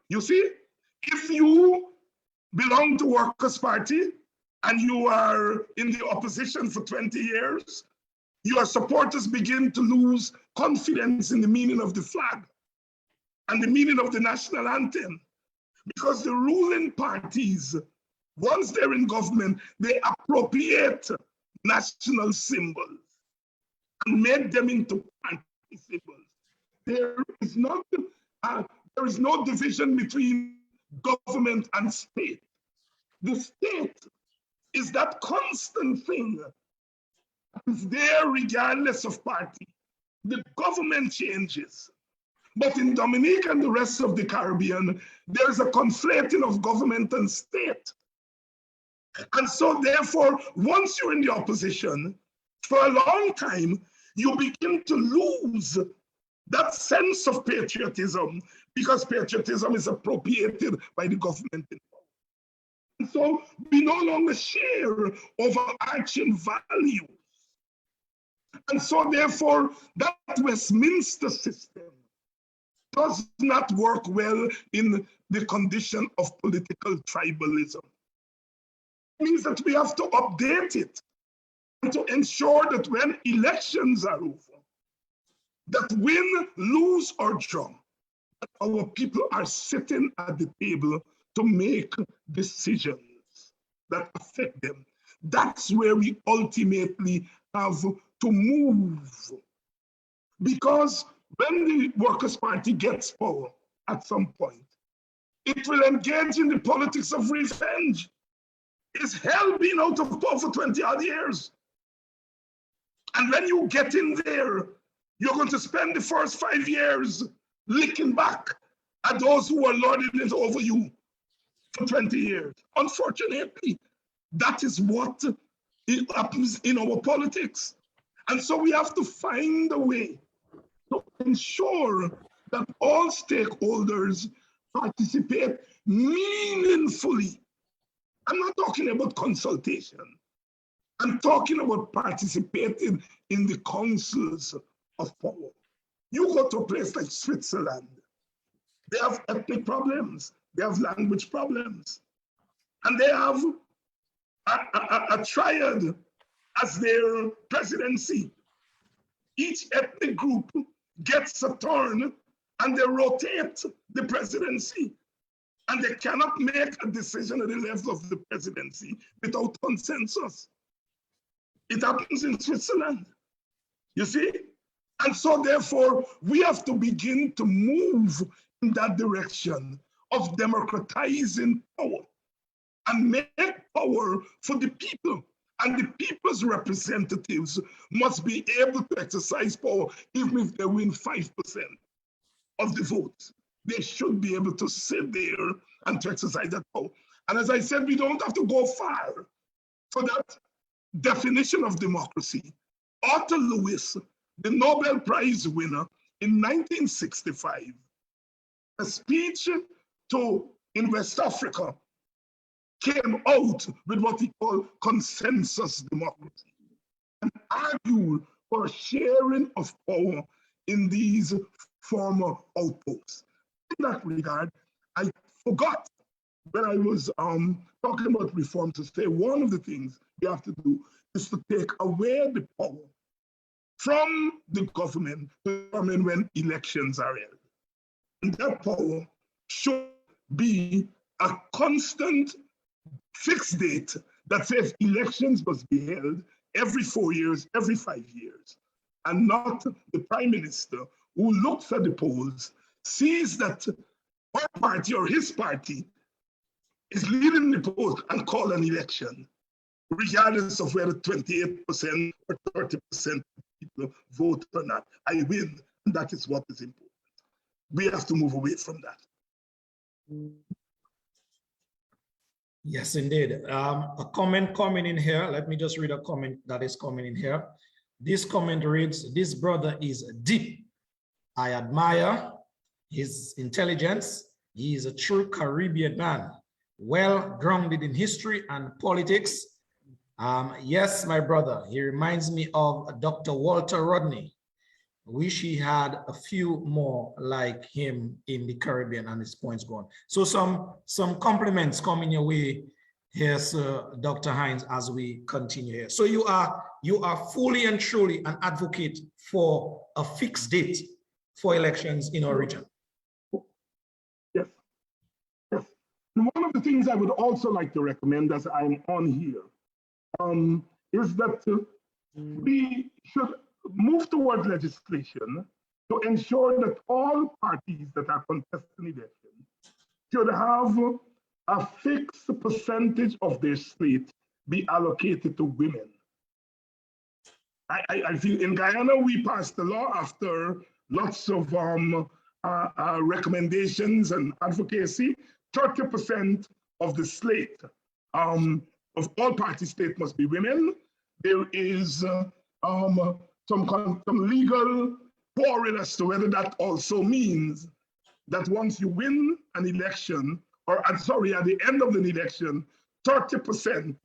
You see, if you belong to Workers' Party and you are in the opposition for 20 years, your supporters begin to lose confidence in the meaning of the flag and the meaning of the national anthem. Because the ruling parties, once they're in government, they appropriate national symbols and make them into party symbols. There is no division between government and state. The state is that constant thing that is there regardless of party. The government changes. But in Dominica and the rest of the Caribbean, there is a conflating of government and state. And so therefore, once you're in the opposition, for a long time, you begin to lose that sense of patriotism because patriotism is appropriated by the government. And so we no longer share overarching values. And so therefore, that Westminster system does not work well in the condition of political tribalism. It means that we have to update it and to ensure that when elections are over, that win, lose, or draw, that our people are sitting at the table to make decisions that affect them. That's where we ultimately have to move. Because when the Workers' Party gets power at some point, it will engage in the politics of revenge. It's hell being out of power for 20 odd years. And when you get in there, you're going to spend the first 5 years licking back at those who are lording it over you for 20 years. Unfortunately, that is what happens in our politics. And so we have to find a way to ensure that all stakeholders participate meaningfully. I'm not talking about consultation. I'm talking about participating in the councils of power. You go to a place like Switzerland, They have ethnic problems. They have language problems. And they have a triad as their presidency. Each ethnic group gets a turn and they rotate the presidency. And they cannot make a decision at the level of the presidency without consensus. It happens in Switzerland, you see? And so therefore, we have to begin to move in that direction of democratizing power and make power for the people. And the people's representatives must be able to exercise power, even if they win 5% of the votes. They should be able to sit there and to exercise that power. And as I said, we don't have to go far for that definition of democracy. Arthur Lewis, the Nobel Prize winner in 1965, a speech in West Africa, came out with what he called consensus democracy and argued for sharing of power in these former outposts. In that regard, I forgot when I was talking about reform to say one of the things we have to do is to take away the power from the government to determine when elections are held. And that power should be a constant fixed date that says elections must be held every 4 years, every 5 years, and not the prime minister who looks at the polls, sees that her party or his party is leading the polls and call an election, regardless of whether 28% or 30% people vote or not. I win, and that is what is important. We have to move away from that. Yes, indeed. A comment coming in here. Let me just read a comment that is coming in here. This comment reads, "This brother is deep. I admire his intelligence. He is a true Caribbean man, well grounded in history and politics. Yes, my brother, he reminds me of Dr. Walter Rodney. Wish he had a few more like him in the Caribbean," and his points gone. So some compliments coming your way here, Sir Dr. Hinds, as we continue here. So you are fully and truly an advocate for a fixed date for elections in our region. Yes. Yes. And one of the things I would also like to recommend as I'm on here is that we should move towards legislation to ensure that all parties that are contesting elections should have a fixed percentage of their slate be allocated to women. I feel in Guyana, we passed the law after lots of recommendations and advocacy. 30% of the slate of all party slate must be women. There is some legal quarrel as to whether that also means that once you win an election, or at the end of an election, 30%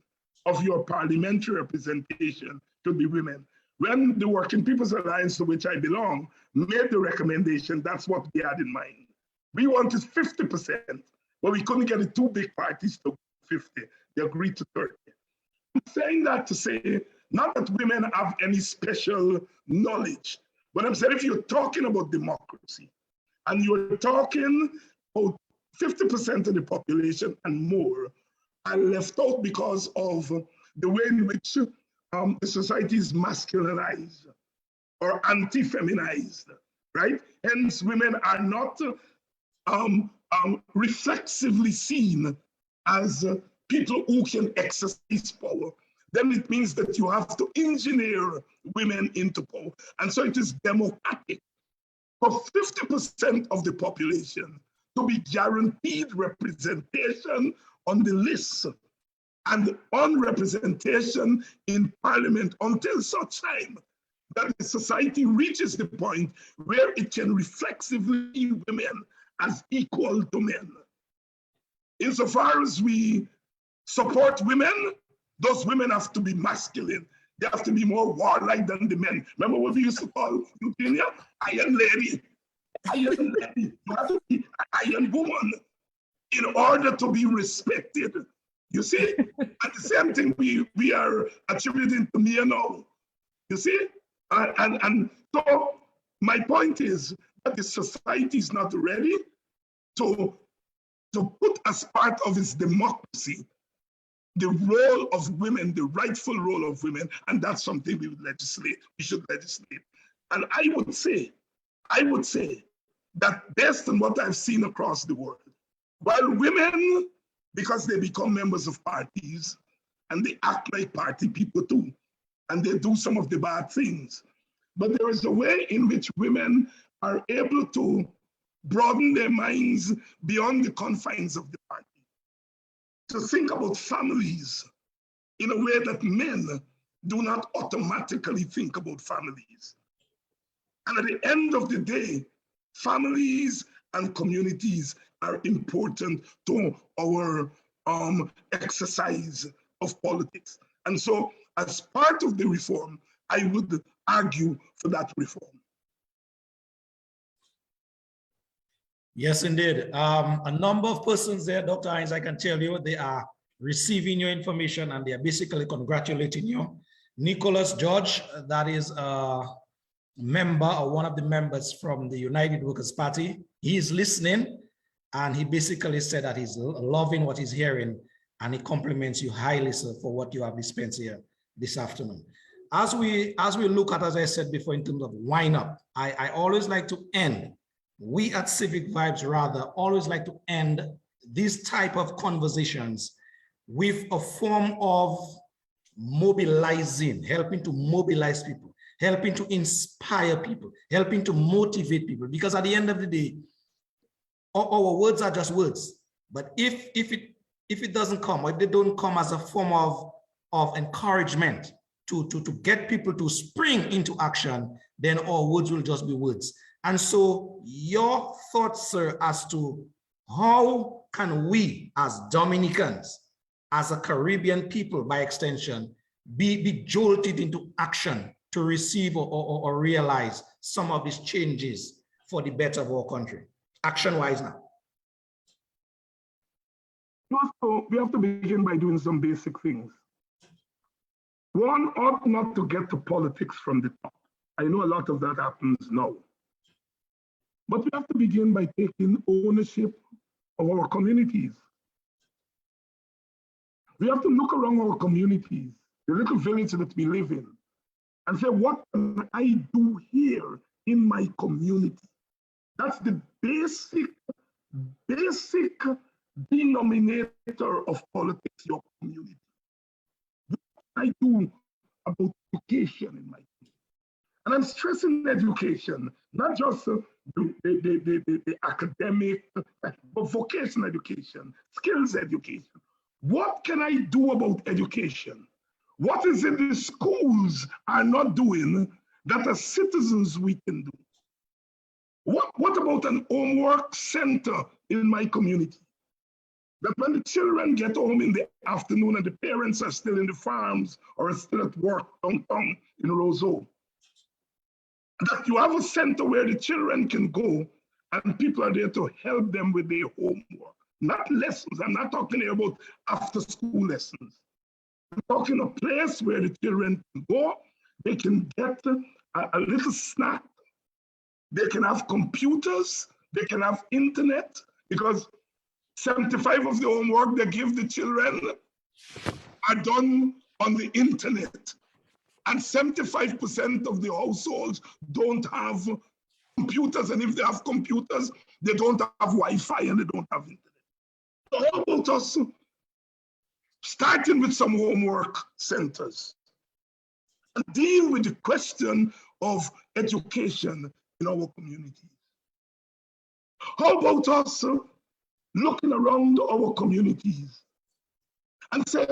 of your parliamentary representation should be women. When the Working People's Alliance, to which I belong, made the recommendation, that's what we had in mind. We wanted 50%, but we couldn't get the two big parties to 50. They agreed to 30. I'm saying that to say, not that women have any special knowledge, but I'm saying if you're talking about democracy and you're talking about 50% of the population and more are left out because of the way in which the society is masculinized or anti-feminized, right? Hence, women are not reflexively seen as people who can exercise power. Then it means that you have to engineer women into power. And so it is democratic for 50% of the population to be guaranteed representation on the list and unrepresentation in parliament until such time that the society reaches the point where it can reflexively see women as equal to men. Insofar as we support women, those women have to be masculine. They have to be more warlike than the men. Remember what we used to call Eugenia? Iron Lady. iron lady, you have to be an iron woman in order to be respected. You see? And the same thing we are attributing to me now. You see? And so my point is that the society is not ready to put as part of its democracy the role of women, the rightful role of women, and that's something we would legislate. We should legislate. And I would say that based on what I've seen across the world, while women, because they become members of parties and they act like party people too, and they do some of the bad things, but there is a way in which women are able to broaden their minds beyond the confines of the party, to think about families in a way that men do not automatically think about families. And at the end of the day, families and communities are important to our exercise of politics. And so as part of the reform, I would argue for that reform. Yes, indeed. A number of persons there, Dr. Hinds, I can tell you, they are receiving your information and they are basically congratulating you. Nicholas George, that is a member or one of the members from the United Workers' Party, he is listening and he basically said that he's loving what he's hearing and he compliments you highly, sir, for what you have dispensed here this afternoon. As we look at, as I said before, in terms of wind up, I always like to end, we at Civic Vibes rather always like to end these type of conversations with a form of mobilizing, helping to mobilize people, helping to inspire people, helping to motivate people. Because at the end of the day, our words are just words. But if it doesn't come, or if they don't come as a form of encouragement to get people to spring into action, then our words will just be words. And so your thoughts, sir, as to how can we as Dominicans, as a Caribbean people by extension, be jolted into action to receive or realize some of these changes for the better of our country, action-wise now? We have to begin by doing some basic things. One ought not to get to politics from the top. I know a lot of that happens now. But we have to begin by taking ownership of our communities. We have to look around our communities, the little village that we live in, and say, what can I do here in my community? That's the basic denominator of politics, your community. What can I do about education in my community? And I'm stressing education, not just the academic, but vocational education, skills education. What can I do about education? What is it the schools are not doing that as citizens we can do? What about an homework center in my community? That when the children get home in the afternoon and the parents are still in the farms or are still at work downtown in Roseau, that you have a center where the children can go and people are there to help them with their homework, not lessons. I'm not talking here about after school lessons. I'm talking a place where the children can go, they can get a little snack, they can have computers, they can have internet, because 75% of the homework they give the children are done on the internet. And 75% of the households don't have computers. And if they have computers, they don't have Wi-Fi and they don't have internet. So how about us starting with some homework centers and deal with the question of education in our communities? How about us looking around our communities and say,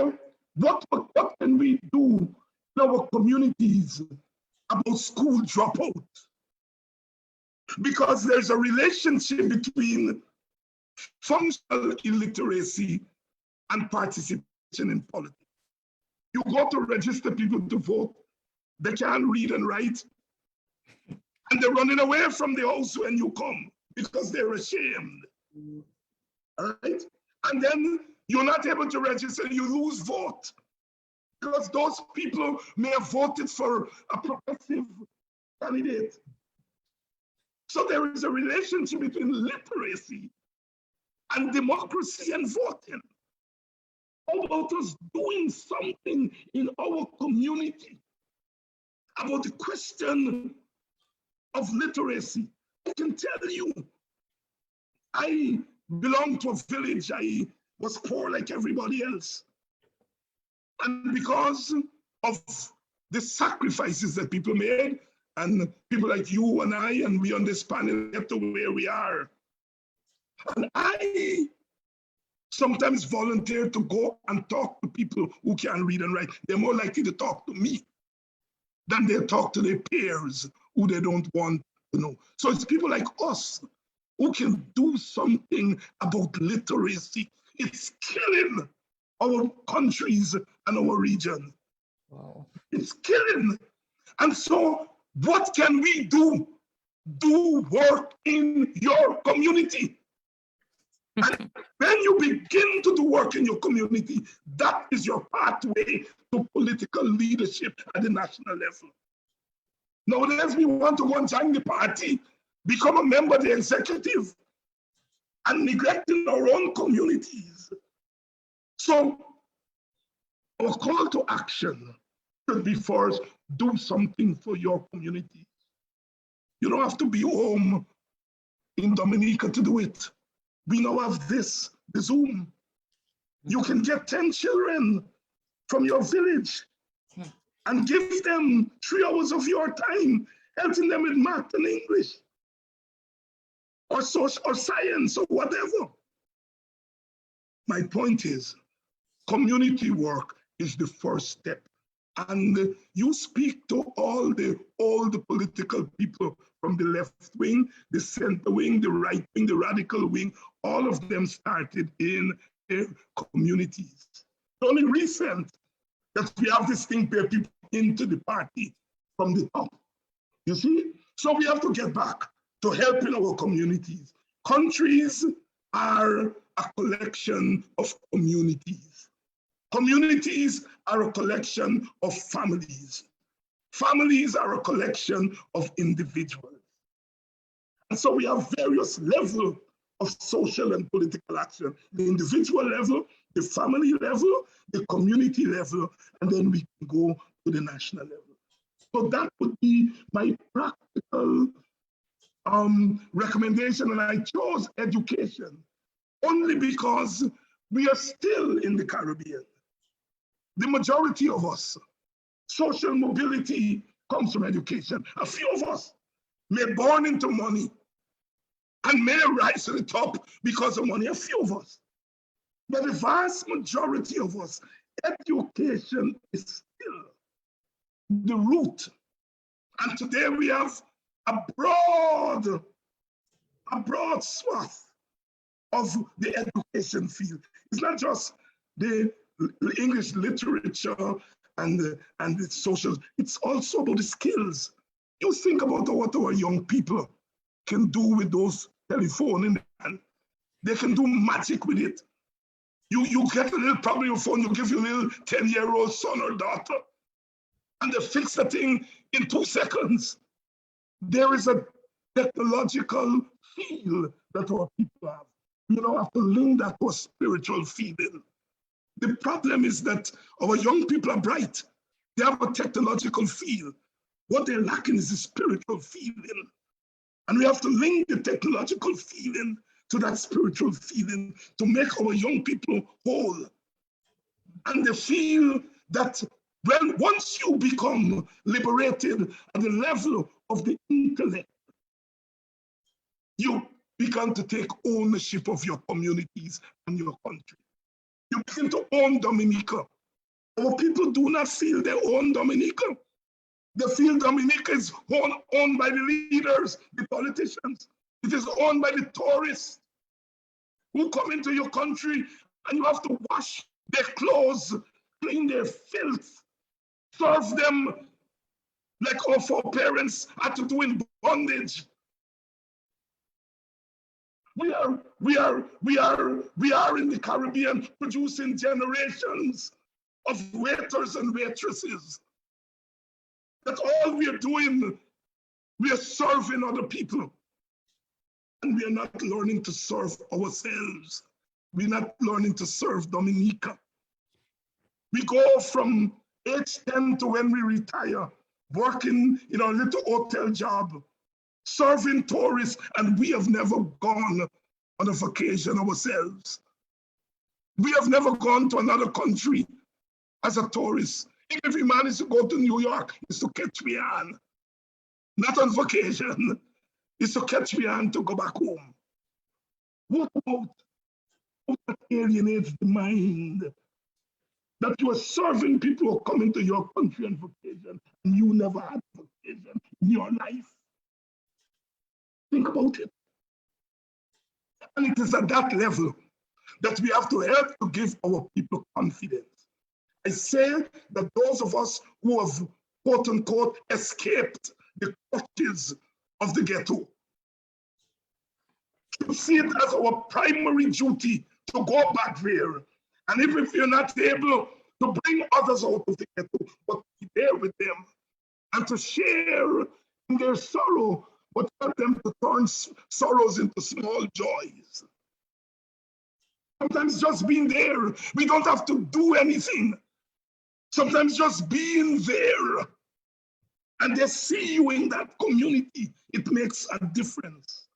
what can we do in our communities about school dropout? Because there's a relationship between functional illiteracy and participation in politics. You go to register people to vote, they can't read and write. And they're running away from the house when you come because they're ashamed. All right? And then you're not able to register, you lose vote. Because those people may have voted for a progressive candidate. So there is a relationship between literacy and democracy and voting. How about us doing something in our community about the question of literacy? I can tell you, I belong to a village. I was poor like everybody else. And because of the sacrifices that people made, and people like you and I, and we on this panel get to where we are. And I sometimes volunteer to go and talk to people who can read and write. They're more likely to talk to me than they talk to their peers who they don't want to know. So it's people like us who can do something about literacy. It's killing our countries and our region. Wow. It's killing. And so what can we do? Do work in your community. And when you begin to do work in your community, that is your pathway to political leadership at the national level. Nowadays, we want to go and join the party, become a member of the executive, and neglecting our own communities. So our call to action should be first, do something for your community. You don't have to be home in Dominica to do it. We now have this, the Zoom. You can get 10 children from your village and give them 3 hours of your time, helping them with math and English, or social or science or whatever. My point is, community work is the first step. And you speak to all the political people from the left wing, the center wing, the right wing, the radical wing, all of them started in their communities. It's only recent that we have this thing where people into the party from the top. You see? So we have to get back to helping our communities. Countries are a collection of communities. Communities are a collection of families. Families are a collection of individuals. And so we have various levels of social and political action. The individual level, the family level, the community level, and then we can go to the national level. So that would be my practical recommendation, and I chose education only because we are still in the Caribbean. The majority of us, social mobility comes from education. A few of us may born into money and may rise to the top because of money, a few of us. But the vast majority of us, education is still the root. And today we have a broad swath of the education field. It's not just the English literature and the social, it's also about the skills. You think about what our young people can do with those telephones in the hand. They can do magic with it. You get a little problem with your phone, you give your little 10-year-old son or daughter, and they fix the thing in 2 seconds. There is a technological feel that our people have. You know, have to link that to a spiritual feeling. The problem is that our young people are bright. They have a technological feel. What they're lacking is the spiritual feeling. And we have to link the technological feeling to that spiritual feeling to make our young people whole. And they feel that once you become liberated at the level of the intellect, you begin to take ownership of your communities and your country. You begin to own Dominica. Our people do not feel they own Dominica. They feel Dominica is owned by the leaders, the politicians. It is owned by the tourists who come into your country and you have to wash their clothes, clean their filth, serve them like our foreparents had to do in bondage. We are in the Caribbean producing generations of waiters and waitresses. That all we are doing, we are serving other people. And we are not learning to serve ourselves. We're not learning to serve Dominica. We go from age 10 to when we retire, working in our little hotel job, serving tourists, and we have never gone on a vacation ourselves. We have never gone to another country as a tourist. If we manage to go to New York, it's to catch me on. Not on vacation, it's to catch me on to go back home. What about that alienates the mind? That you are serving people who are coming to your country on vacation and you never had vacation in your life. Think about it. And it is at that level that we have to help to give our people confidence. I say that those of us who have, quote unquote, escaped the clutches of the ghetto should see it as our primary duty to go back there. And if you're not able to bring others out of the ghetto, but be there with them and to share in their sorrow, but help them to turn sorrows into small joys. Sometimes just being there, we don't have to do anything. Sometimes just being there and they see you in that community, it makes a difference.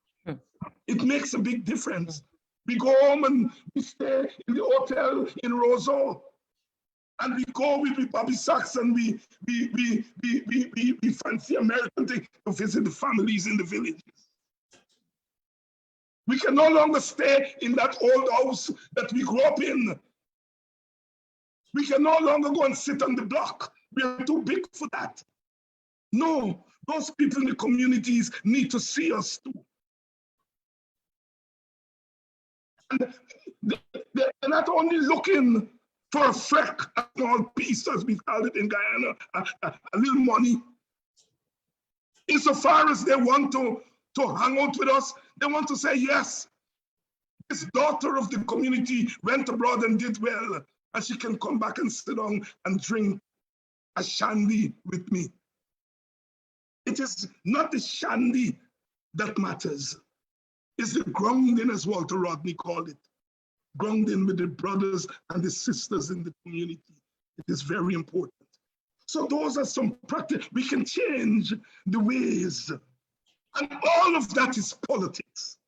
It makes a big difference. We go home and we stay in the hotel in Roseau, and we go with Bobby Sachs and we fancy American thing to visit the families in the villages. We can no longer stay in that old house that we grew up in. We can no longer go and sit on the block. We are too big for that. No, those people in the communities need to see us too. And they're not only looking for a freck, a small piece, as we call it in Guyana, a little money. Insofar as they want to hang out with us, they want to say, yes, this daughter of the community went abroad and did well, and she can come back and sit down and drink a shandy with me. It is not the shandy that matters. It's the grounding, as Walter Rodney called it. Grounding with the brothers and the sisters in the community. It is very important. So those are some practice. We can change the ways. And all of that is politics.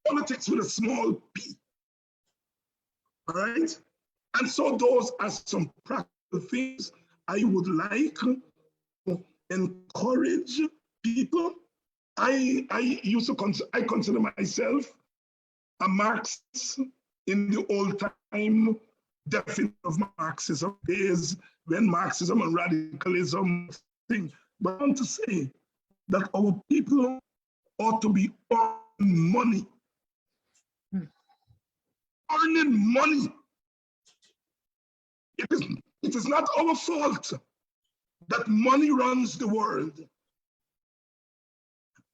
Politics with a small p. All right? And so those are some practical things I would like to encourage people. I consider myself a Marxist in the old time definition of Marxism days when Marxism and radicalism thing. But I want to say that our people ought to be earning money. Earning money. It is not our fault that money runs the world.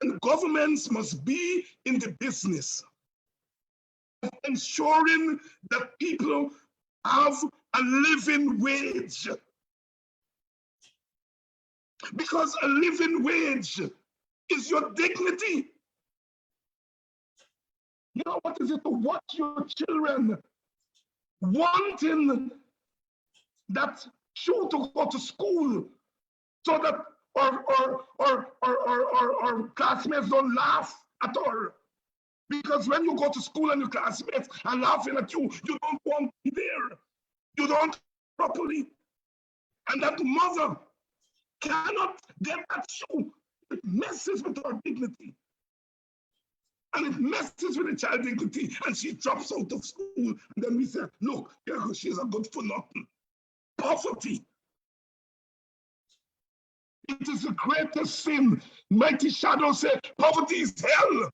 And governments must be in the business of ensuring that people have a living wage. Because a living wage is your dignity. You know what is it to watch your children wanting that shoe to go to school so that or classmates don't laugh at all. Because when you go to school and your classmates are laughing at you, you don't want to be there. You don't properly. And that mother cannot get that shoe. It messes with her dignity. And it messes with the child's dignity. And she drops out of school. And then we say, look, she's a good for nothing. Poverty. It is the greatest sin. Mighty Shadow said, poverty is hell.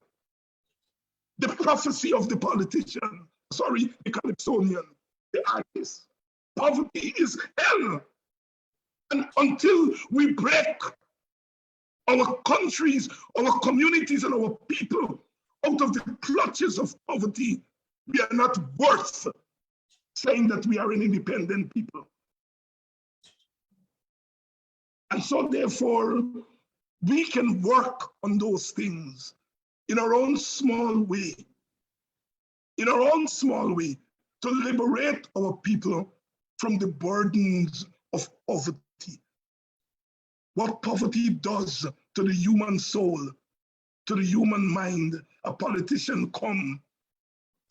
The prophecy of the politician, the Calypsonian, the artist. Poverty is hell. And until we break our countries, our communities, and our people out of the clutches of poverty, we are not worth saying that we are an independent people. And so therefore, we can work on those things in our own small way, to liberate our people from the burdens of poverty. What poverty does to the human soul, to the human mind. A politician come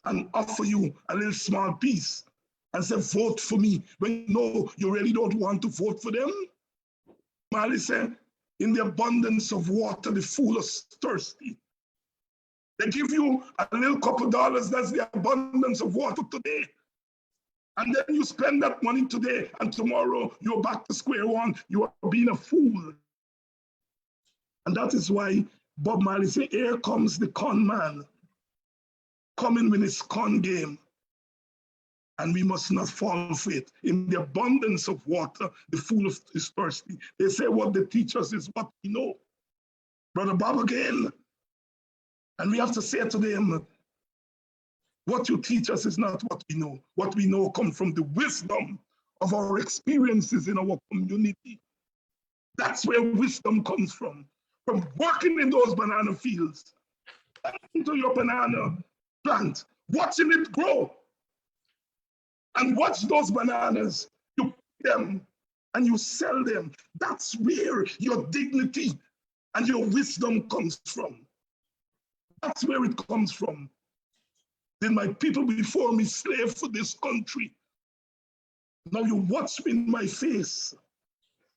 and offer you a little small piece and say, vote for me, when no, you really don't want to vote for them. Mali said, in the abundance of water, the fool is thirsty. They give you a little couple dollars, that's the abundance of water today. And then you spend that money today, and tomorrow you're back to square one. You are being a fool. And that is why Bob Marley said, here comes the con man, coming with his con game. And we must not fall for it. In the abundance of water, the fool is thirsty. They say what they teach us is what we know. Brother Bob again. And we have to say to them, what you teach us is not what we know. What we know comes from the wisdom of our experiences in our community. That's where wisdom comes from working in those banana fields, into your banana plant, watching it grow. And watch those bananas, you pick them and you sell them. That's where your dignity and your wisdom comes from. That's where it comes from. Did my people before me slave for this country? Now you watch me in my face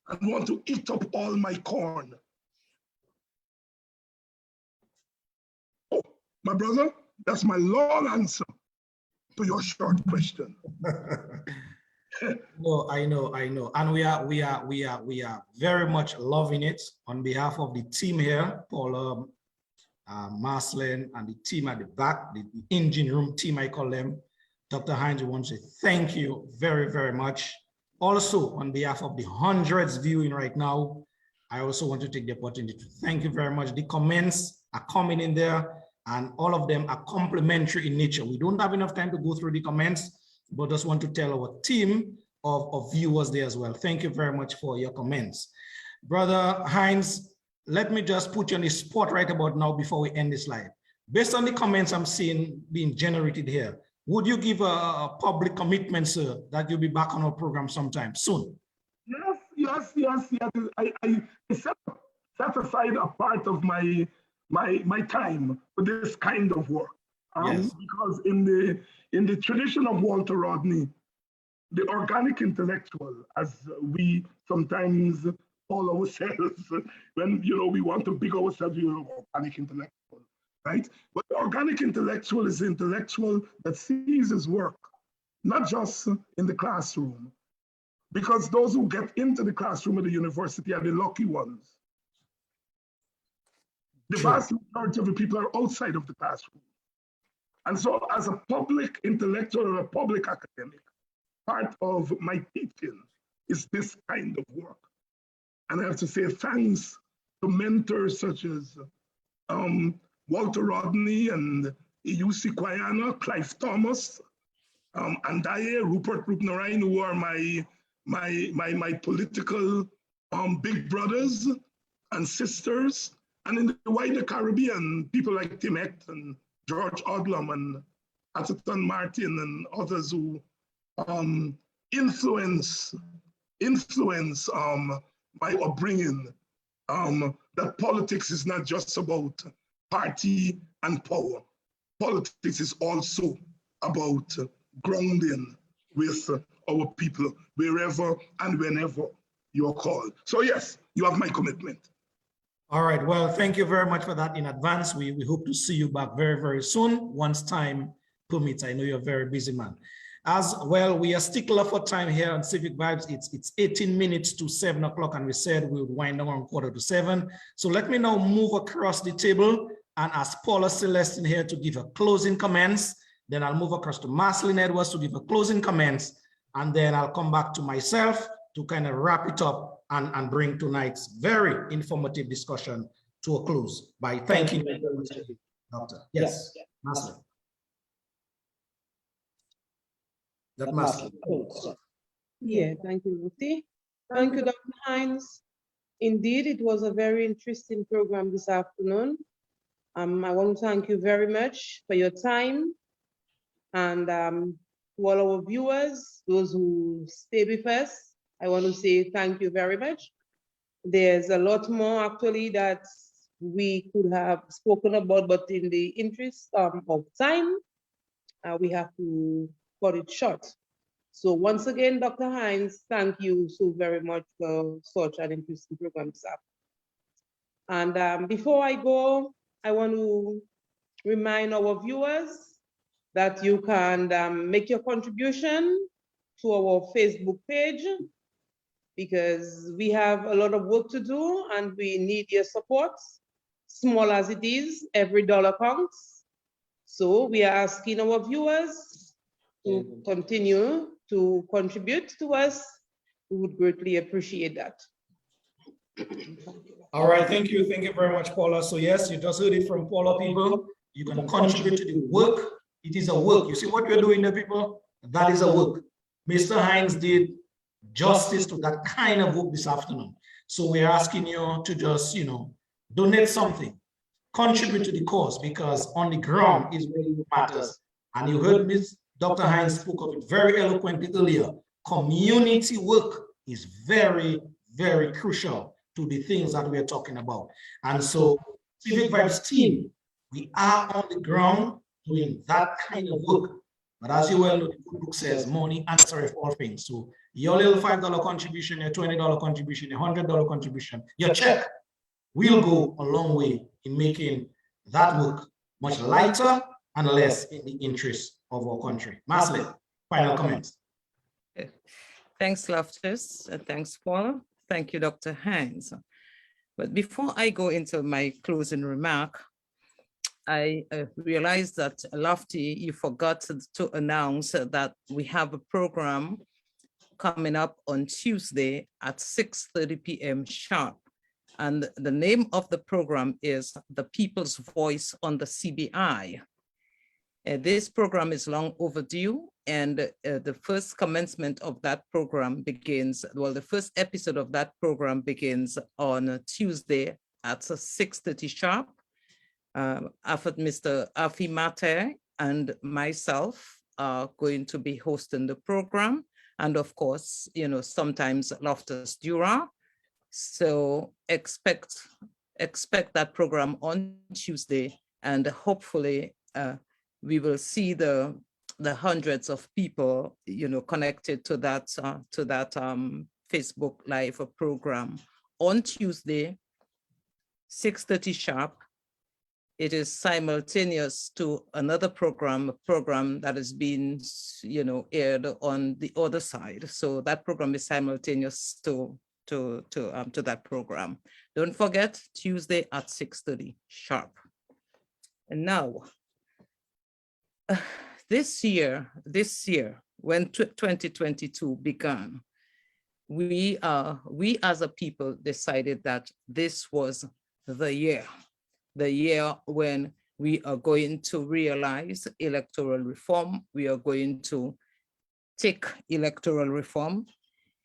and want to eat up all my corn. Oh, my brother, that's my long answer to your short question. No, I know. And we are very much loving it on behalf of the team here, Paula, Marcelin, and the team at the back, the engine room team, I call them. Dr. Hinds, we want to say thank you very, very much. Also, on behalf of the hundreds viewing right now, I also want to take the opportunity to thank you very much. The comments are coming in there, and all of them are complimentary in nature. We don't have enough time to go through the comments, but just want to tell our team of viewers there as well. Thank you very much for your comments. Brother Hinds, let me just put you on the spot right about now before we end this live. Based on the comments I'm seeing being generated here, would you give a public commitment, sir, that you'll be back on our program sometime soon? Yes. I set aside a part of my time for this kind of work. Yes. Because in the tradition of Walter Rodney, the organic intellectual, as we sometimes call ourselves, when we want to big ourselves, organic intellectual, right? But the organic intellectual is the intellectual that sees his work, not just in the classroom, because those who get into the classroom at the university are the lucky ones. The vast majority of the people are outside of the classroom. And so as a public intellectual or a public academic, part of my teaching is this kind of work. And I have to say thanks to mentors such as Walter Rodney and U.C. Kwayana, Clive Thomas, Andaye, Rupert Rupnarayan, who are my political big brothers and sisters. And in the wider Caribbean, people like Tim Hecht and George Odlum and Atherton Martin and others who influence my upbringing, that politics is not just about party and power. Politics is also about grounding with our people wherever and whenever you are called. So yes, you have my commitment. All right, well, thank you very much for that in advance. We hope to see you back very, very soon, once time permits. I know you're a very busy man. As well, we are stickler for time here on Civic Vibes. It's 18 minutes to 7 o'clock, and we said we would wind down around 6:45. So let me now move across the table and ask Paula Celestine here to give her closing comments. Then I'll move across to Marcelin Edwards to give her closing comments, and then I'll come back to myself to kind of wrap it up and bring tonight's very informative discussion to a close by thanking you, Doctor. Yes, Master. That Master. Yeah, thank you, Mufti. Thank you, Dr. Hinds. Indeed, it was a very interesting program this afternoon. I want to thank you very much for your time, and to all our viewers, those who stayed with us, I want to say thank you very much. There's a lot more actually that we could have spoken about, but in the interest of time, we have to cut it short. So once again, Dr. Hinds, thank you so very much for such an interesting program this afternoon. And before I go, I want to remind our viewers that you can make your contribution to our Facebook page, because we have a lot of work to do and we need your support. Small as it is, every dollar counts. So we are asking our viewers to continue to contribute to us. We would greatly appreciate that. All right, thank you very much, Paula. So yes, you just heard it from Paula, people. You can contribute to the work. It is a work. You see what we're doing there, people? That is a work. Mr. Hinds did justice to that kind of work this afternoon. So we're asking you to just, donate something, contribute to the cause, because on the ground is where it matters. And you heard Dr. Hinds spoke of it very eloquently earlier. Community work is very, very crucial to the things that we're talking about. And so Civic Vibes team, we are on the ground doing that kind of work. But as you well know, the good book says money answers all things. So your little $5 contribution, your $20 contribution, your $100 contribution, your check will go a long way in making that work much lighter and less in the interest of our country. Masley, final comments. Thanks, Loftus. Thanks, Paul. Thank you, Dr. Hinds. But before I go into my closing remark, I realized that, Lofty, you forgot to announce that we have a program coming up on Tuesday at 6:30 p.m. sharp. And the name of the program is The People's Voice on the CBI. This program is long overdue, and the first commencement of that program begins, well, the first episode of that program begins on Tuesday at 6:30 sharp. After Mr. Afi Mate and myself are going to be hosting the program. And of course, sometimes Loftus Dura. So expect that program on Tuesday, and hopefully we will see the hundreds of people, connected to that Facebook Live program on Tuesday, 6:30 sharp. It is simultaneous to another program that has been, aired on the other side. So that program is simultaneous to that program. Don't forget, Tuesday at 6:30 sharp. And now, this year, when 2022 began, we as a people decided that this was the year when we are going to realize electoral reform. We are going to take electoral reform,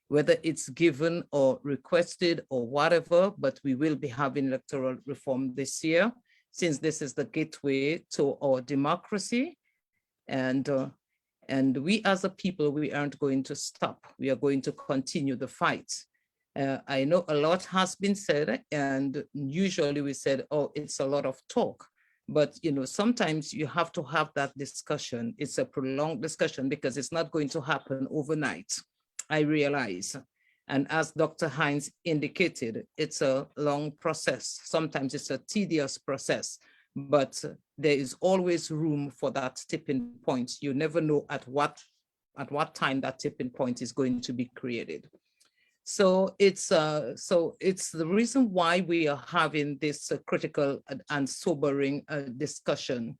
whether it's given or requested or whatever, but we will be having electoral reform this year, since this is the gateway to our democracy. And we as a people, we aren't going to stop. We are going to continue the fight. I know a lot has been said, and usually we said, oh, it's a lot of talk. But sometimes you have to have that discussion. It's a prolonged discussion because it's not going to happen overnight, I realize. And as Dr. Hinds indicated, it's a long process. Sometimes it's a tedious process, but there is always room for that tipping point. You never know at what time that tipping point is going to be created. So it's the reason why we are having this critical and sobering discussion,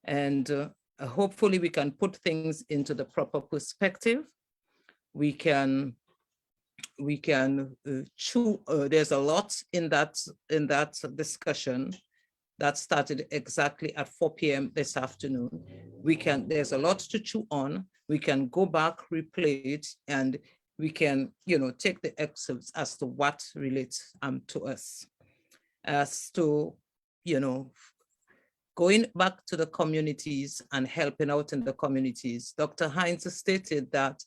and hopefully we can put things into the proper perspective. We can we can chew. There's a lot in that discussion that started exactly at 4 p.m. this afternoon. There's a lot to chew on. We can go back, replay it, and we can, take the excerpts as to what relates to us. As to, going back to the communities and helping out in the communities, Dr. Hinds stated that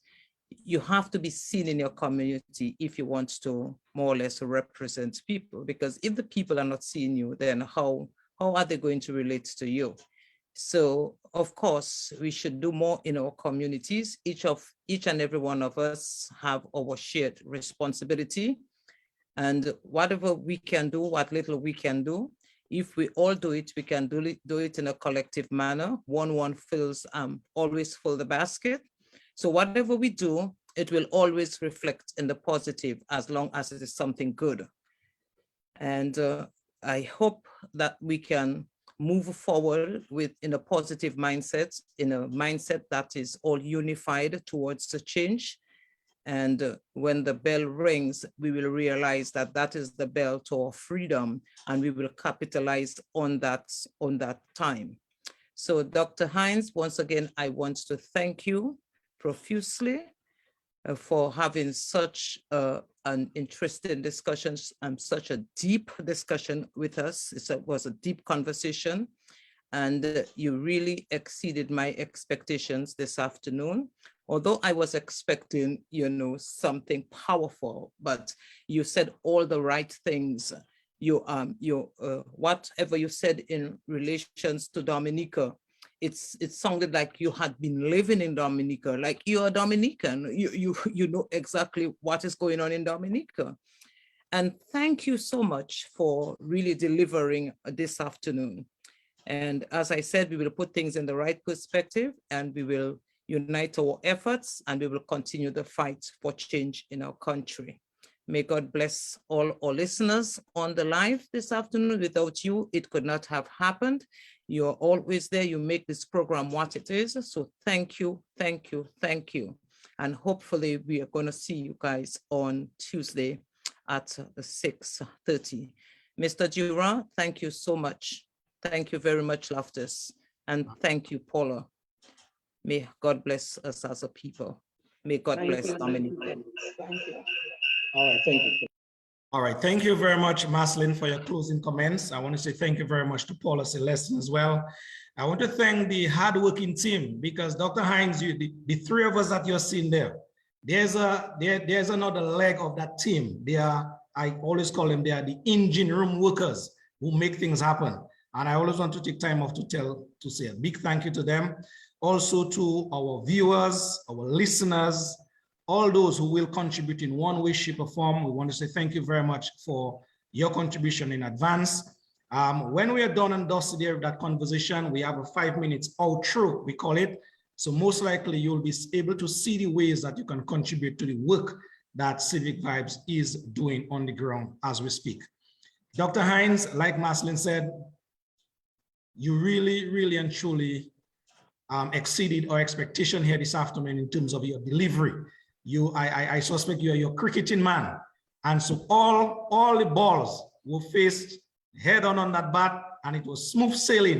you have to be seen in your community if you want to more or less represent people, because if the people are not seeing you, then how are they going to relate to you? So of course, we should do more in our communities. Each and every one of us have our shared responsibility, and whatever we can do, what little we can do, if we all do it, we can do it in a collective manner. One fills, always fill the basket. So whatever we do, it will always reflect in the positive as long as it is something good. And I hope that we can move forward in a positive mindset, in a mindset that is all unified towards the change. And when the bell rings, we will realize that that is the bell to our freedom, and we will capitalize on that time. So Dr. Hinds, once again, I want to thank you profusely for having such an interesting discussions and such a deep discussion with us. It was a deep conversation, and you really exceeded my expectations this afternoon. Although I was expecting, something powerful, but you said all the right things. Whatever you said in relations to Dominica, it sounded like you had been living in Dominica, like you're a Dominican. You know exactly what is going on in Dominica. And thank you so much for really delivering this afternoon. And as I said, we will put things in the right perspective, and we will unite our efforts, and we will continue the fight for change in our country. May God bless all our listeners on the live this afternoon. Without you, it could not have happened. You're always there. You make this program what it is. So thank you, thank you, thank you. And hopefully we are going to see you guys on Tuesday at 6:30. Mr. Durant, thank you so much. Thank you very much, Loftus. And thank you, Paula. May God bless us as a people. May God bless Dominica. Thank you. All right, thank you. All right, thank you very much, Maslin, for your closing comments. I want to say thank you very much to Paula Celestin as well. I want to thank the hardworking team, because Dr. Hinds, the three of us that you're seeing there, there's another leg of that team. I always call them, they are the engine room workers who make things happen. And I always want to take time off to say a big thank you to them. Also to our viewers, our listeners, all those who will contribute in one way, shape, or form. We want to say thank you very much for your contribution in advance. When we are done and dusted here with that conversation, we have a 5 minutes outro, we call it. So most likely you'll be able to see the ways that you can contribute to the work that Civic Vibes is doing on the ground as we speak. Dr. Hinds, like Maslin said, you really, really and truly exceeded our expectation here this afternoon in terms of your delivery. I suspect you are your cricketing man. And so all the balls were faced head on that bat, and it was smooth sailing.